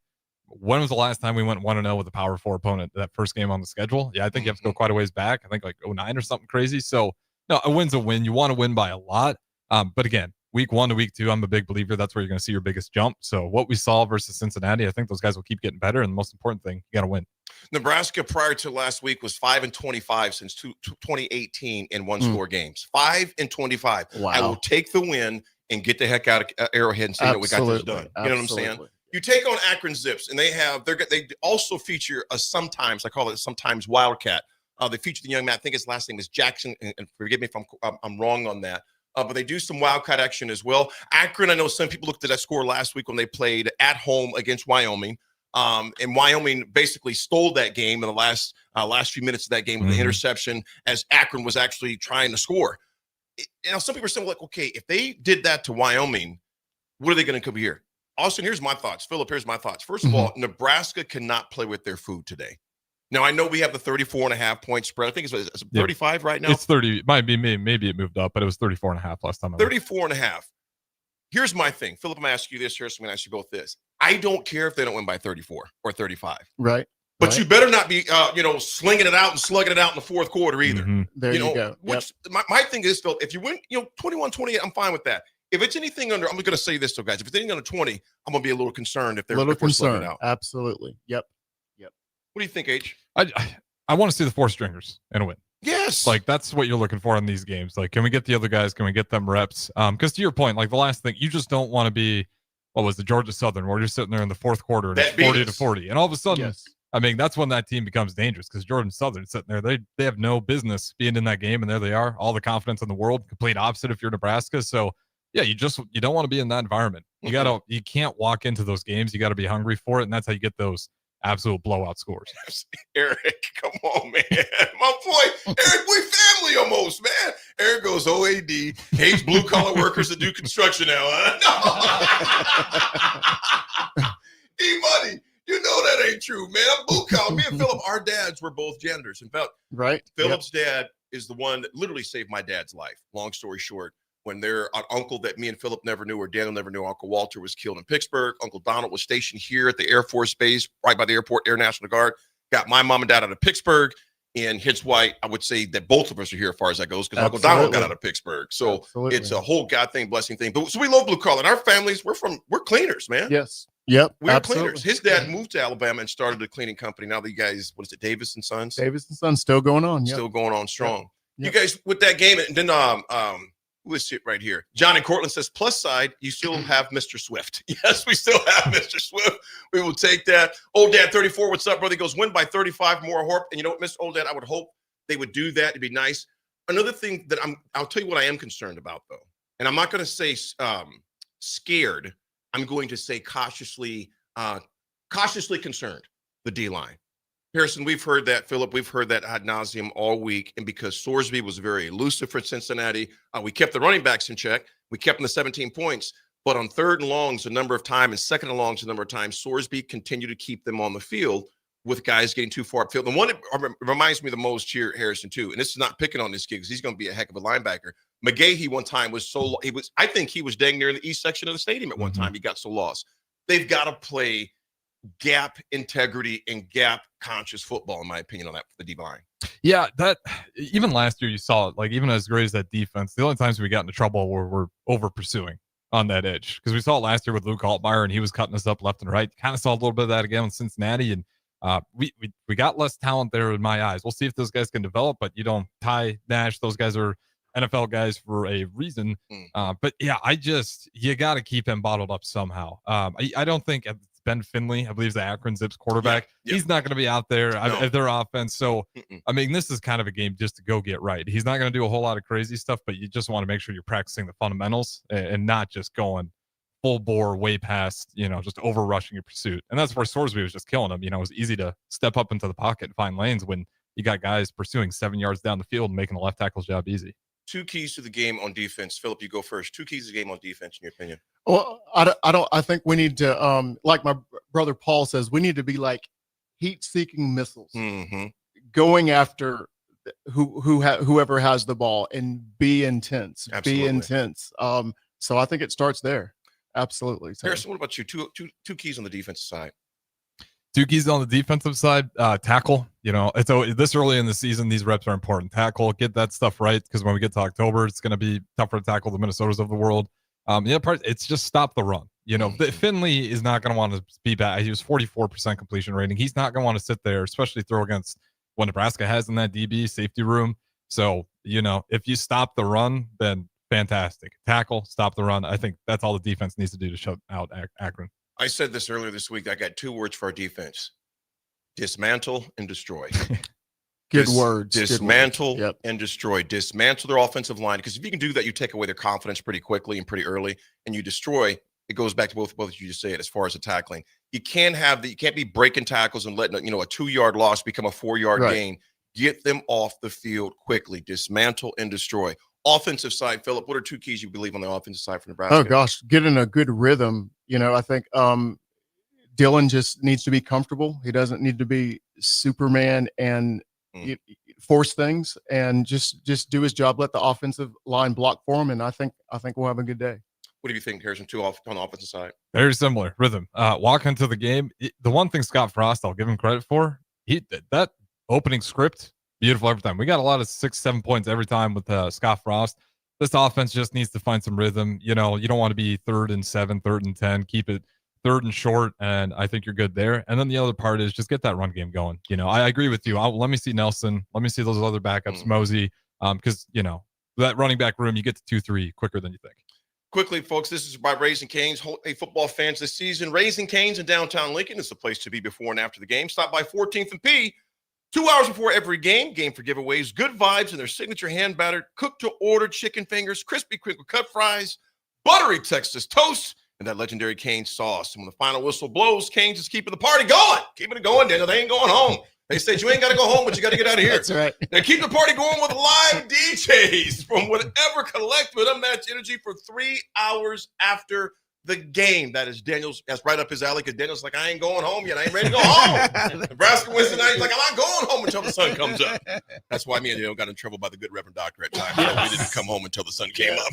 When was the last time we went 1-0 with a Power 4 opponent, that first game on the schedule? Yeah, I think you have to go quite a ways back. I think 2009 or something crazy. So, no, a win's a win. You want to win by a lot. But again, week 1 to week 2, I'm a big believer that's where you're going to see your biggest jump. So what we saw versus Cincinnati, I think those guys will keep getting better. And the most important thing, you got to win. Nebraska prior to last week was 5-25 since 2018 in one-score games. 5-25. Wow. I will take the win and get the heck out of Arrowhead and say that we got this done. You know what I'm saying? You take on Akron Zips, and they also feature a sometimes, I call it sometimes Wildcat. They feature the young man, I think his last name is Jackson, and forgive me if I'm wrong on that. But they do some Wildcat action as well. Akron, I know some people looked at that score last week when they played at home against Wyoming. And Wyoming basically stole that game in the last few minutes of that game with an interception as Akron was actually trying to score. Some people are saying, okay, if they did that to Wyoming, what are they going to come here? Austin, here's my thoughts. Philip, here's my thoughts. First of all, Nebraska cannot play with their food today. Now, I know we have the 34.5 point spread. I think it's 35 right now. It's 30. It might be maybe it moved up, but it was 34.5 last time. 34.5. Here's my thing. Philip, I'm going to ask you this. I'm going to ask you both this. I don't care if they don't win by 34 or 35. Right. But you better not be, slinging it out and slugging it out in the fourth quarter either. There you go. Which my thing is, Phil, if you win, 21-28, I'm fine with that. If it's anything under, I'm going to say this to guys. If it's anything under 20, I'm going to be a little concerned if they're slugging out. Absolutely. Yep. What do you think, H? I want to see the 4 stringers and a win. Yes. That's what you're looking for in these games. Can we get the other guys? Can we get them reps? Because to your point, the last thing, you just don't want to be, what was the Georgia Southern, where you're sitting there in the fourth quarter and it's 40-40. And all of a sudden, that's when that team becomes dangerous because Georgia Southern sitting there, they have no business being in that game. And there they are, all the confidence in the world, complete opposite if you're Nebraska. So yeah, you don't want to be in that environment. You can't walk into those games. You got to be hungry for it. And that's how you get those absolute blowout scores. Eric, come on, man. My boy, Eric, we family almost, man. Eric goes, OAD, hates blue-collar workers that do construction now. E-Money, you know that ain't true, man. I'm blue-collar. Me and Philip, our dads were both janitors. In fact, right. Philip's dad is the one that literally saved my dad's life. Long story short, when their uncle that me and Philip never knew, or Daniel never knew, Uncle Walter was killed in Pittsburgh. Uncle Donald was stationed here at the Air Force Base, right by the airport, Air National Guard. Got my mom and dad out of Pittsburgh, and hence why I would say that both of us are here as far as that goes, because Uncle Donald got out of Pittsburgh. So it's a whole God thing, blessing thing. But so we love blue collar. And our families, we're cleaners, man. Yes. Yep. We're cleaners. His dad moved to Alabama and started a cleaning company. Now the guys, what is it, Davis and Sons? Davis and Sons still going on. Yep. Still going on strong. Yep. You guys with that game, and then who is it right here? John in Cortland says, plus side, you still have Mr. Swift. Yes, we still have Mr. Swift. We will take that. Old Dad 34, what's up, brother? He goes, win by 35, more Horp. And you know what, Mr. Old Dad, I would hope they would do that. It'd be nice. Another thing that I'll tell you what I am concerned about, though. And I'm not going to say scared. I'm going to say cautiously concerned, the D-line. Harrison, we've heard that. Philip, we've heard that ad nauseum all week. And because Sorsby was very elusive for Cincinnati, we kept the running backs in check. We kept them to 17 points. But on third and longs a number of times, and second and longs a number of times, Sorsby continued to keep them on the field with guys getting too far upfield. The one that reminds me the most here, Harrison, too, and this is not picking on this kid because he's going to be a heck of a linebacker. McGahee one time I think he was dang near in the east section of the stadium at one time. He got so lost. They've got to play gap integrity and gap conscious football, in my opinion, on that for the D line. Yeah, that even last year you saw it. Like, even as great as that defense, the only times we got into trouble were we're over pursuing on that edge, because we saw it last year with Luke Altmaier and he was cutting us up left and right. Kind of saw a little bit of that again with Cincinnati, and we got less talent there in my eyes. We'll see if those guys can develop, but you don't Ty Nash, those guys are NFL guys for a reason. But yeah, you got to keep him bottled up somehow. I don't think Ben Finley, I believe, is the Akron Zips quarterback. Yeah. He's not going to be out there at their offense. So, I mean, this is kind of a game just to go get right. He's not going to do a whole lot of crazy stuff, but you just want to make sure you're practicing the fundamentals and not just going full bore way past, just over rushing your pursuit. And that's where Sorsby was just killing him. It was easy to step up into the pocket and find lanes when you got guys pursuing 7 yards down the field and making the left tackle's job easy. Two keys to the game on defense. Philip, you go first. Two keys to the game on defense, in your opinion. Well, I think we need to, like my brother Paul says, we need to be like heat-seeking missiles, going after whoever has the ball and be intense. Absolutely. Be intense. So I think it starts there. Absolutely. So. Harrison, what about you? Two keys on the defensive side. Two keys on the defensive side, tackle. It's this early in the season, these reps are important. Tackle, get that stuff right, because when we get to October, it's going to be tougher to tackle the Minnesotas of the world. The other part, it's just stop the run. Finley is not going to want to be back. He was 44% completion rating. He's not going to want to sit there, especially throw against what Nebraska has in that DB safety room. So, if you stop the run, then fantastic. Tackle, stop the run. I think that's all the defense needs to do to shut out Akron. I said this earlier this week. I got two words for our defense: dismantle and destroy. Good words. Dismantle and destroy. Dismantle their offensive line, because if you can do that, you take away their confidence pretty quickly and pretty early, and you destroy. It goes back to both you just said as far as the tackling. You can't be breaking tackles and letting a 2-yard loss become a 4-yard gain. Get them off the field quickly. Dismantle and destroy. Offensive side, Philip, what are two keys you believe on the offensive side for Nebraska? Oh gosh, get in a good rhythm. I think Dylan just needs to be comfortable. He doesn't need to be Superman and force things, and just do his job. Let the offensive line block for him, and I think we'll have a good day. What do you think, Harrison? On the offensive side, very similar rhythm. Walk into the game. The one thing Scott Frost, I'll give him credit for, that opening script, beautiful every time. We got a lot of 6-7 points every time with Scott Frost. This offense just needs to find some rhythm. You don't want to be 3rd and 7, 3rd and 10. Keep it 3rd and short, and I think you're good there. And then the other part is just get that run game going. I agree with you. Let me see Nelson. Let me see those other backups, Mosey, because that running back room, you get to 2-3 quicker than you think. Quickly, folks, this is by Raising Cane's. Hey, football fans, this season, Raising Cane's in downtown Lincoln is the place to be before and after the game. Stop by 14th and P 2 hours before every game for giveaways, good vibes, and their signature hand-battered, cooked-to-order chicken fingers, crispy crinkle cut fries, buttery Texas toast, and that legendary Cane's sauce. And when the final whistle blows, Cane's is keeping the party going. Keeping it going, Daniel. They ain't going home. They said you ain't got to go home, but you got to get out of here. That's right. Now keep the party going with live DJs from whatever collect with unmatched energy for 3 hours after the game. That is Daniel's. That's right up his alley because Daniel's like, I ain't going home yet. I ain't ready to go home. Nebraska wins tonight. He's like, I'm not going home until the sun comes up. That's why me and Daniel got in trouble by the good Reverend Doctor at times. So we didn't come home until the sun came up.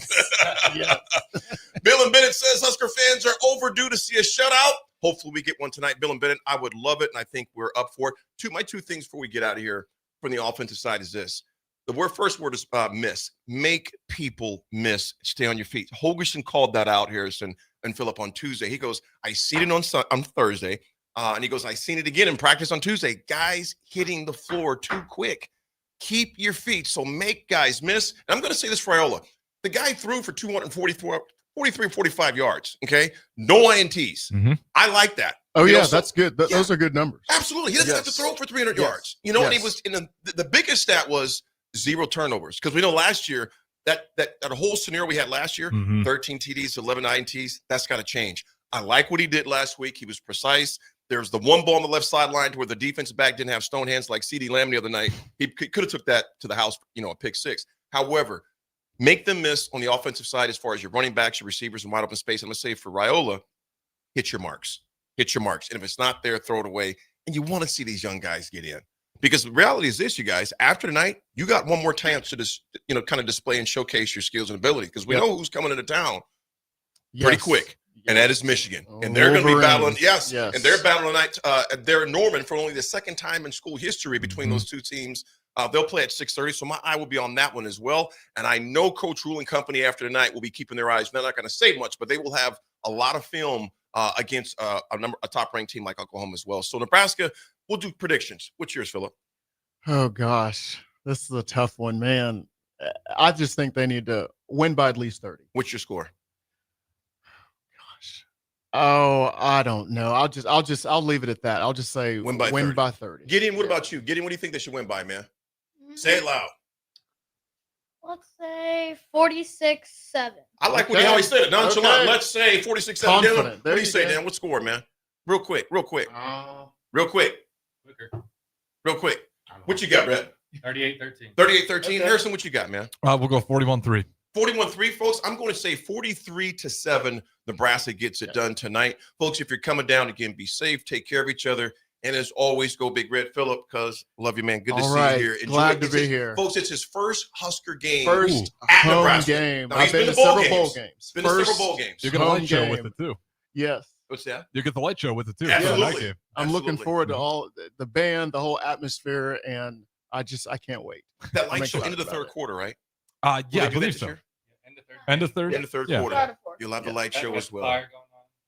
Bill and Bennett says Husker fans are overdue to see a shutout. Hopefully we get one tonight. Bill and Bennett, I would love it, and I think we're up for it. My two things before we get out of here from the offensive side is this. The first word is miss. Make people miss. Stay on your feet. Holgerson called that out, Harrison and Phillip, on Tuesday. He goes, I seen it on Thursday, and he goes, I seen it again in practice on Tuesday. Guys hitting the floor too quick. Keep your feet, so make guys miss. And I'm going to say this for Iola. The guy threw for 43, 45 yards, okay? No INTs. Mm-hmm. I like that. Oh, yeah, that's good. Those are good numbers. Absolutely. He doesn't have to throw for 300 yards. You know, and he was in the biggest stat was 0 turnovers. Because we know last year, that whole scenario we had last year, 13 TDs, 11 INTs, that's got to change. I like what he did last week. He was precise. There's the one ball on the left sideline to where the defensive back didn't have stone hands like CeeDee Lamb the other night. He could have took that to the house, a pick six. However, make them miss on the offensive side as far as your running backs, your receivers, and wide open space. I'm going to say for Raiola, hit your marks. Hit your marks. And if it's not there, throw it away. And you want to see these young guys get in. Because the reality is this, you guys, after tonight, you got one more chance to just, kind of display and showcase your skills and ability. Because we know who's coming into town pretty quick. And that is Michigan. And they're going to be battling. Yes. And they're battling tonight. They're in Norman for only the second time in school history between those two teams. They'll play at 6:30, so my eye will be on that one as well. And I know Coach Rule and company after tonight will be keeping their eyes. They're not going to say much, but they will have a lot of film against a top-ranked team like Oklahoma as well. So Nebraska, we'll do predictions. What's yours, Phillip? Oh, gosh. This is a tough one, man. I just think they need to win by at least 30. What's your score? Oh, I don't know. I'll leave it at that. I'll just say win by 30. Gideon, what about you? Gideon, what do you think they should win by, man? Say it loud. Let's say 46-7. I like how he said it. Nonchalant. Let's say 46-7. Dylan, what do you say, Dan? What score, man? Real quick. Real quick. What you got, Brett? 38-13. 38-13. Harrison, what you got, man? We'll go 41-3. 41-3, folks. I'm going to say 43-7. Nebraska gets it done tonight. Folks, if you're coming down, again, be safe. Take care of each other. And as always, go Big Red. Phillip, because love you, man. Good to see you here. Glad to be here. Folks, it's his first Husker game. At home Nebraska. Game. Now, I've been to several bowl games. Been to several bowl games. You get a light show with it, too. Yes. What's that? You get the light show with it, too. Absolutely. I'm looking forward to all the band, the whole atmosphere, and I can't wait. That light show into the third quarter, right? Yeah, I believe so. End of third quarter. You'll have the light show as well.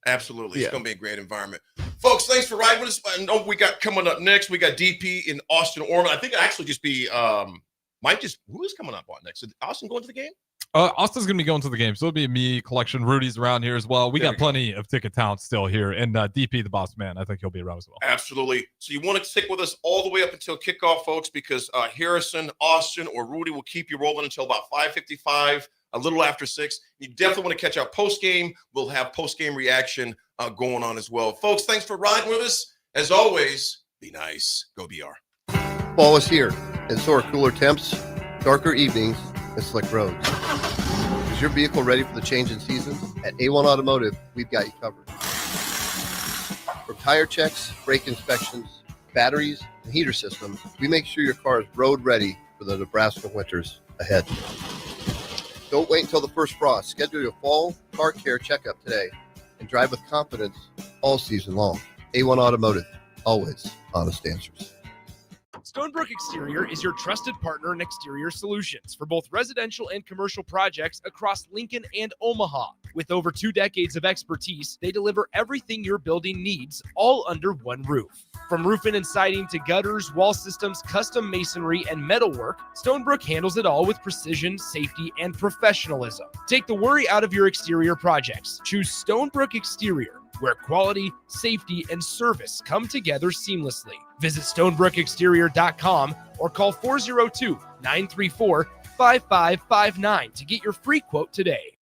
Absolutely. It's going to be a great environment. Folks, thanks for riding with us. I know we got coming up next. We got DP in Austin, Orman. I think it actually just be who is coming up on next? Is Austin going to the game? Austin's going to be going to the game. So it'll be me, Collection. Rudy's around here as well. We got plenty of ticket talent still here. And DP, the boss man, I think he'll be around as well. Absolutely. So you want to stick with us all the way up until kickoff, folks, because Harrison, Austin, or Rudy will keep you rolling until about 5:55. A little after 6. You definitely want to catch our post-game. We'll have post-game reaction going on as well. Folks, thanks for riding with us. As always, be nice. Go BR. Fall is here, and so are cooler temps, darker evenings, and slick roads. Is your vehicle ready for the change in seasons? At A1 Automotive, we've got you covered. From tire checks, brake inspections, batteries, and heater systems, we make sure your car is road ready for the Nebraska winters ahead. Don't wait until the first frost. Schedule your fall car care checkup today and drive with confidence all season long. A1 Automotive, always honest answers. Stonebrook Exterior is your trusted partner in exterior solutions for both residential and commercial projects across Lincoln and Omaha. With over 2 decades of expertise, they deliver everything your building needs, all under one roof. From roofing and siding to gutters, wall systems, custom masonry, and metalwork, Stonebrook handles it all with precision, safety, and professionalism. Take the worry out of your exterior projects. Choose Stonebrook Exterior, where quality, safety, and service come together seamlessly. Visit stonebrookexterior.com or call 402-934-5559 to get your free quote today.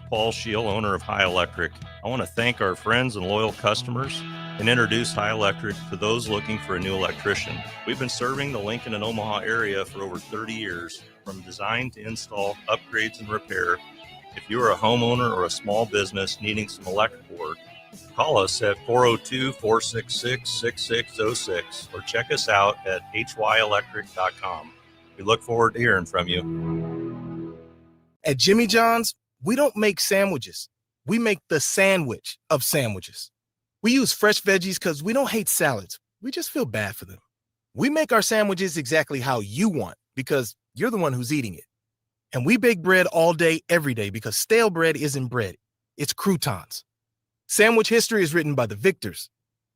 Paul Scheel, owner of High Electric. I want to thank our friends and loyal customers and introduce High Electric to those looking for a new electrician. We've been serving the Lincoln and Omaha area for over 30 years, from design to install, upgrades, and repair. If you are a homeowner or a small business needing some electrical work, call us at 402-466-6606 or check us out at hyelectric.com. We look forward to hearing from you. At Jimmy John's, we don't make sandwiches. We make the sandwich of sandwiches. We use fresh veggies because we don't hate salads. We just feel bad for them. We make our sandwiches exactly how you want because you're the one who's eating it. And we bake bread all day, every day because stale bread isn't bread. It's croutons. Sandwich history is written by the victors.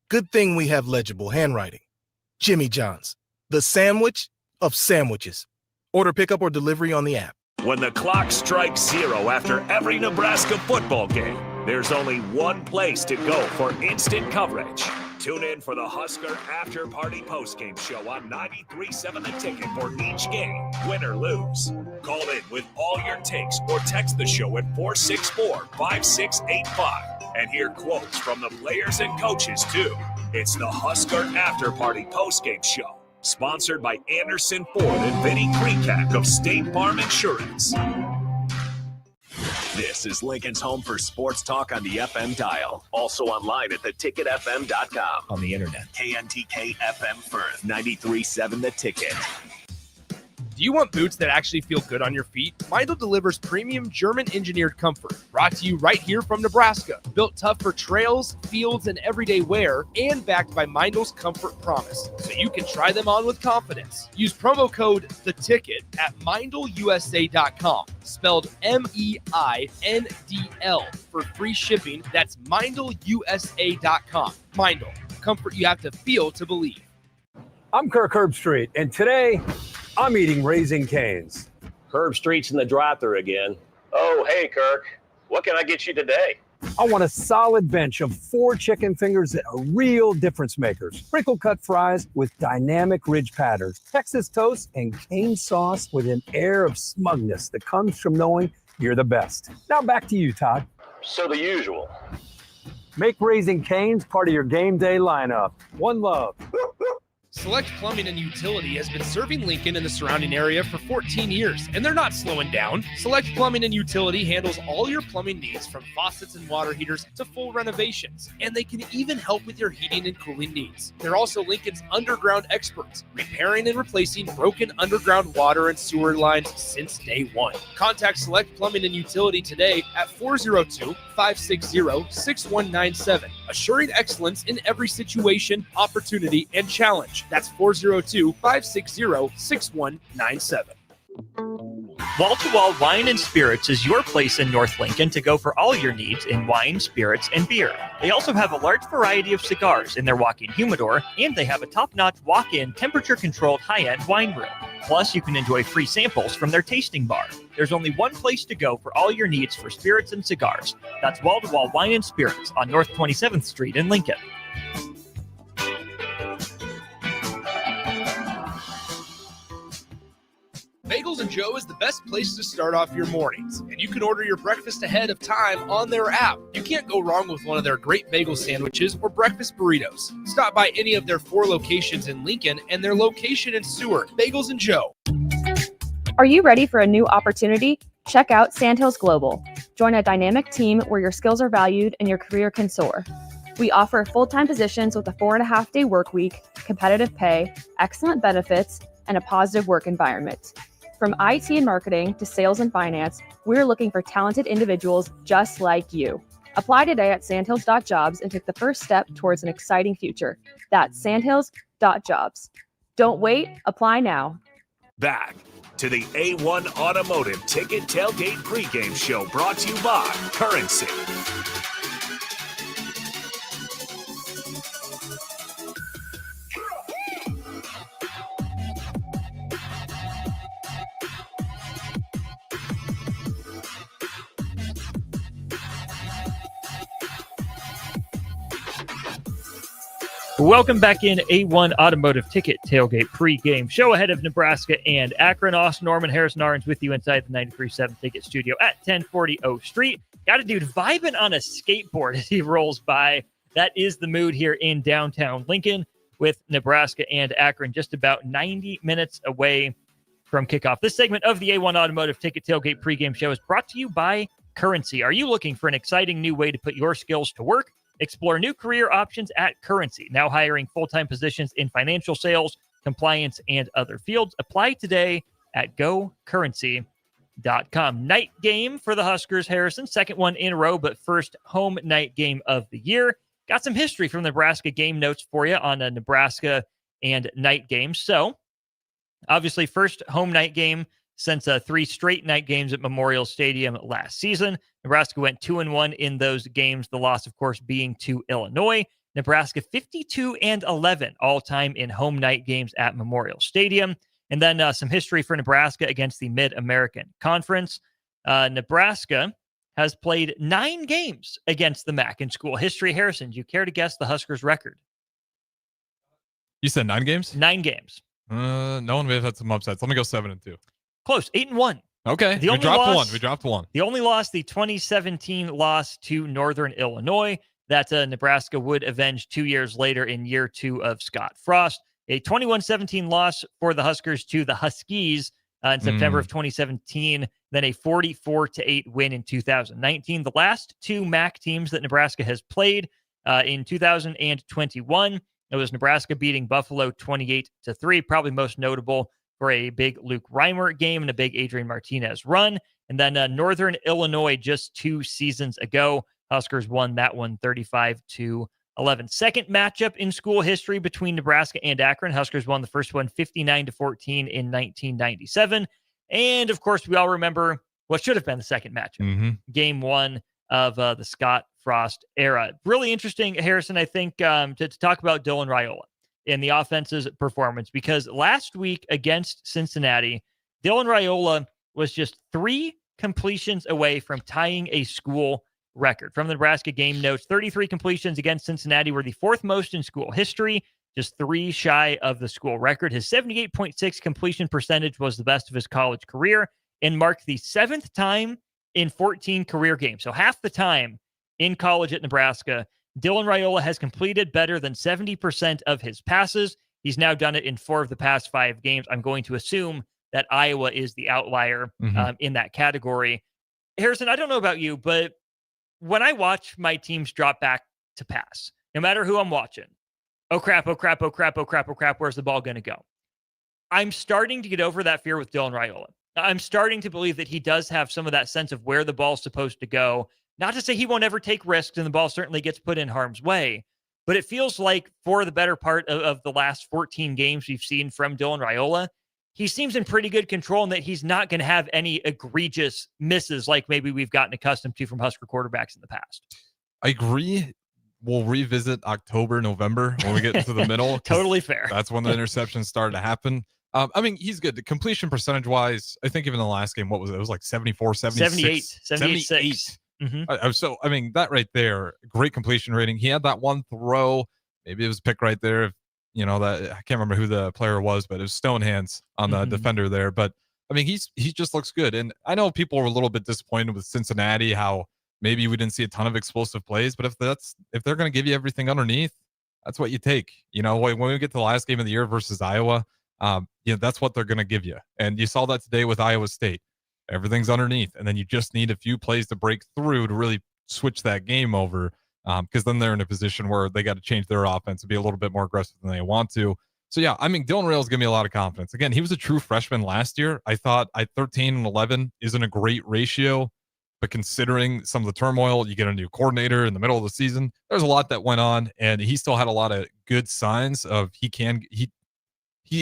Good thing we have legible handwriting. Jimmy John's, the sandwich of sandwiches. Order pickup or delivery on the app. When the clock strikes 0 after every Nebraska football game, there's only one place to go for instant coverage. Tune in for the Husker After Party Postgame Show on 93.7 The Ticket for each game, win or lose. Call in with all your takes or text the show at 464-5685 and hear quotes from the players and coaches, too. It's the Husker After Party Postgame Show, sponsored by Anderson Ford and Vinnie Kreekak of State Farm Insurance. This is Lincoln's home for sports talk on the FM dial. Also online at theticketfm.com. On the internet, KNTK FM Firth, 93.7 The Ticket. Do you want boots that actually feel good on your feet? Meindl delivers premium German-engineered comfort, brought to you right here from Nebraska. Built tough for trails, fields, and everyday wear, and backed by Meindl's Comfort Promise, so you can try them on with confidence. Use promo code THETICKET at MeindlUSA.com, spelled MEINDL, for free shipping. That's MeindlUSA.com. Meindl, comfort you have to feel to believe. I'm Kirk Herbstreit, and today I'm eating Raising Cane's. Herbstreit's in the drive-thru again. Oh, hey, Kirk. What can I get you today? I want a solid bench of 4 chicken fingers that are real difference makers. Sprinkle cut fries with dynamic ridge patterns, Texas toast, and cane sauce with an air of smugness that comes from knowing you're the best. Now back to you, Todd. So the usual. Make Raising Cane's part of your game day lineup. One love. Select Plumbing and Utility has been serving Lincoln and the surrounding area for 14 years, and they're not slowing down. Select Plumbing and Utility handles all your plumbing needs, from faucets and water heaters to full renovations, and they can even help with your heating and cooling needs. They're also Lincoln's underground experts, repairing and replacing broken underground water and sewer lines since day one. Contact Select Plumbing and Utility today at 402-560-6197, assuring excellence in every situation, opportunity, and challenge. That's 402-560-6197. Wall-to-Wall Wine and Spirits is your place in North Lincoln to go for all your needs in wine, spirits, and beer. They also have a large variety of cigars in their walk-in humidor, and they have a top-notch walk-in temperature-controlled high-end wine room. Plus, you can enjoy free samples from their tasting bar. There's only one place to go for all your needs for spirits and cigars. That's Wall-to-Wall Wine and Spirits on North 27th Street in Lincoln. Bagels and Joe is the best place to start off your mornings, and you can order your breakfast ahead of time on their app. You can't go wrong with one of their great bagel sandwiches or breakfast burritos. Stop by any of their 4 locations in Lincoln and their location in Seward. Bagels and Joe. Are you ready for a new opportunity? Check out Sandhills Global. Join a dynamic team where your skills are valued and your career can soar. We offer full-time positions with a 4.5-day work week, competitive pay, excellent benefits, and a positive work environment. From IT and marketing to sales and finance, we're looking for talented individuals just like you. Apply today at sandhills.jobs and take the first step towards an exciting future. That's sandhills.jobs. Don't wait, apply now. Back to the A1 Automotive Ticket Tailgate Pregame Show, brought to you by Currency. Welcome back in A1 Automotive Ticket Tailgate Pregame Show ahead of Nebraska and Akron. Austin Norman, Harrison Arns with you inside the 93.7 Ticket Studio at 1040 O Street. Got a dude vibing on a skateboard as he rolls by. That is the mood here in downtown Lincoln with Nebraska and Akron just about 90 minutes away from kickoff. This segment of the A1 Automotive Ticket Tailgate Pregame Show is brought to you by Currency. Are you looking for an exciting new way to put your skills to work? Explore new career options at Currency, now hiring full-time positions in financial sales, compliance, and other fields. Apply today at gocurrency.com. Night game for the Huskers, Harrison. Second one in a row, but first home night game of the year. Got some history from Nebraska game notes for you on a Nebraska and night games. So, obviously, first home night game since 3 straight night games at Memorial Stadium last season. Nebraska went 2-1 in those games, the loss, of course, being to Illinois. Nebraska 52-11 all-time in home night games at Memorial Stadium. And then some history for Nebraska against the Mid-American Conference. Nebraska has played 9 games against the MAC in school history. Harrison, do you care to guess the Huskers' record? You said 9 games? 9 games. No one may have had some upsets. Let me go 7-2. Close, 8-1. Okay, we dropped one. The only loss, the 2017 loss to Northern Illinois, that Nebraska would avenge 2 years later in year 2 of Scott Frost. A 21-17 loss for the Huskers to the Huskies in September of 2017, then a 44-8 win in 2019. The last 2 MAC teams that Nebraska has played in 2021, it was Nebraska beating Buffalo 28-3, probably most notable for a big Luke Reimer game and a big Adrian Martinez run. And then Northern Illinois just 2 seasons ago, Huskers won that one 35-11. Second matchup in school history between Nebraska and Akron. Huskers won the first one 59-14 in 1997. And of course, we all remember what should have been the second matchup, game 1 of the Scott Frost era. Really interesting, Harrison, I think, to talk about Dylan Raiola in the offense's performance, because last week against Cincinnati, Dylan Raiola was just 3 completions away from tying a school record. From the Nebraska game notes, 33 completions against Cincinnati were the 4th most in school history, just 3 shy of the school record. His 78.6 completion percentage was the best of his college career and marked the 7th time in 14 career games. So half the time in college at Nebraska, Dylan Raiola has completed better than 70% of his passes. He's now done it in 4 of the past 5 games. I'm going to assume that Iowa is the outlier in that category. Harrison, I don't know about you, but when I watch my teams drop back to pass, no matter who I'm watching, oh crap, oh crap, oh crap, oh crap, oh crap, where's the ball going to go? I'm starting to get over that fear with Dylan Raiola. I'm starting to believe that he does have some of that sense of where the ball's supposed to go. Not to say he won't ever take risks, and the ball certainly gets put in harm's way, but it feels like for the better part of the last 14 games we've seen from Dylan Raiola, he seems in pretty good control and that he's not going to have any egregious misses like maybe we've gotten accustomed to from Husker quarterbacks in the past. I agree. We'll revisit October, November when we get into the middle. Totally fair. That's when the interceptions started to happen. I mean, he's good. The completion percentage-wise, I think even the last game, what was it? It was like 74, 76. 78. So, I mean, that right there, great completion rating. He had that one throw. Maybe it was picked right there. You know, that I can't remember who the player was, but it was stone hands on the defender there. But, I mean, he just looks good. And I know people were a little bit disappointed with Cincinnati, how maybe we didn't see a ton of explosive plays. But if they're going to give you everything underneath, that's what you take. You know, when we get to the last game of the year versus Iowa, that's what they're going to give you. And you saw that today with Iowa State. Everything's underneath, and then you just need a few plays to break through to really switch that game over, because then they're in a position where they got to change their offense and be a little bit more aggressive than they want to. So, yeah, I mean, Dylan Raiola is giving me a lot of confidence. Again, he was a true freshman last year. I thought 13-11 isn't a great ratio, but considering some of the turmoil, you get a new coordinator in the middle of the season, there's a lot that went on, and he still had a lot of good signs of he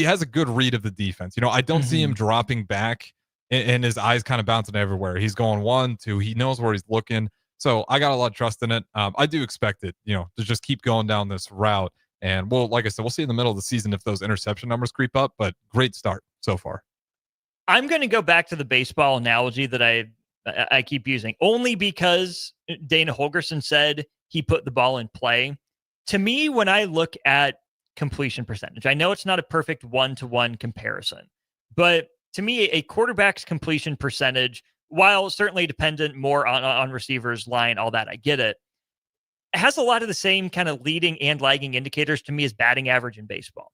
has a good read of the defense. You know, I don't see him dropping back and his eyes kind of bouncing everywhere. He's going 1, 2. He knows where he's looking. So I got a lot of trust in it. I do expect it, to just keep going down this route. And like I said, we'll see in the middle of the season if those interception numbers creep up, but great start so far. I'm going to go back to the baseball analogy that I keep using, only because Dana Holgerson said he put the ball in play. To me, when I look at completion percentage, I know it's not a perfect one-to-one comparison, but to me, a quarterback's completion percentage, while certainly dependent more on receivers, line, all that, I get it, has a lot of the same kind of leading and lagging indicators to me as batting average in baseball.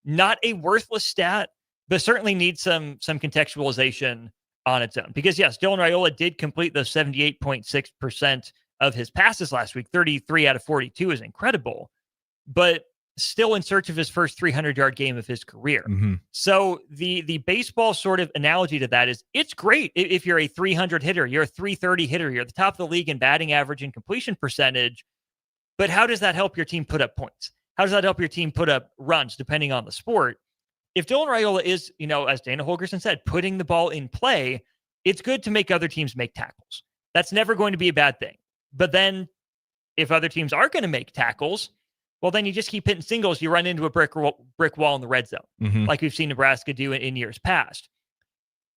Not a worthless stat, but certainly needs some contextualization on its own. Because yes, Dylan Raiola did complete the 78.6% of his passes last week. 33 out of 42 is incredible, but still in search of his first 300-yard game of his career. So the baseball sort of analogy to that is it's great if you're a 300 hitter, you're a 330 hitter, you're at the top of the league in batting average and completion percentage, but how does that help your team put up points? How does that help your team put up runs, depending on the sport? If Dylan Raiola is, as Dana Holgerson said, putting the ball in play, it's good to make other teams make tackles. That's never going to be a bad thing. But then if other teams are going to make tackles, well, then you just keep hitting singles. You run into a brick wall in the red zone, like we've seen Nebraska do in years past.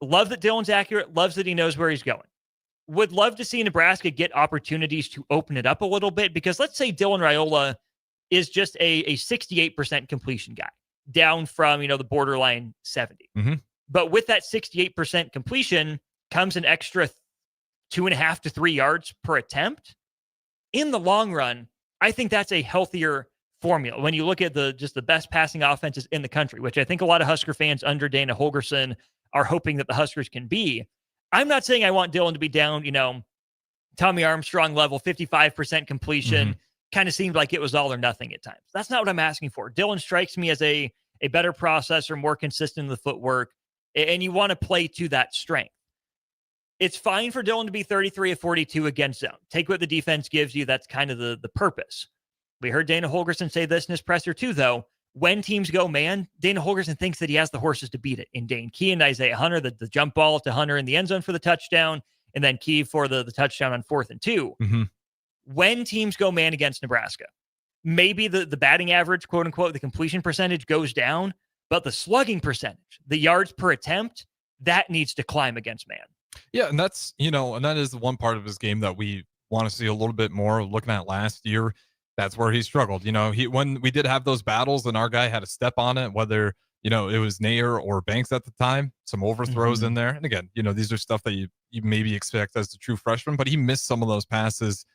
Love that Dylan's accurate. Loves that he knows where he's going. Would love to see Nebraska get opportunities to open it up a little bit, because let's say Dylan Raiola is just a 68% completion guy, down from, the borderline 70. But with that 68% completion comes an extra 2.5 to 3 yards per attempt. In the long run, I think that's a healthier formula. When you look at the best passing offenses in the country, which I think a lot of Husker fans under Dana Holgerson are hoping that the Huskers can be. I'm not saying I want Dylan to be down, Tommy Armstrong level, 55% completion. Kind of seemed like it was all or nothing at times. That's not what I'm asking for. Dylan strikes me as a better processor, more consistent in the footwork, and you want to play to that strength. It's fine for Dylan to be 33 of 42 against zone. Take what the defense gives you. That's kind of the purpose. We heard Dana Holgerson say this in his presser too, though. When teams go man, Dana Holgerson thinks that he has the horses to beat it. In Dane Key and Isaiah Hunter, the jump ball to Hunter in the end zone for the touchdown, and then Key for the touchdown on 4th and 2. When teams go man against Nebraska, maybe the batting average, quote unquote, the completion percentage goes down, but the slugging percentage, the yards per attempt, that needs to climb against man. Yeah, and that's, and that is the one part of his game that we want to see a little bit more. Looking at last year, that's where he struggled. When we did have those battles and our guy had to step on it, whether, it was Nair or Banks at the time, some overthrows in there. And again, these are stuff that you maybe expect as a true freshman, but he missed some of those passes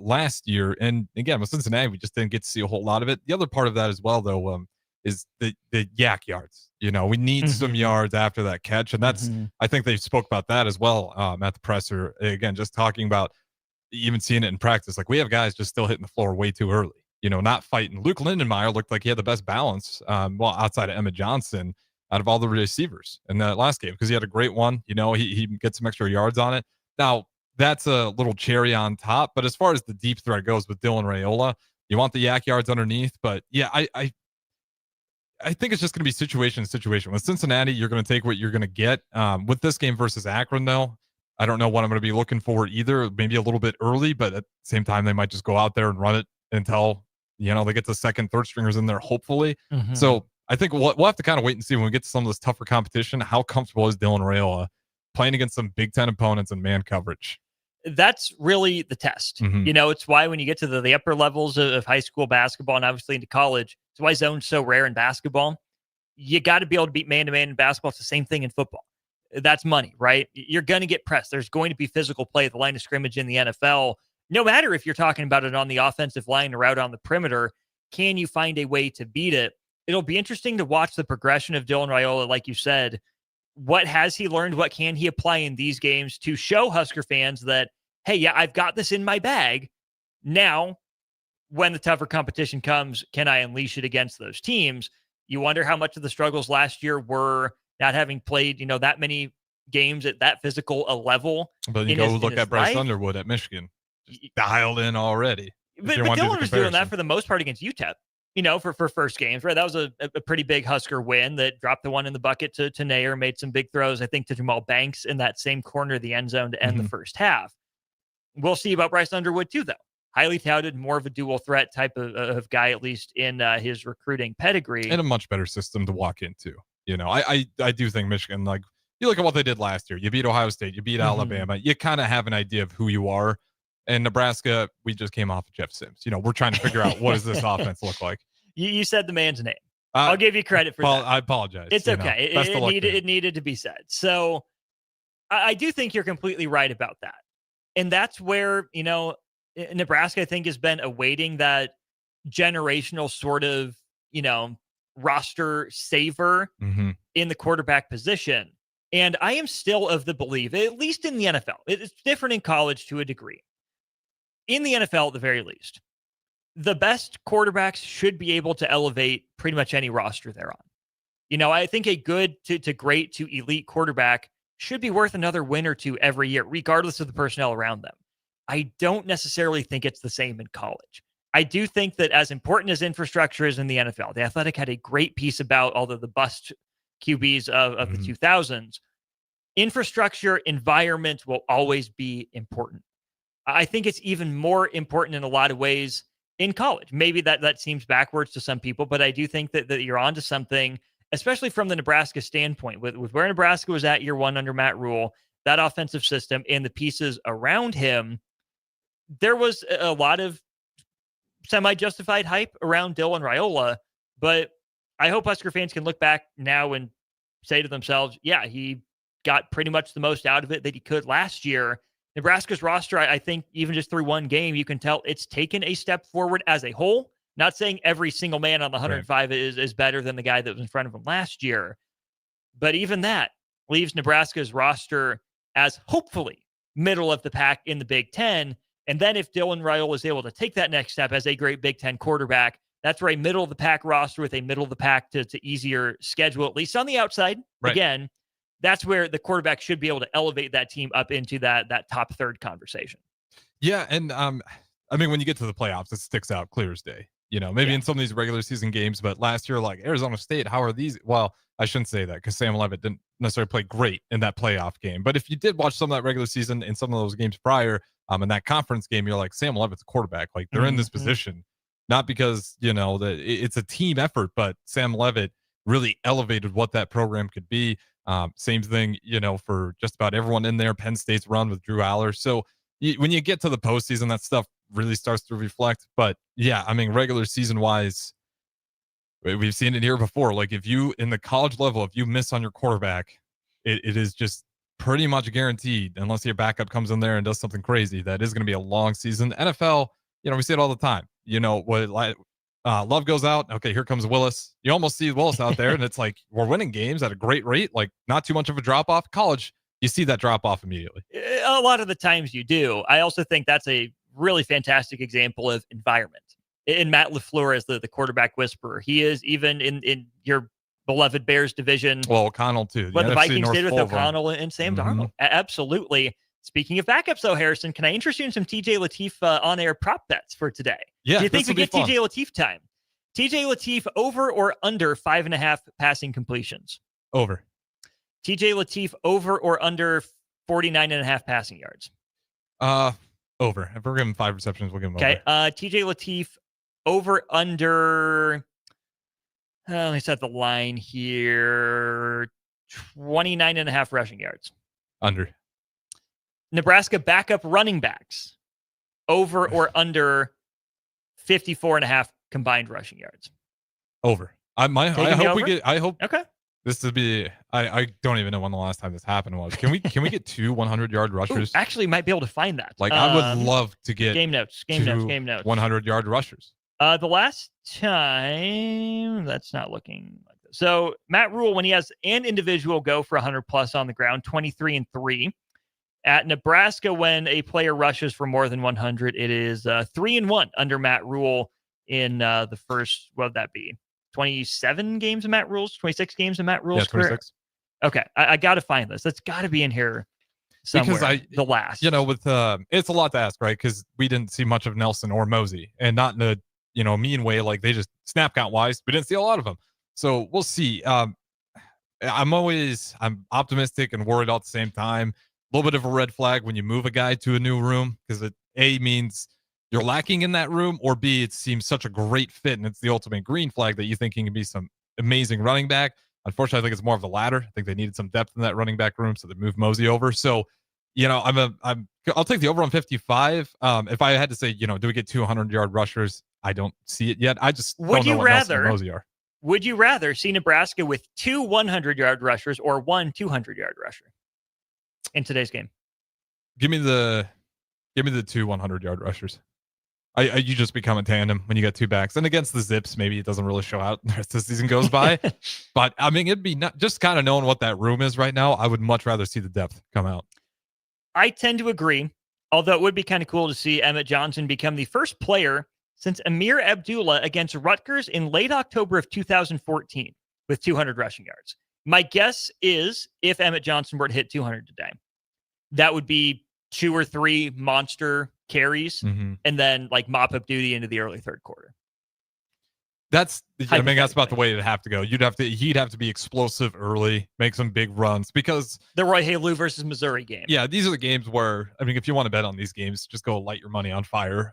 last year. And again, with Cincinnati, we just didn't get to see a whole lot of it. The other part of that as well, though, is the yak yards. We need some yards after that catch. And that's, I think they spoke about that as well at the presser. Again, just talking about even seeing it in practice. Like, we have guys just still hitting the floor way too early, not fighting. Luke Lindenmeyer looked like he had the best balance, outside of Emma Johnson, out of all the receivers in that last game, because he had a great one. He gets some extra yards on it. Now, that's a little cherry on top. But as far as the deep threat goes with Dylan Raiola, you want the yak yards underneath. But yeah, I think it's just going to be situation to situation. With Cincinnati, you're going to take what you're going to get. With this game versus Akron, though, I don't know what I'm going to be looking for either. Maybe a little bit early, but at the same time, they might just go out there and run it until, they get the second, third stringers in there, hopefully. So I think we'll have to kind of wait and see when we get to some of this tougher competition. How comfortable is Dylan Raiola playing against some Big Ten opponents in man coverage? That's really the test. It's why when you get to the upper levels of high school basketball and obviously into college, it's why zone's so rare in basketball. You got to be able to beat man-to-man in basketball. It's the same thing in football. That's money, right? You're going to get pressed. There's going to be physical play at the line of scrimmage in the NFL. No matter if you're talking about it on the offensive line or out on the perimeter, can you find a way to beat it? It'll be interesting to watch the progression of Dylan Raiola, like you said. What has he learned? What can he apply in these games to show Husker fans that, hey, yeah, I've got this in my bag. Now, when the tougher competition comes, can I unleash it against those teams? You wonder how much of the struggles last year were not having played, that many games at that physical a level. But you go look at Bryce Underwood at Michigan. Just dialed in already. But Dylan was doing that for the most part against UTEP, for first games, right? That was a pretty big Husker win that dropped the one in the bucket to Nair, made some big throws, I think, to Jamal Banks in that same corner of the end zone to end the first half. We'll see about Bryce Underwood too, though. Highly touted, more of a dual threat type of guy, at least in his recruiting pedigree. And a much better system to walk into. I do think Michigan, like, you look at what they did last year. You beat Ohio State, you beat Alabama. You kind of have an idea of who you are. And Nebraska, we just came off of Jeff Sims. We're trying to figure out what does this offense look like. You said the man's name. I'll give you credit for that. I apologize. It's okay. It needed to be said. So I do think you're completely right about that. And that's where, Nebraska, I think, has been awaiting that generational sort of, roster saver in the quarterback position. And I am still of the belief, at least in the NFL, it's different in college to a degree. In the NFL, at the very least, the best quarterbacks should be able to elevate pretty much any roster they're on. I think a good to great to elite quarterback should be worth another win or two every year, regardless of the personnel around them. I don't necessarily think it's the same in college. I do think that as important as infrastructure is in the NFL, The Athletic had a great piece about all the bust QBs of the 2000s. Infrastructure, environment will always be important. I think it's even more important in a lot of ways in college. Maybe that seems backwards to some people, but I do think that you're onto something, especially from the Nebraska standpoint. With where Nebraska was at year one under Matt Rule, that offensive system and the pieces around him, there was a lot of semi-justified hype around Dylan Raiola, but I hope Husker fans can look back now and say to themselves, yeah, he got pretty much the most out of it that he could last year. Nebraska's roster, I think, even just through one game, you can tell it's taken a step forward as a whole. Not saying every single man on the 105 is better than the guy that was in front of him last year, but even that leaves Nebraska's roster as hopefully middle of the pack in the Big Ten. And then if Dylan Raiola is able to take that next step as a great Big Ten quarterback, that's where a middle of the pack roster with a middle of the pack to easier schedule, at least on the outside. Right. Again, that's where the quarterback should be able to elevate that team up into that top third conversation. Yeah. And when you get to the playoffs, it sticks out clear as day. Maybe in some of these regular season games, but last year, like Arizona State, how are these? Well, I shouldn't say that because Sam Levitt didn't necessarily play great in that playoff game. But if you did watch some of that regular season and some of those games prior, in that conference game, you're like, Sam Levitt's a quarterback. Like they're in this position, not because, that it's a team effort, but Sam Levitt really elevated what that program could be. Same thing, for just about everyone in there. Penn State's run with Drew Aller. So when you get to the postseason, that stuff really starts to reflect. But yeah, regular season wise, we've seen it here before. Like if you in the college level, if you miss on your quarterback, it is just pretty much guaranteed, unless your backup comes in there and does something crazy, that is going to be a long season. NFL, we see it all the time. Love goes out. Okay, here comes Willis. You almost see Willis out there, and it's like we're winning games at a great rate. Like not too much of a drop off. College, you see that drop off immediately. A lot of the times you do. I also think that's a really fantastic example of environment. In Matt LaFleur as the quarterback whisperer, he is even in your beloved Bears division. Well, O'Connell too. What the Vikings did with O'Connell and Sam Darnold. Absolutely. Speaking of backups, though, Harrison, can I interest you in some TJ Lateef on-air prop bets for today? Yeah. Do you think we get TJ Lateef time? TJ Lateef over or under 5.5 passing completions? Over. TJ Lateef over or under 49.5 passing yards? Over. If we're giving 5 receptions, we'll give him over. Okay. TJ Lateef over under... let me set the line here. 29.5 rushing yards. Under. Nebraska backup running backs over or under 54.5 combined rushing yards. Over. I hope okay. This to be. I don't even know when the last time this happened was. Can we get 2 100-yard rushers? Ooh, actually, might be able to find that. Like I would love to get game notes. 100-yard rushers. The last time, that's not looking like this. So Matt Rule, when he has an individual go for 100 plus on the ground, 23-3. At Nebraska, when a player rushes for more than 100, it is 3-1 under Matt Rule in the first. What would that be? 27 games of Matt Rule's, 26 games of Matt Rule's. Yeah, 26. Okay, I got to find this. That's got to be in here somewhere. Because the last, with it's a lot to ask, right? Because we didn't see much of Nelson or Mosey, and not in a mean way. Like they just snap count wise, we didn't see a lot of them. So we'll see. I'm optimistic and worried all at the same time. A little bit of a red flag when you move a guy to a new room, because it A means you're lacking in that room, or B, it seems such a great fit and it's the ultimate green flag that you think he can be some amazing running back. Unfortunately, I think it's more of the latter. I think they needed some depth in that running back room, so they moved Mosey over. So I'll take the over on 55. If I had to say, do we get 200-yard rushers? I don't see it yet. I just don't know what Nelson and Mosey are. Would you rather see Nebraska with 2 100-yard rushers or 1 200-yard rusher in today's game? Give me the 2 100-yard rushers. You just become a tandem when you got 2 backs. And against the Zips, maybe it doesn't really show out as the season goes by. But, it'd be not just kind of knowing what that room is right now. I would much rather see the depth come out. I tend to agree, although it would be kind of cool to see Emmett Johnson become the first player since Amir Abdullah against Rutgers in late October of 2014 with 200 rushing yards. My guess is if Emmett Johnson were to hit 200 today, that would be 2 or 3 monster carries and then mop up duty into the early third quarter. That's about the way it'd have to go. He'd have to be explosive early, make some big runs, because the Roy Halou versus Missouri game. Yeah, these are the games where, if you want to bet on these games, just go light your money on fire.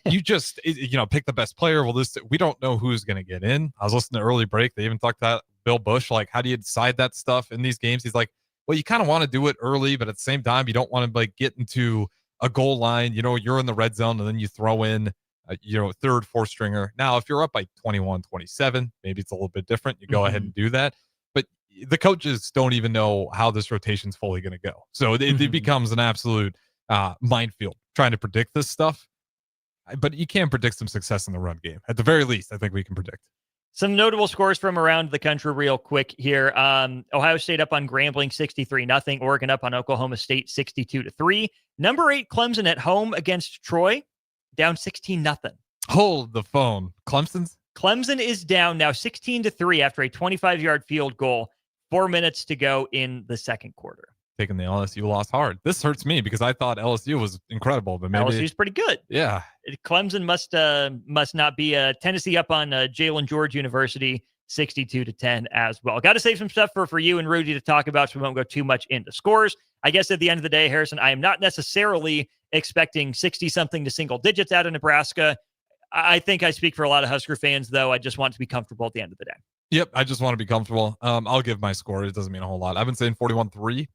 You just, pick the best player. Well, we don't know who's going to get in. I was listening to early break. They even talked to Bill Bush, how do you decide that stuff in these games? He's like, well, you kind of want to do it early, but at the same time, you don't want to get into a goal line. You're in the red zone, and then you throw in third, fourth stringer. Now, if you're up by 21-27, maybe it's a little bit different. You go ahead and do that. But the coaches don't even know how this rotation's fully going to go. So it becomes an absolute minefield trying to predict this stuff. But you can predict some success in the run game. At the very least, I think we can predict. Some notable scores from around the country real quick here. Ohio State up on Grambling 63-0. Oregon up on Oklahoma State 62-3. Number 8 Clemson at home against Troy, down 16-0. Hold the phone. Clemson is down now 16-3 after a 25-yard field goal. 4 minutes to go in the second quarter. Taking the LSU loss hard. This hurts me because I thought LSU was incredible, but maybe LSU's pretty good. Yeah. Clemson must not be. Tennessee up on Jalen George University 62-10 as well. Got to save some stuff for you and Rudy to talk about, so we won't go too much into scores. I guess at the end of the day, Harrison, I am not necessarily expecting 60-something to single digits out of Nebraska. I think I speak for a lot of Husker fans, though. I just want to be comfortable at the end of the day. Yep, I just want to be comfortable. I'll give my score. It doesn't mean a whole lot. I've been saying 41-3.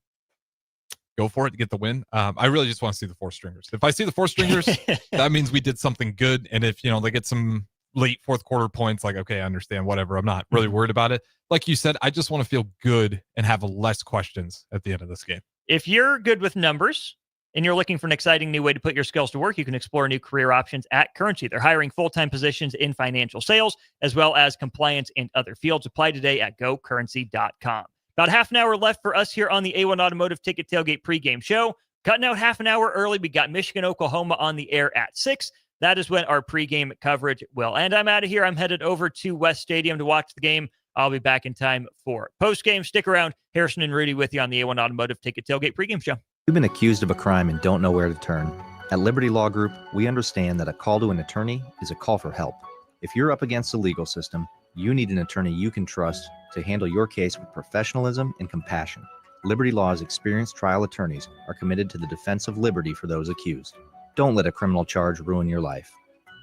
Go for it to get the win. I really just want to see the 4 stringers. If I see the 4 stringers, that means we did something good. And if, they get some late fourth quarter points, okay, I understand, whatever. I'm not really worried about it. Like you said, I just want to feel good and have less questions at the end of this game. If you're good with numbers and you're looking for an exciting new way to put your skills to work, you can explore new career options at Currency. They're hiring full-time positions in financial sales, as well as compliance and other fields. Apply today at gocurrency.com. About half an hour left for us here on the A1 Automotive Ticket Tailgate pregame show. Cutting out half an hour early. We got Michigan, Oklahoma on the air at 6. That is when our pregame coverage will end. I'm out of here. I'm headed over to West Stadium to watch the game. I'll be back in time for postgame. Stick around. Harrison and Rudy with you on the A1 Automotive Ticket Tailgate pregame show. You've been accused of a crime and don't know where to turn. At Liberty Law Group, we understand that a call to an attorney is a call for help. If you're up against the legal system, you need an attorney you can trust to handle your case with professionalism and compassion. Liberty Law's experienced trial attorneys are committed to the defense of liberty for those accused. Don't let a criminal charge ruin your life.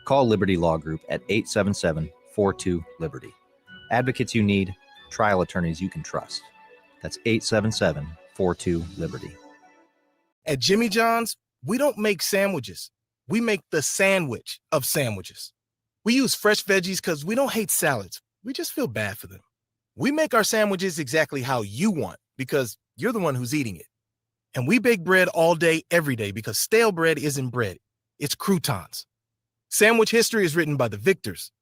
Call Liberty Law Group at 877-42-LIBERTY. Advocates you need, trial attorneys you can trust. That's 877-42-LIBERTY. At Jimmy John's, we don't make sandwiches. We make the sandwich of sandwiches. We use fresh veggies because we don't hate salads. We just feel bad for them. We make our sandwiches exactly how you want because you're the one who's eating it. And we bake bread all day, every day because stale bread isn't bread. It's croutons. Sandwich history is written by the victors.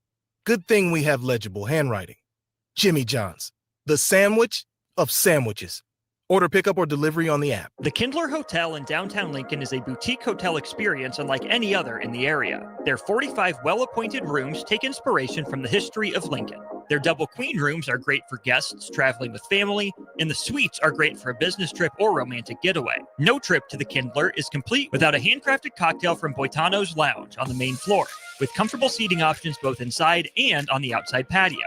Good thing we have legible handwriting. Jimmy John's, the sandwich of sandwiches. Order pickup or delivery on the app. The Kindler Hotel in downtown Lincoln is a boutique hotel experience unlike any other in the area. Their 45 well-appointed rooms take inspiration from the history of Lincoln. Their double queen rooms are great for guests traveling with family, and the suites are great for a business trip or romantic getaway. No trip to the Kindler is complete without a handcrafted cocktail from Boitano's Lounge on the main floor, with comfortable seating options both inside and on the outside patio.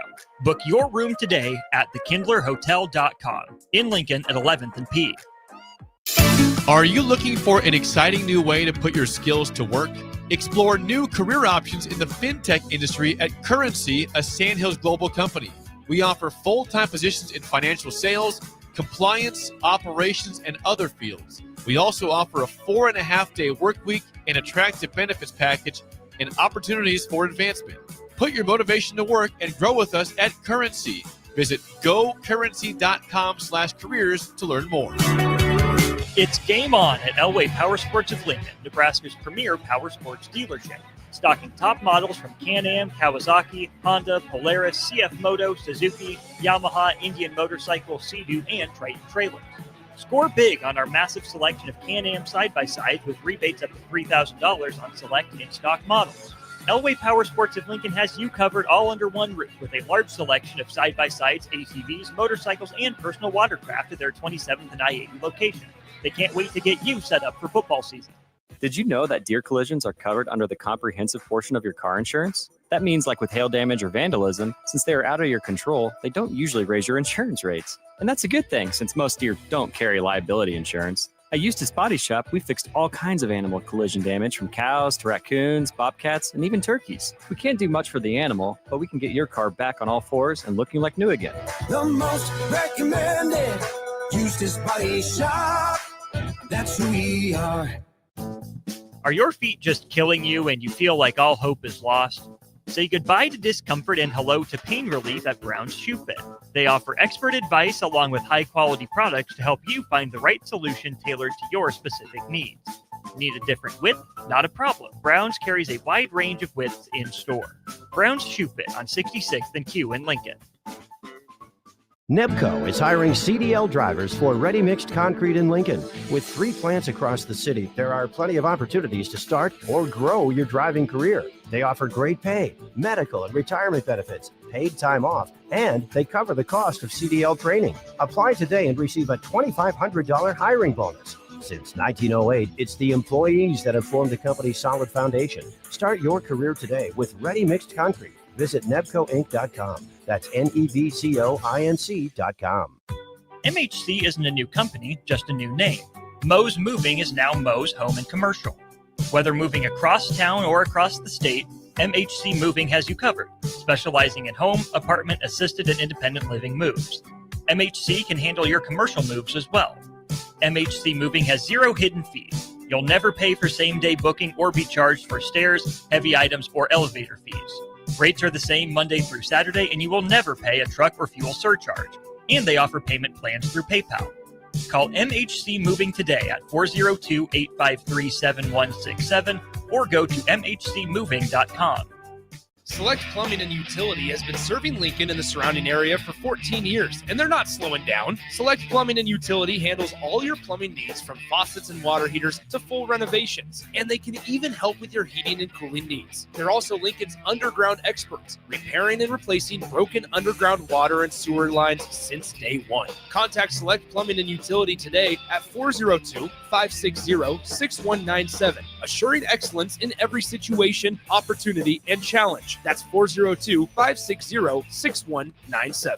Book your room today at thekindlerhotel.com in Lincoln at 11th and P. Are you looking for an exciting new way to put your skills to work? Explore new career options in the fintech industry at Currency, a Sandhills global company. We offer full-time positions in financial sales, compliance, operations, and other fields. We also offer a 4.5-day work week, an attractive benefits package, and opportunities for advancement. Put your motivation to work and grow with us at Currency. Visit gocurrency.com/careers to learn more. It's game on at Elway Power Sports of Lincoln, Nebraska's premier power sports dealership. Stocking top models from Can-Am, Kawasaki, Honda, Polaris, CF Moto, Suzuki, Yamaha, Indian Motorcycle, Sea-Doo, and Triton trailers. Score big on our massive selection of Can-Am side-by-sides with rebates up to $3,000 on select in-stock models. Elway Power Sports of Lincoln has you covered all under one roof with a large selection of side-by-sides, ATVs, motorcycles, and personal watercraft at their 27th and I-80 location. They can't wait to get you set up for football season. Did you know that deer collisions are covered under the comprehensive portion of your car insurance? That means, like with hail damage or vandalism, since they are out of your control, they don't usually raise your insurance rates. And that's a good thing, since most deer don't carry liability insurance. At Eustace Body Shop, we fixed all kinds of animal collision damage, from cows to raccoons, bobcats, and even turkeys. We can't do much for the animal, but we can get your car back on all fours and looking like new again. The most recommended Eustace Body Shop. That's who we are. Are your feet just killing you and you feel like all hope is lost? Say goodbye to discomfort and hello to pain relief at Brown's Shoe Fit. They offer expert advice along with high-quality products to help you find the right solution tailored to your specific needs. Need a different width? Not a problem. Brown's carries a wide range of widths in store. Brown's Shoe Fit on 66th and Q in Lincoln. Nebco is hiring CDL drivers for ready-mixed concrete in Lincoln. With 3 plants across the city, there are plenty of opportunities to start or grow your driving career. They offer great pay, medical and retirement benefits, paid time off, and they cover the cost of CDL training. Apply today and receive a $2,500 hiring bonus. Since 1908, it's the employees that have formed the company's solid foundation. Start your career today with ready-mixed concrete. Visit nebcoinc.com. That's nebcoinc.com. MHC isn't a new company, just a new name. Moe's Moving is now Moe's Home and Commercial. Whether moving across town or across the state, MHC Moving has you covered, specializing in home, apartment, assisted, and independent living moves. MHC can handle your commercial moves as well. MHC Moving has 0 hidden fees. You'll never pay for same-day booking or be charged for stairs, heavy items, or elevator fees. Rates are the same Monday through Saturday, and you will never pay a truck or fuel surcharge. And they offer payment plans through PayPal. Call MHC Moving today at 402-853-7167 or go to mhcmoving.com. Select Plumbing and Utility has been serving Lincoln and the surrounding area for 14 years, and they're not slowing down. Select Plumbing and Utility handles all your plumbing needs, from faucets and water heaters to full renovations, and they can even help with your heating and cooling needs. They're also Lincoln's underground experts, repairing and replacing broken underground water and sewer lines since day one. Contact Select Plumbing and Utility today at 402-560-6197, assuring excellence in every situation, opportunity, and challenge. That's 402-560-6197.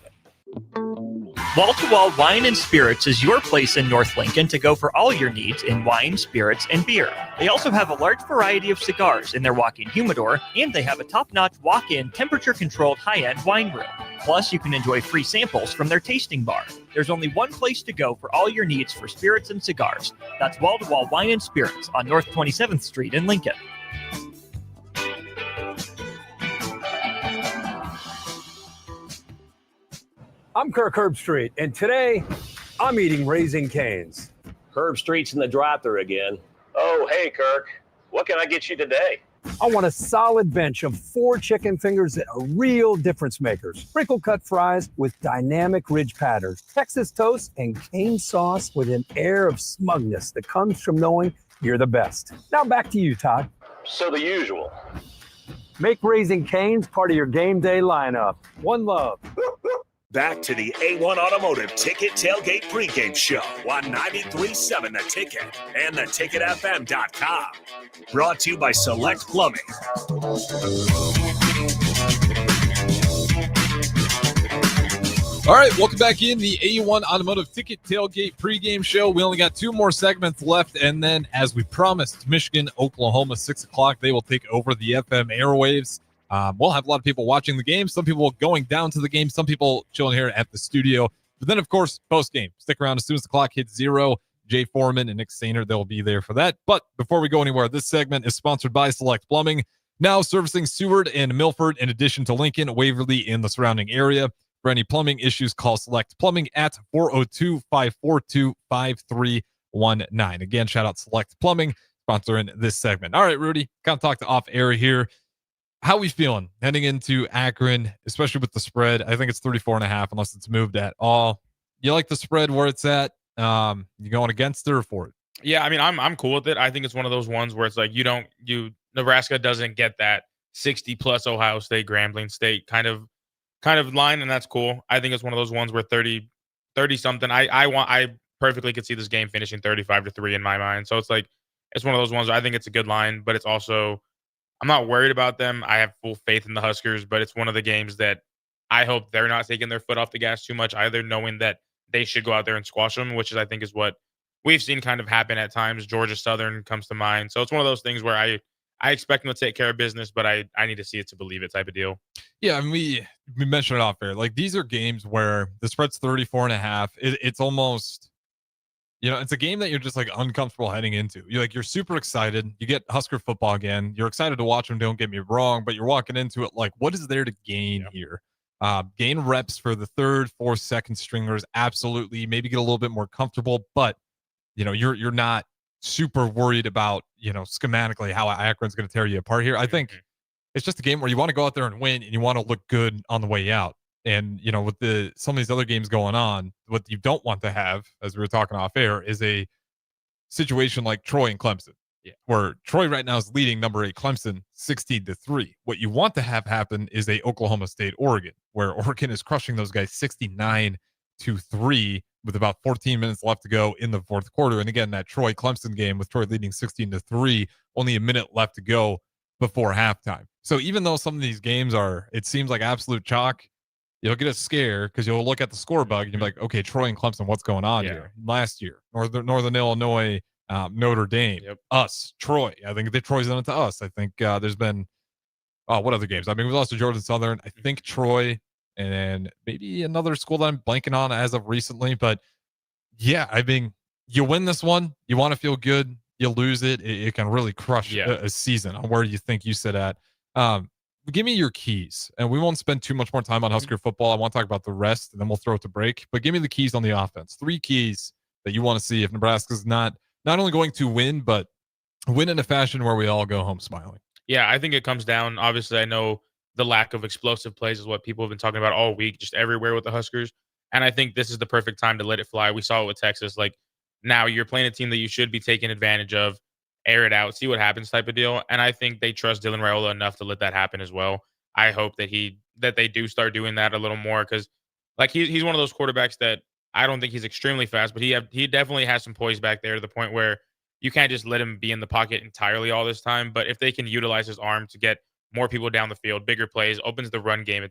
Wall-to-Wall Wine and Spirits is your place in North Lincoln to go for all your needs in wine, spirits, and beer. They also have a large variety of cigars in their walk-in humidor, and they have a top-notch walk-in, temperature-controlled high-end wine room. Plus, you can enjoy free samples from their tasting bar. There's only one place to go for all your needs for spirits and cigars. That's Wall-to-Wall Wine and Spirits on North 27th Street in Lincoln. I'm Kirk Herbstreit, and today I'm eating Raising Cane's. Herbstreit's in the drive-thru again. Oh, hey, Kirk. What can I get you today? I want a solid bench of 4 chicken fingers that are real difference makers. Sprinkle cut fries with dynamic ridge patterns, Texas toast, and cane sauce with an air of smugness that comes from knowing you're the best. Now back to you, Todd. So the usual. Make Raising Cane's part of your game day lineup. One love. Back to the A1 Automotive Ticket Tailgate Pregame Show on 93.7 The Ticket and theticketfm.com. Brought to you by Select Plumbing. All right, welcome back in the A1 Automotive Ticket Tailgate Pregame Show. We only got 2 more segments left, and then, as we promised, Michigan, Oklahoma, 6 o'clock, they will take over the FM airwaves. We'll have a lot of people watching the game, some people going down to the game, some people chilling here at the studio. But then, of course, post-game. Stick around as soon as the clock hits 0. Jay Foreman and Nick Sainer. They'll be there for that. But before we go anywhere, this segment is sponsored by Select Plumbing, now servicing Seward and Milford, in addition to Lincoln, Waverly, and the surrounding area. For any plumbing issues, call Select Plumbing at 402-542-5319. Again, shout out Select Plumbing, sponsoring this segment. All right, Rudy, kind of talk to off air here. How we feeling heading into Akron, especially with the spread? I think it's 34.5 unless it's moved at all. You like the spread where it's at? You going against it or for it? Yeah, I mean, I'm cool with it. I think it's one of those ones where it's like Nebraska doesn't get that 60 plus Ohio State, Grambling State kind of line, and that's cool. I think it's one of those ones where 30 something. I perfectly could see this game finishing 35-3 in my mind. So it's like it's one of those ones where I think it's a good line, but it's also I'm not worried about them. I have full faith in the Huskers, but it's one of the games that I hope they're not taking their foot off the gas too much either, knowing that they should go out there and squash them, which is I think is what we've seen kind of happen at times. Georgia Southern comes to mind. So it's one of those things where I expect them to take care of business, but I need to see it to believe it type of deal. Yeah, and we mentioned it off air. Like, these are games where the spread's 34.5. It's almost, it's a game that you're just like uncomfortable heading into. You're super excited. You get Husker football again. You're excited to watch them. Don't get me wrong, but you're walking into it like, what is there to gain here? Gain reps for the third, fourth, second stringers. Absolutely. Maybe get a little bit more comfortable, but you're not super worried about, schematically how Akron's going to tear you apart here. I think it's just a game where you want to go out there and win, and you want to look good on the way out. And, with some of these other games going on, what you don't want to have, as we were talking off air, is a situation like Troy and Clemson, where Troy right now is leading number 8 Clemson 16-3. What you want to have happen is a Oklahoma State Oregon, where Oregon is crushing those guys 69-3 with about 14 minutes left to go in the fourth quarter. And again, that Troy Clemson game with Troy leading 16-3, only a minute left to go before halftime. So even though some of these games it seems like absolute chalk, you'll get a scare because you'll look at the score bug and you'll be like, okay, Troy and Clemson, what's going on here? Last year, Northern Illinois, Notre Dame, us, Troy. I think Troy's done it to us. I think there's been, what other games? I mean, we lost to Georgia Southern. I think Troy, and then maybe another school that I'm blanking on as of recently. But yeah, I mean, you win this one, you want to feel good. You lose it, it can really crush a season on where you think you sit at. Give me your keys, and we won't spend too much more time on Husker football. I want to talk about the rest, and then we'll throw it to break. But give me the keys on the offense. 3 keys that you want to see if Nebraska's not only going to win, but win in a fashion where we all go home smiling. Yeah, I think it comes down. Obviously, I know the lack of explosive plays is what people have been talking about all week, just everywhere with the Huskers. And I think this is the perfect time to let it fly. We saw it with Texas. Like, now you're playing a team that you should be taking advantage of, air it out, see what happens type of deal. And I think they trust Dylan Raiola enough to let that happen as well. I hope that they do start doing that a little more, because like he's one of those quarterbacks that I don't think he's extremely fast, but he definitely has some poise back there to the point where you can't just let him be in the pocket entirely all this time. But if they can utilize his arm to get more people down the field, bigger plays, opens the run game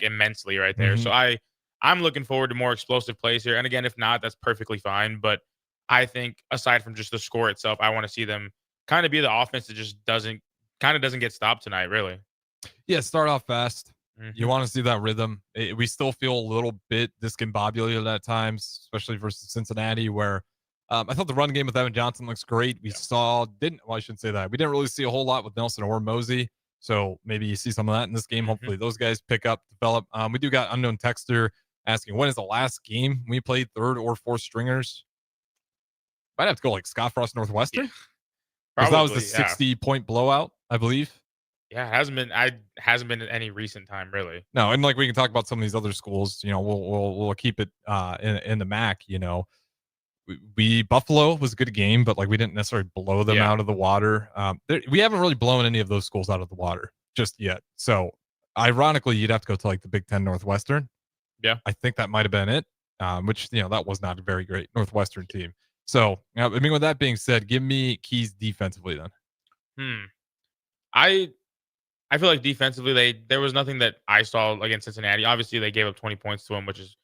immensely right there. So I'm looking forward to more explosive plays here. And again, if not, that's perfectly fine. But I think aside from just the score itself, I want to see them kind of be the offense that just doesn't get stopped tonight, really. Yeah, start off fast. You want to see that rhythm. We still feel a little bit discombobulated at times, especially versus Cincinnati, where I thought the run game with Evan Johnson looks great. I shouldn't say that. We didn't really see a whole lot with Nelson or Mosey. So maybe you see some of that in this game. Hopefully those guys pick up, develop. We do got unknown texter asking, when is the last game we played third or fourth stringers? Might have to go like Scott Frost Northwestern. Because that was the 60-point blowout, I believe. Yeah, it hasn't been any recent time, really. No, and like we can talk about some of these other schools. We'll keep it in the MAC. Buffalo was a good game, but like we didn't necessarily blow them out of the water. We haven't really blown any of those schools out of the water just yet. So ironically, you'd have to go to like the Big Ten Northwestern. Yeah, I think that might have been it. Which that was not a very great Northwestern team. So I mean, with that being said, give me keys defensively then. I feel like defensively, there was nothing that I saw against Cincinnati. Obviously, they gave up 20 points to them, which is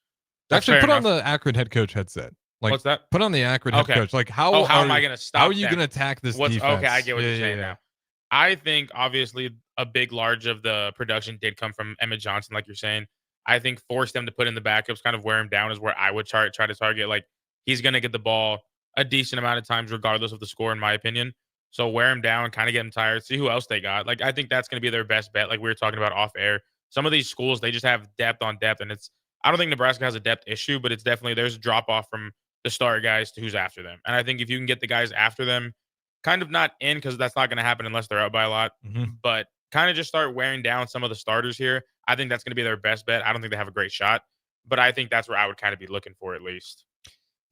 actually put on the Akron head coach headset. Like, what's that? Put on the Akron head coach. Like, how am I going to stop? How are you going to attack this defense? Okay, I get what you're saying now. I think obviously a big large of the production did come from Emmett Johnson, like you're saying. I think force them to put in the backups, kind of wear him down, is where I would try to target. Like, he's going to get the ball a decent amount of times, regardless of the score, in my opinion. So wear them down, kind of get them tired, see who else they got. Like, I think that's going to be their best bet. Like we were talking about off air. Some of these schools, they just have depth on depth. And I don't think Nebraska has a depth issue, but it's definitely, there's a drop off from the start guys to who's after them. And I think if you can get the guys after them, kind of not in, because that's not going to happen unless they're up by a lot, but kind of just start wearing down some of the starters here. I think that's going to be their best bet. I don't think they have a great shot, but I think that's where I would kind of be looking for at least.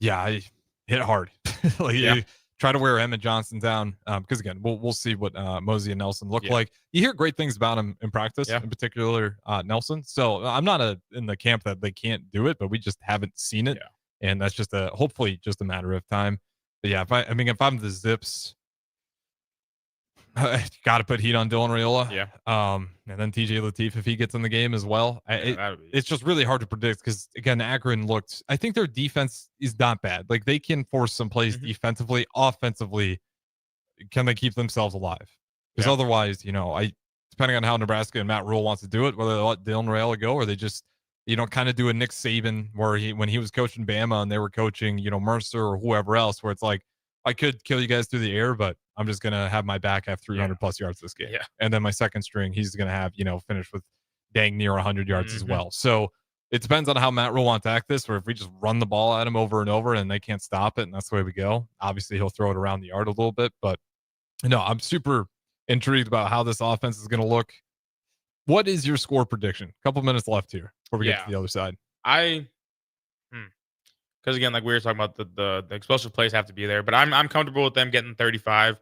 Yeah, I hit hard. You try to wear Emmett Johnson down, because again, we'll see what Mosey and Nelson look like. You hear great things about him in practice, in particular Nelson. So I'm not in the camp that they can't do it, but we just haven't seen it, and that's just hopefully just a matter of time. But yeah, if I'm the Zips, got to put heat on Dylan Raiola. Yeah. And then TJ Lateef if he gets in the game as well. It's just really hard to predict because, again, Akron I think their defense is not bad. Like, they can force some plays defensively. Offensively, can they keep themselves alive? Because otherwise, depending on how Nebraska and Matt Rule wants to do it, whether they let Dylan Raiola go or they just, kind of do a Nick Saban where when he was coaching Bama and they were coaching, Mercer or whoever else, where it's like, I could kill you guys through the air, but I'm just going to have my back have 300 plus yards this game. Yeah. And then my second string, he's going to have, finish with dang near 100 yards as well. So it depends on how Matt Rule wants to act this, or if we just run the ball at him over and over and they can't stop it, and that's the way we go. Obviously, he'll throw it around the yard a little bit, but I'm super intrigued about how this offense is going to look. What is your score prediction? A couple minutes left here before we get to the other side. Because again, like we were talking about, the explosive plays have to be there, but I'm comfortable with them getting 35,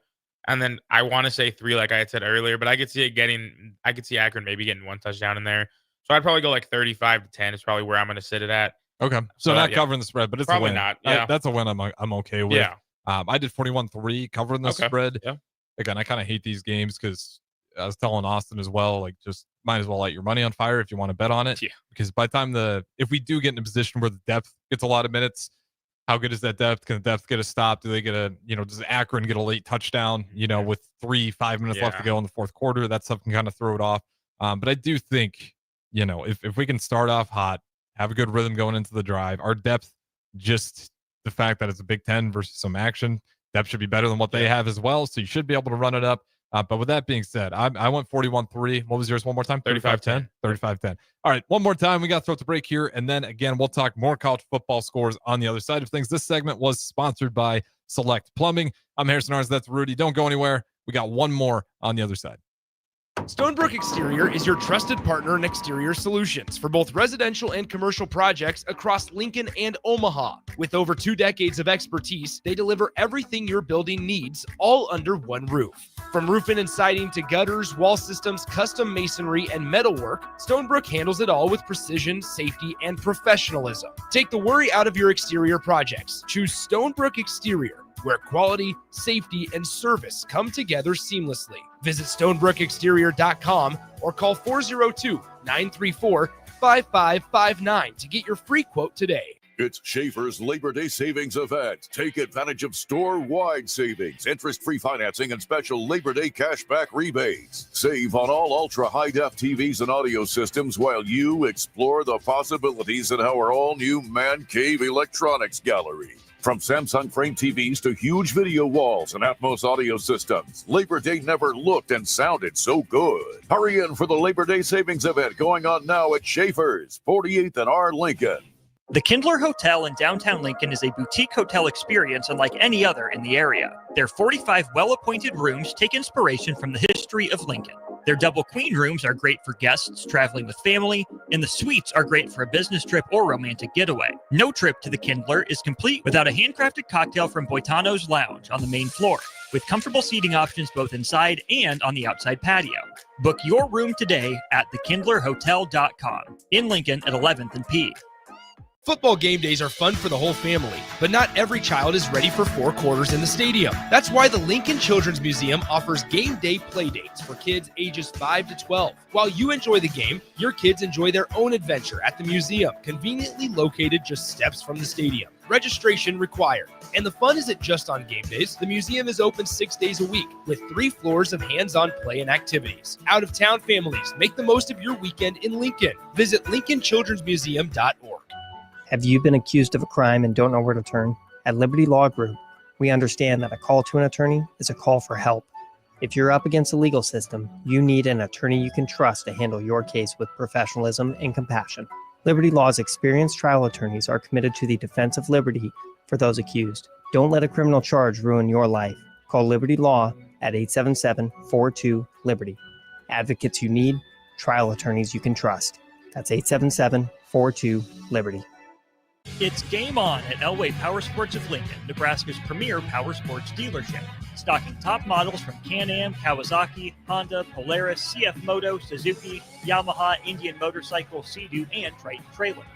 and then I want to say 3, like I had said earlier, but I could see Akron maybe getting 1 touchdown in there. So I'd probably go like 35-10 is probably where I'm going to sit it at. Okay, so not covering the spread, but it's probably a win. Not. Yeah, that's a win. I'm okay with. Yeah. I did 41-3 covering the spread. Yeah. Again, I kind of hate these games because I was telling Austin as well, like, just might as well light your money on fire if you want to bet on it. Yeah. Because by the time if we do get in a position where the depth gets a lot of minutes, how good is that depth? Can the depth get a stop? Do they get does Akron get a late touchdown, with 5 minutes left to go in the fourth quarter? That stuff can kind of throw it off. But I do think, if we can start off hot, have a good rhythm going into the drive, our depth, just the fact that it's a Big Ten versus some action, depth should be better than what they have as well. So you should be able to run it up. But with that being said, I went 41-3. What was yours one more time? 35-10. 35-10. All right, one more time. We got to throw it to break here. And then again, we'll talk more college football scores on the other side of things. This segment was sponsored by Select Plumbing. I'm Harrison Arns. That's Rudy. Don't go anywhere. We got one more on the other side. Stonebrook Exterior is your trusted partner in exterior solutions for both residential and commercial projects across Lincoln and Omaha. With over 2 decades of expertise, they deliver everything your building needs, all under one roof. From roofing and siding to gutters, wall systems, custom masonry, and metalwork, Stonebrook handles it all with precision, safety, and professionalism. Take the worry out of your exterior projects. Choose Stonebrook Exterior, where quality, safety, and service come together seamlessly. Visit stonebrookexterior.com or call 402-934-5559 to get your free quote today. It's Schaefer's Labor Day Savings Event. Take advantage of store-wide savings, interest-free financing, and special Labor Day cashback rebates. Save on all ultra-high-def TVs and audio systems while you explore the possibilities in our all-new Man Cave Electronics Gallery. From Samsung frame TVs to huge video walls and Atmos audio systems, Labor Day never looked and sounded so good. Hurry in for the Labor Day Savings Event going on now at Schaefer's, 48th and R. Lincoln. The Kindler Hotel in downtown Lincoln is a boutique hotel experience unlike any other in the area. Their 45 well-appointed rooms take inspiration from the history of Lincoln. Their double queen rooms are great for guests traveling with family, and the suites are great for a business trip or romantic getaway. No trip to the Kindler is complete without a handcrafted cocktail from Boitano's Lounge on the main floor, with comfortable seating options both inside and on the outside patio. Book your room today at thekindlerhotel.com in Lincoln at 11th and P. Football game days are fun for the whole family, but not every child is ready for 4 quarters in the stadium. That's why the Lincoln Children's Museum offers game day play dates for kids ages 5 to 12. While you enjoy the game, your kids enjoy their own adventure at the museum, conveniently located just steps from the stadium. Registration required. And the fun isn't just on game days. The museum is open 6 days a week with 3 floors of hands-on play and activities. Out-of-town families, make the most of your weekend in Lincoln. Visit lincolnchildrensmuseum.org. Have you been accused of a crime and don't know where to turn? At Liberty Law Group, We understand that a call to an attorney is a call for help. If you're up against the legal system, you need an attorney you can trust to handle your case with professionalism and compassion. Liberty Law's experienced trial attorneys are committed to the defense of liberty for those accused. Don't let a criminal charge ruin your life. Call Liberty Law at 877-42-LIBERTY. Advocates you need, trial attorneys you can trust. That's 877-42-LIBERTY. It's game on at Elway Power Sports of Lincoln, Nebraska's premier power sports dealership. Stocking top models from Can-Am, Kawasaki, Honda, Polaris, CF Moto, Suzuki, Yamaha, Indian Motorcycle, Sea-Doo, and Triton trailers.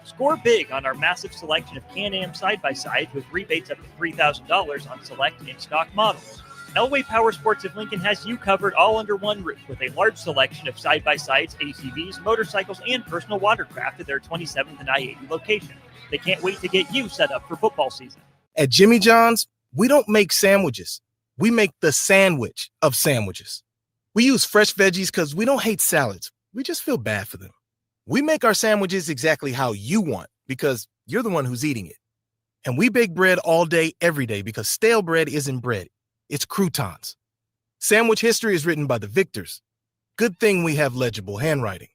Score big on our massive selection of Can-Am side-by-sides with rebates up to $3,000 on select in-stock models. Elway Power Sports of Lincoln has you covered all under one roof with a large selection of side-by-sides, ATVs, motorcycles, and personal watercraft at their 27th and I-80 location. They can't wait to get you set up for football season. At Jimmy John's, we don't make sandwiches. We make the sandwich of sandwiches. We use fresh veggies because we don't hate salads. We just feel bad for them. We make our sandwiches exactly how you want because you're the one who's eating it. And we bake bread all day, every day because stale bread isn't bread. It's croutons. Sandwich history is written by the victors. Good thing we have legible handwriting.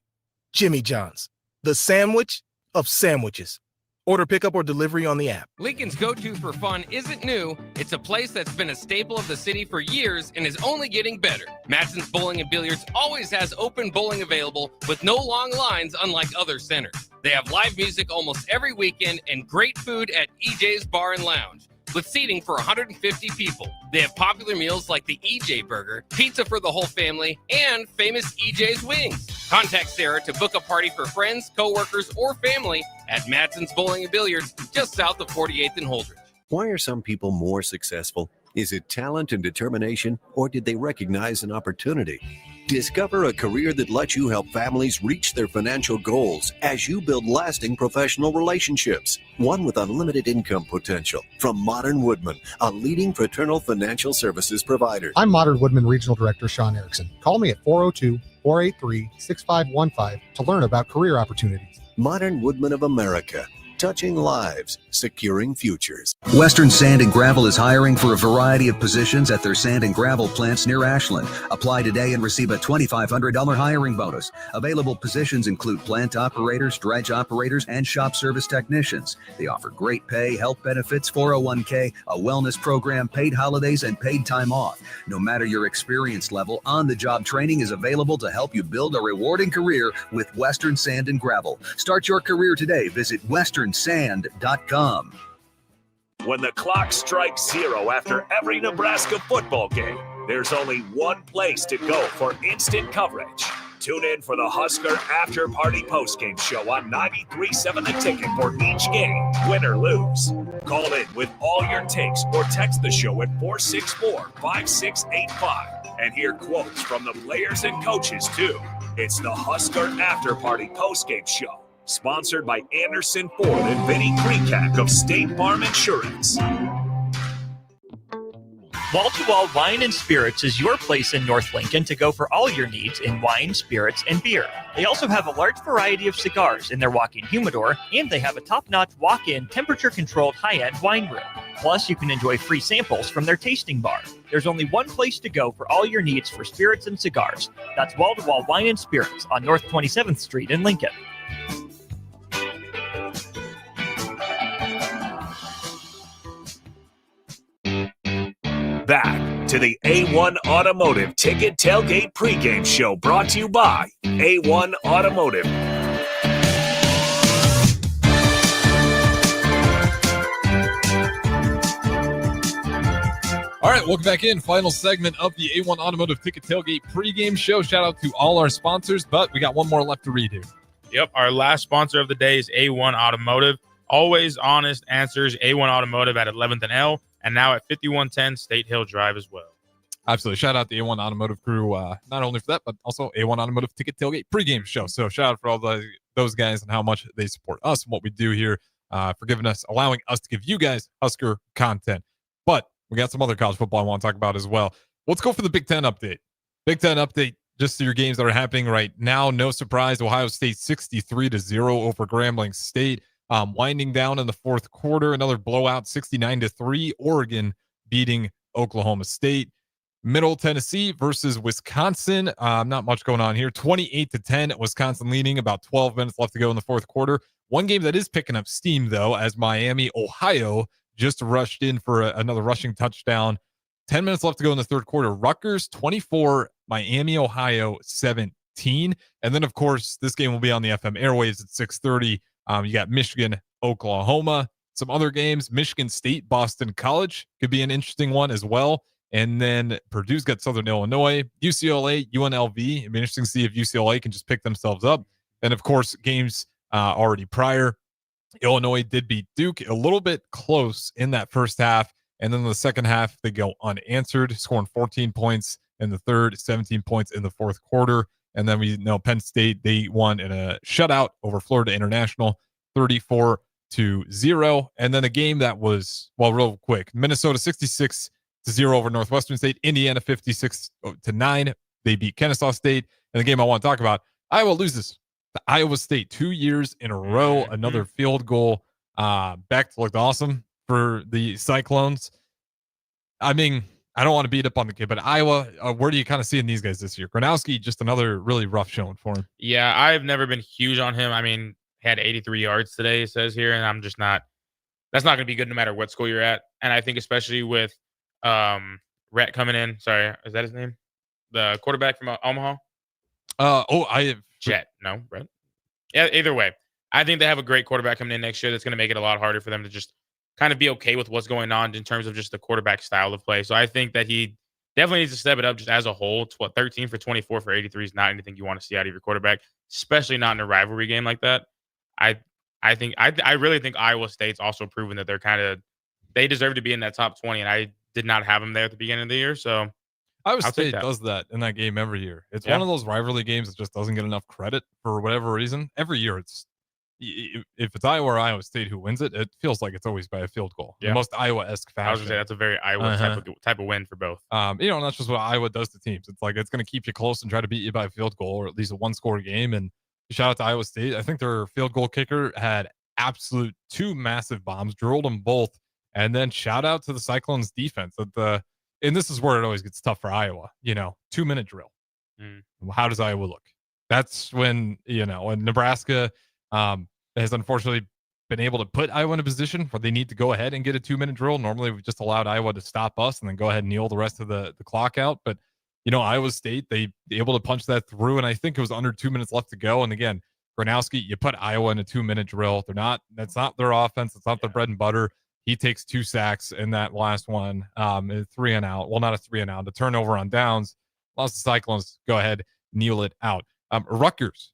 Jimmy John's, the sandwich of sandwiches. Order pickup or delivery on the app. Lincoln's go-to for fun isn't new. It's a place that's been a staple of the city for years and is only getting better. Matson's Bowling and Billiards always has open bowling available with no long lines unlike other centers. They have live music almost every weekend and great food at EJ's Bar and Lounge with seating for 150 people. They have popular meals like the EJ Burger, pizza for the whole family, and famous EJ's Wings. Contact Sarah to book a party for friends, coworkers, or family at Matson's Bowling and Billiards just south of 48th and Holdridge. Why are some people more successful? Is it talent and determination, or did they recognize an opportunity? Discover a career that lets you help families reach their financial goals as you build lasting professional relationships. One with unlimited income potential. From Modern Woodman, a leading fraternal financial services provider. I'm Modern Woodman Regional Director Sean Erickson. Call me at 402-483-6515 to learn about career opportunities. Modern Woodman of America. Touching lives, securing futures. Western Sand and Gravel is hiring for a variety of positions at their sand and gravel plants near Ashland. Apply today and receive a $2,500 hiring bonus. Available positions include plant operators, dredge operators, and shop service technicians. They offer great pay, health benefits, 401k, a wellness program, paid holidays, and paid time off. No matter your experience level, on-the-job training is available to help you build a rewarding career with Western Sand and Gravel. Start your career today. Visit westernsand.com. When the clock strikes zero after every Nebraska football game, there's only one place to go for instant coverage. Tune in for the Husker After Party Postgame Show on 93.7 The Ticket for each game, win or lose. Call in with all your takes or text the show at 464-5685 and hear quotes from the players and coaches too. It's the Husker After Party Postgame Show. Sponsored by Anderson Ford and Vinnie Krekak of State Farm Insurance. Wall-to-Wall Wine and Spirits is your place in North Lincoln to go for all your needs in wine, spirits, and beer. They also have a large variety of cigars in their walk-in humidor, and they have a top-notch walk-in temperature-controlled high-end wine room. Plus, you can enjoy free samples from their tasting bar. There's only one place to go for all your needs for spirits and cigars. That's Wall-to-Wall Wine and Spirits on North 27th Street in Lincoln. Back to the A1 Automotive Ticket Tailgate Pregame Show, brought to you by A1 Automotive. All right, welcome back in. Final segment of the A1 Automotive Ticket Tailgate Pregame Show. Shout out to all our sponsors, but we got one more left to read here. Yep, our last sponsor of the day is A1 Automotive. Always honest answers, A1 Automotive at 11th and L, and now at 5110 State Hill Drive as well. Absolutely. Shout out the A1 Automotive crew, not only for that, but also A1 Automotive Ticket Tailgate Pregame Show. So shout out for all those guys and how much they support us and what we do here, for allowing us to give you guys Husker content. But we got some other college football I want to talk about as well. Let's go for the Big Ten update. Big Ten update, just to your games that are happening right now. No surprise, Ohio State 63-0 over Grambling State. Winding down in the fourth quarter, another blowout, 69-3. Oregon beating Oklahoma State. Middle Tennessee versus Wisconsin. Not much going on here. 28-10. Wisconsin leading. About 12 minutes left to go in the fourth quarter. One game that is picking up steam, though, as Miami, Ohio just rushed in for another rushing touchdown. 10 minutes left to go in the third quarter. Rutgers 24, Miami, Ohio 17. And then, of course, this game will be on the FM airwaves at 6:30. You got Michigan, Oklahoma. Some other games, Michigan State, Boston College could be an interesting one as well. And then Purdue's got Southern Illinois, UCLA, UNLV. It'd be interesting to see if UCLA can just pick themselves up. And, of course, games already prior. Illinois did beat Duke a little bit close in that first half. And then in the second half, they go unanswered, scoring 14 points in the third, 17 points in the fourth quarter. And then we know Penn State, they won in a shutout over Florida International, 34-0. And then a game that was, well, real quick, Minnesota 66-0 over Northwestern State. Indiana 56-9. They beat Kennesaw State. And the game I want to talk about, Iowa loses to Iowa State 2 years in a row. Another field goal. Becht looked awesome for the Cyclones. I mean, I don't want to beat up on the kid, but Iowa, where do you kind of see in these guys this year? Gronowski, just another really rough showing for him. Yeah, I've never been huge on him. I mean, had 83 yards today, it says here, and I'm just not. That's not going to be good no matter what school you're at. And I think especially with Rhett coming in. Sorry, is that his name? The quarterback from Omaha? Jet. No, Rhett. Yeah, either way. I think they have a great quarterback coming in next year that's going to make it a lot harder for them to just kind of be okay with what's going on in terms of just the quarterback style of play. So I think that he definitely needs to step it up just as a whole. 13 for 24 for 83 is not anything you want to see out of your quarterback, especially not in a rivalry game like that. I really think Iowa State's also proven that they deserve to be in that top 20, and I did not have them there at the beginning of the year. So Iowa State does that in that game every year. It's one of those rivalry games that just doesn't get enough credit for whatever reason. Every year, if it's Iowa or Iowa State who wins it, it feels like it's always by a field goal. Yeah. The most Iowa-esque fashion. I was going to say that's a very Iowa type of win for both. And that's just what Iowa does to teams. It's like it's going to keep you close and try to beat you by a field goal or at least a one-score game. And shout out to Iowa State. I think their field goal kicker had absolute two massive bombs, drilled them both. And then shout out to the Cyclones defense. And this is where it always gets tough for Iowa. 2-minute drill. How does Iowa look? That's when, and Nebraska has unfortunately been able to put Iowa in a position where they need to go ahead and get a 2-minute drill. Normally, we've just allowed Iowa to stop us and then go ahead and kneel the rest of the clock out. But, Iowa State, they able to punch that through. And I think it was under 2 minutes left to go. And again, Gronowski, you put Iowa in a 2-minute drill. That's not their offense. It's not their bread and butter. He takes 2 sacks in that last one. 3 and out. Well, not a 3 and out. The turnover on downs. Lost the Cyclones. Go ahead, kneel it out. Rutgers.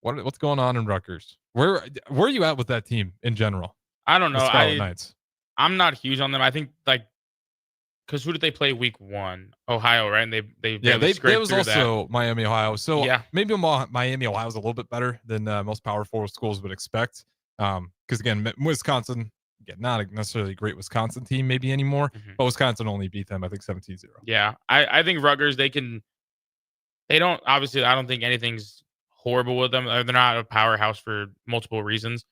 What's going on in Rutgers? Where are you at with that team in general? I don't know. Knights. I'm not huge on them. I think because who did they play week 1? Ohio, right? And they was also that. Miami, Ohio. So yeah, maybe Miami, Ohio is a little bit better than most Power 4 schools would expect. Because again, Wisconsin. Again, not necessarily a great Wisconsin team maybe anymore, but Wisconsin only beat them, I think, 17-0. Yeah, I think Rutgers, I don't think anything's horrible with them. They're not a powerhouse for multiple reasons.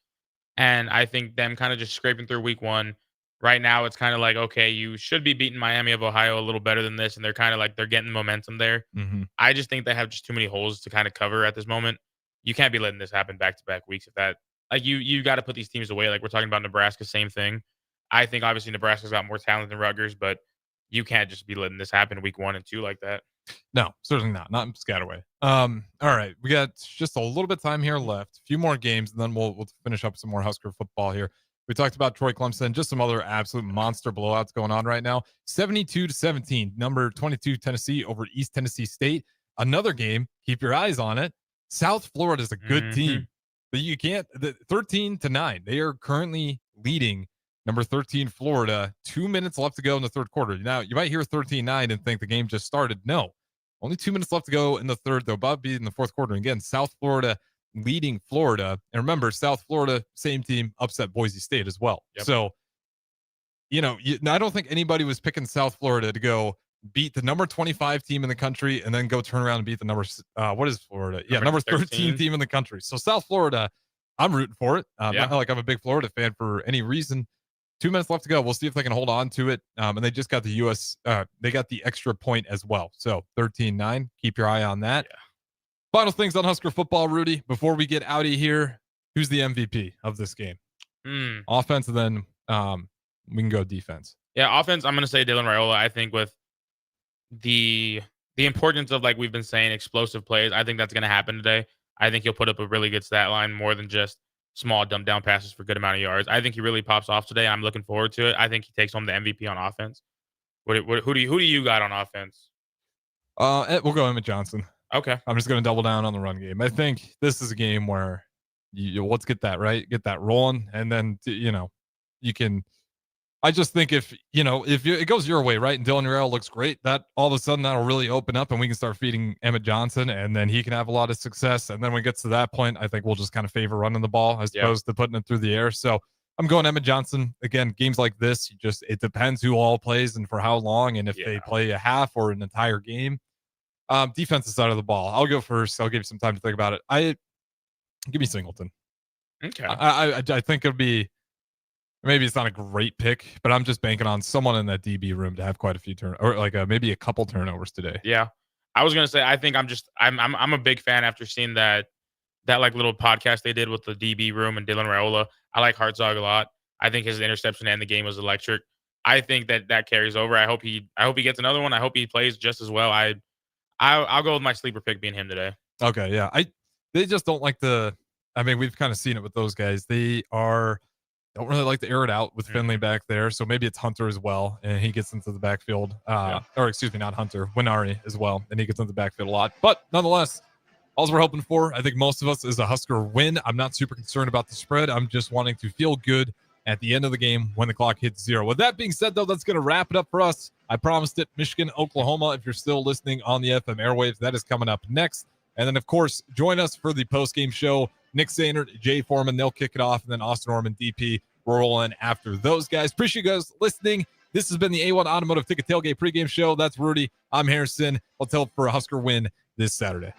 And I think them kind of just scraping through week 1. Right now, it's kind of like, okay, you should be beating Miami of Ohio a little better than this. And they're kind of like, they're getting momentum there. I just think they have just too many holes to kind of cover at this moment. You can't be letting this happen back-to-back weeks if that. Like you got to put these teams away. Like we're talking about Nebraska, same thing. I think obviously Nebraska's got more talent than Rutgers, but you can't just be letting this happen week 1 and 2 like that. No, certainly not. Not in Piscataway. All right, we got just a little bit of time here left. A few more games, and then we'll finish up some more Husker football here. We talked about Troy Clemson, just some other absolute monster blowouts going on right now. 72-17, number 22 Tennessee over East Tennessee State. Another game, keep your eyes on it. South Florida is a good team. But you can't, 13-9. They are currently leading number 13 Florida. 2 minutes left to go in the third quarter. Now, you might hear 13-9 and think the game just started. No, only 2 minutes left to go in the third. They'll about be in the fourth quarter. And again, South Florida leading Florida. And remember, South Florida, same team, upset Boise State as well. Yep. So, I don't think anybody was picking South Florida to go beat the number 25 team in the country and then go turn around and beat the number what is Florida? Yeah, number 13 team in the country. So South Florida, I'm rooting for it. Yeah. Not like I'm a big Florida fan for any reason. 2 minutes left to go. We'll see if they can hold on to it. And they just got they got the extra point as well. So 13-9. Keep your eye on that. Yeah. Final things on Husker football, Rudy, before we get out of here. Who's the MVP of this game? Offense, and then we can go defense. Yeah, offense, I'm going to say Dylan Raiola. I think with the importance of, like we've been saying, explosive plays, I think that's going to happen today. I think he'll put up a really good stat line, more than just small dump down passes for good amount of yards. I think he really pops off today. I'm looking forward to it. I think he takes home the MVP on offense. Who do you got on offense? We'll go Emmett Johnson. Okay. I'm just going to double down on the run game. I think this is a game where let's get that right, get that rolling, and then you can. I just think if it goes your way, right, and Dylan Raiola looks great, that all of a sudden that'll really open up, and we can start feeding Emmett Johnson, and then he can have a lot of success. And then when it gets to that point, I think we'll just kind of favor running the ball as opposed to putting it through the air. So I'm going Emmett Johnson. Again, games like this, it depends who all plays and for how long, and if they play a half or an entire game. Defensive side of the ball, I'll go first. I'll give you some time to think about it. Give me Singleton. Okay. I think it'll be. Maybe it's not a great pick, but I'm just banking on someone in that DB room to have quite a few maybe a couple turnovers today. Yeah, I was gonna say I think I'm a big fan after seeing that like little podcast they did with the DB room and Dylan Raiola. I like Hartzog a lot. I think his interception and the game was electric. I think that carries over. I hope he gets another one. I hope he plays just as well. I'll go with my sleeper pick being him today. Okay, yeah. They just don't like we've kind of seen it with those guys. They don't really like to air it out with Finley back there. So maybe it's Hunter as well, and he gets into the backfield. Or excuse me, not Hunter, Winari as well, and he gets into the backfield a lot. But nonetheless, all we're hoping for, I think most of us, is a Husker win. I'm not super concerned about the spread. I'm just wanting to feel good at the end of the game when the clock hits 0. With that being said, though, that's going to wrap it up for us. I promised it. Michigan, Oklahoma, if you're still listening on the FM airwaves, that is coming up next. And then, of course, join us for the post-game show. Nick Sainert, Jay Foreman, they'll kick it off, and then Austin Orman, DP, roll in after those guys. Appreciate you guys listening. This has been the A1 Automotive Ticket Tailgate pregame show. That's Rudy. I'm Harrison. Let's hope for a Husker win this Saturday.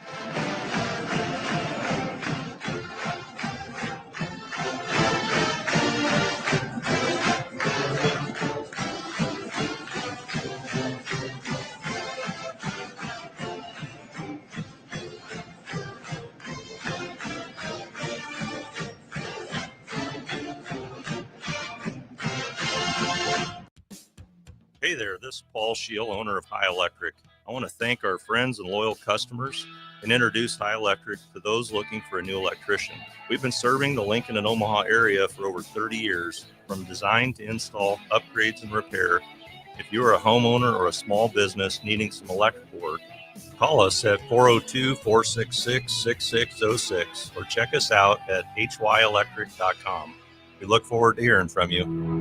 Hey there, this is Paul Scheel, owner of High Electric. I want to thank our friends and loyal customers and introduce High Electric to those looking for a new electrician. We've been serving the Lincoln and Omaha area for over 30 years, from design to install, upgrades, and repair. If you are a homeowner or a small business needing some electrical work, call us at 402-466-6606 or check us out at hyelectric.com. We look forward to hearing from you.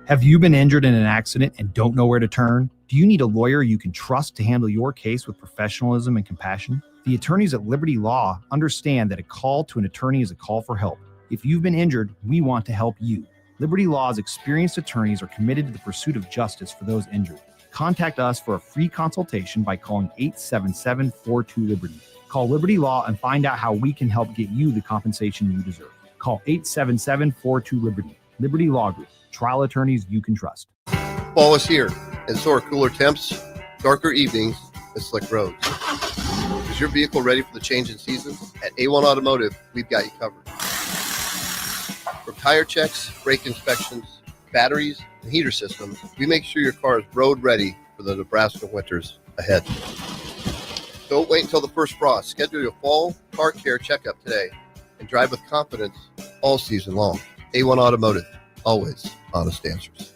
Have you been injured in an accident and don't know where to turn? Do you need a lawyer you can trust to handle your case with professionalism and compassion? The attorneys at Liberty Law understand that a call to an attorney is a call for help. If you've been injured, we want to help you. Liberty Law's experienced attorneys are committed to the pursuit of justice for those injured. Contact us for a free consultation by calling 877-42-LIBERTY. Call Liberty Law and find out how we can help get you the compensation you deserve. Call 877-42-LIBERTY. Liberty Law Group. Trial attorneys you can trust. Fall is here, and so are cooler temps, darker evenings, and slick roads. Is your vehicle ready for the change in seasons? At A1 Automotive, we've got you covered. From tire checks, brake inspections, batteries, and heater systems, we make sure your car is road ready for the Nebraska winters ahead. Don't wait until the first frost. Schedule your fall car care checkup today and drive with confidence all season long. A1 Automotive. Always honest answers.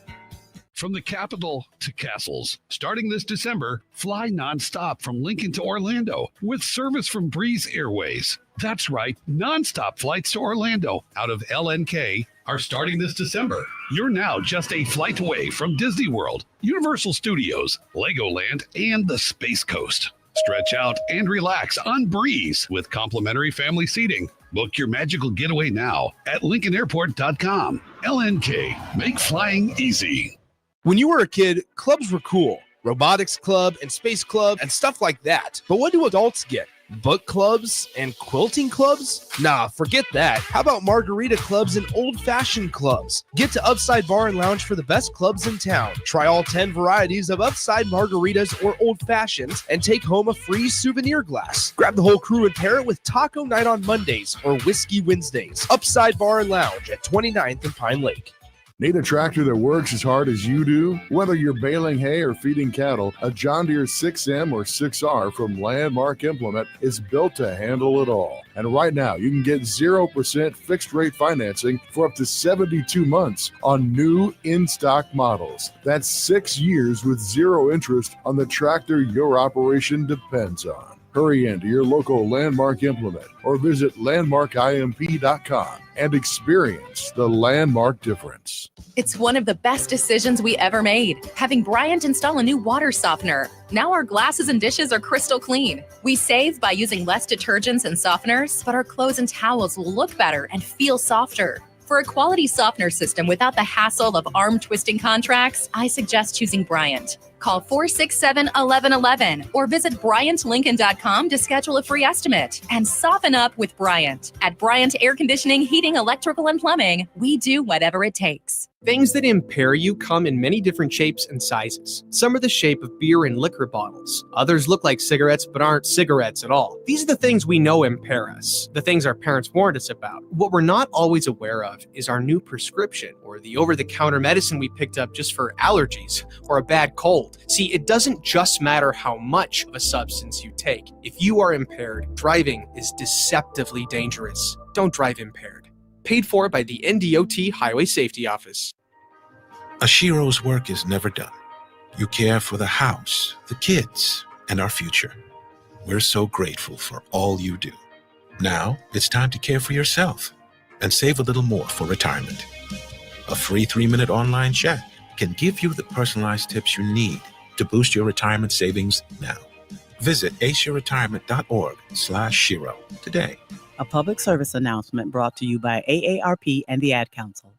From the capital to castles, starting this December, fly nonstop from Lincoln to Orlando with service from Breeze Airways. That's right, nonstop flights to Orlando out of LNK are starting this December. You're now just a flight away from Disney World, Universal Studios, Legoland, and the Space Coast. Stretch out and relax on Breeze with complimentary family seating. Book your magical getaway now at LincolnAirport.com. LNK, make flying easy. When you were a kid, clubs were cool. Robotics club and space club and stuff like that. But what do adults get? Book clubs and quilting clubs? Nah, forget that. How about margarita clubs and old-fashioned clubs? Get to Upside Bar and Lounge for the best clubs in town. Try all 10 varieties of Upside margaritas or old fashions and take home a free souvenir glass. Grab the whole crew and pair it with taco night on Mondays or whiskey Wednesdays. Upside Bar and Lounge at 29th and Pine Lake. Need a tractor that works as hard as you do? Whether you're baling hay or feeding cattle, a John Deere 6M or 6R from Landmark Implement is built to handle it all. And right now, you can get 0% fixed rate financing for up to 72 months on new in-stock models. That's 6 years with zero interest on the tractor your operation depends on. Hurry into your local Landmark Implement or visit landmarkimp.com and experience the Landmark difference. It's one of the best decisions we ever made, having Bryant install a new water softener. Now our glasses and dishes are crystal clean. We save by using less detergents and softeners, but our clothes and towels will look better and feel softer. For a quality softener system without the hassle of arm-twisting contracts, I suggest choosing Bryant. Call 467-1111 or visit BryantLincoln.com to schedule a free estimate and soften up with Bryant. At Bryant Air Conditioning, Heating, Electrical, and Plumbing, we do whatever it takes. Things that impair you come in many different shapes and sizes. Some are the shape of beer and liquor bottles. Others look like cigarettes but aren't cigarettes at all. These are the things we know impair us, the things our parents warned us about. What we're not always aware of is our new prescription or the over-the-counter medicine we picked up just for allergies or a bad cold. See, it doesn't just matter how much of a substance you take. If you are impaired, driving is deceptively dangerous. Don't drive impaired. Paid for by the NDOT Highway Safety Office. Ashiro's work is never done. You care for the house, the kids, and our future. We're so grateful for all you do. Now it's time to care for yourself and save a little more for retirement. A free 3-minute online chat can give you the personalized tips you need to boost your retirement savings now. Visit aceyourretirement.org/Shiro today. A public service announcement brought to you by AARP and the Ad Council.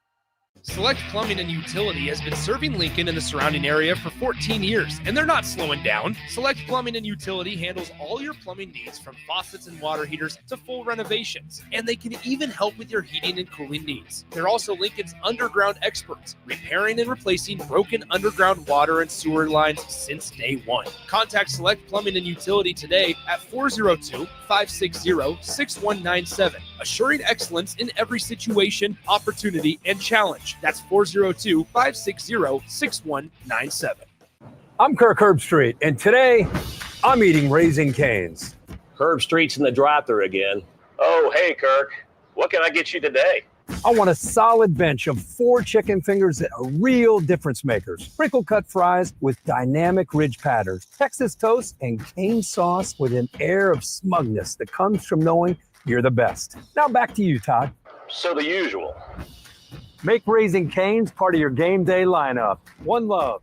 Select Plumbing and Utility has been serving Lincoln and the surrounding area for 14 years, and they're not slowing down. Select Plumbing and Utility handles all your plumbing needs from faucets and water heaters to full renovations, and they can even help with your heating and cooling needs. They're also Lincoln's underground experts, repairing and replacing broken underground water and sewer lines since day one. Contact Select Plumbing and Utility today at 402-560-6197, assuring excellence in every situation, opportunity, and challenge. That's 402-560-6197. I'm Kirk Herbstreit, and today I'm eating Raising Cane's. Herbstreit's in the drive-thru again. Oh, hey, Kirk. What can I get you today? I want a solid bench of 4 chicken fingers that are real difference makers. Sprinkle cut fries with dynamic ridge patterns, Texas toast, and cane sauce with an air of smugness that comes from knowing you're the best. Now back to you, Todd. So the usual. Make Raising Cane's part of your game day lineup. One love.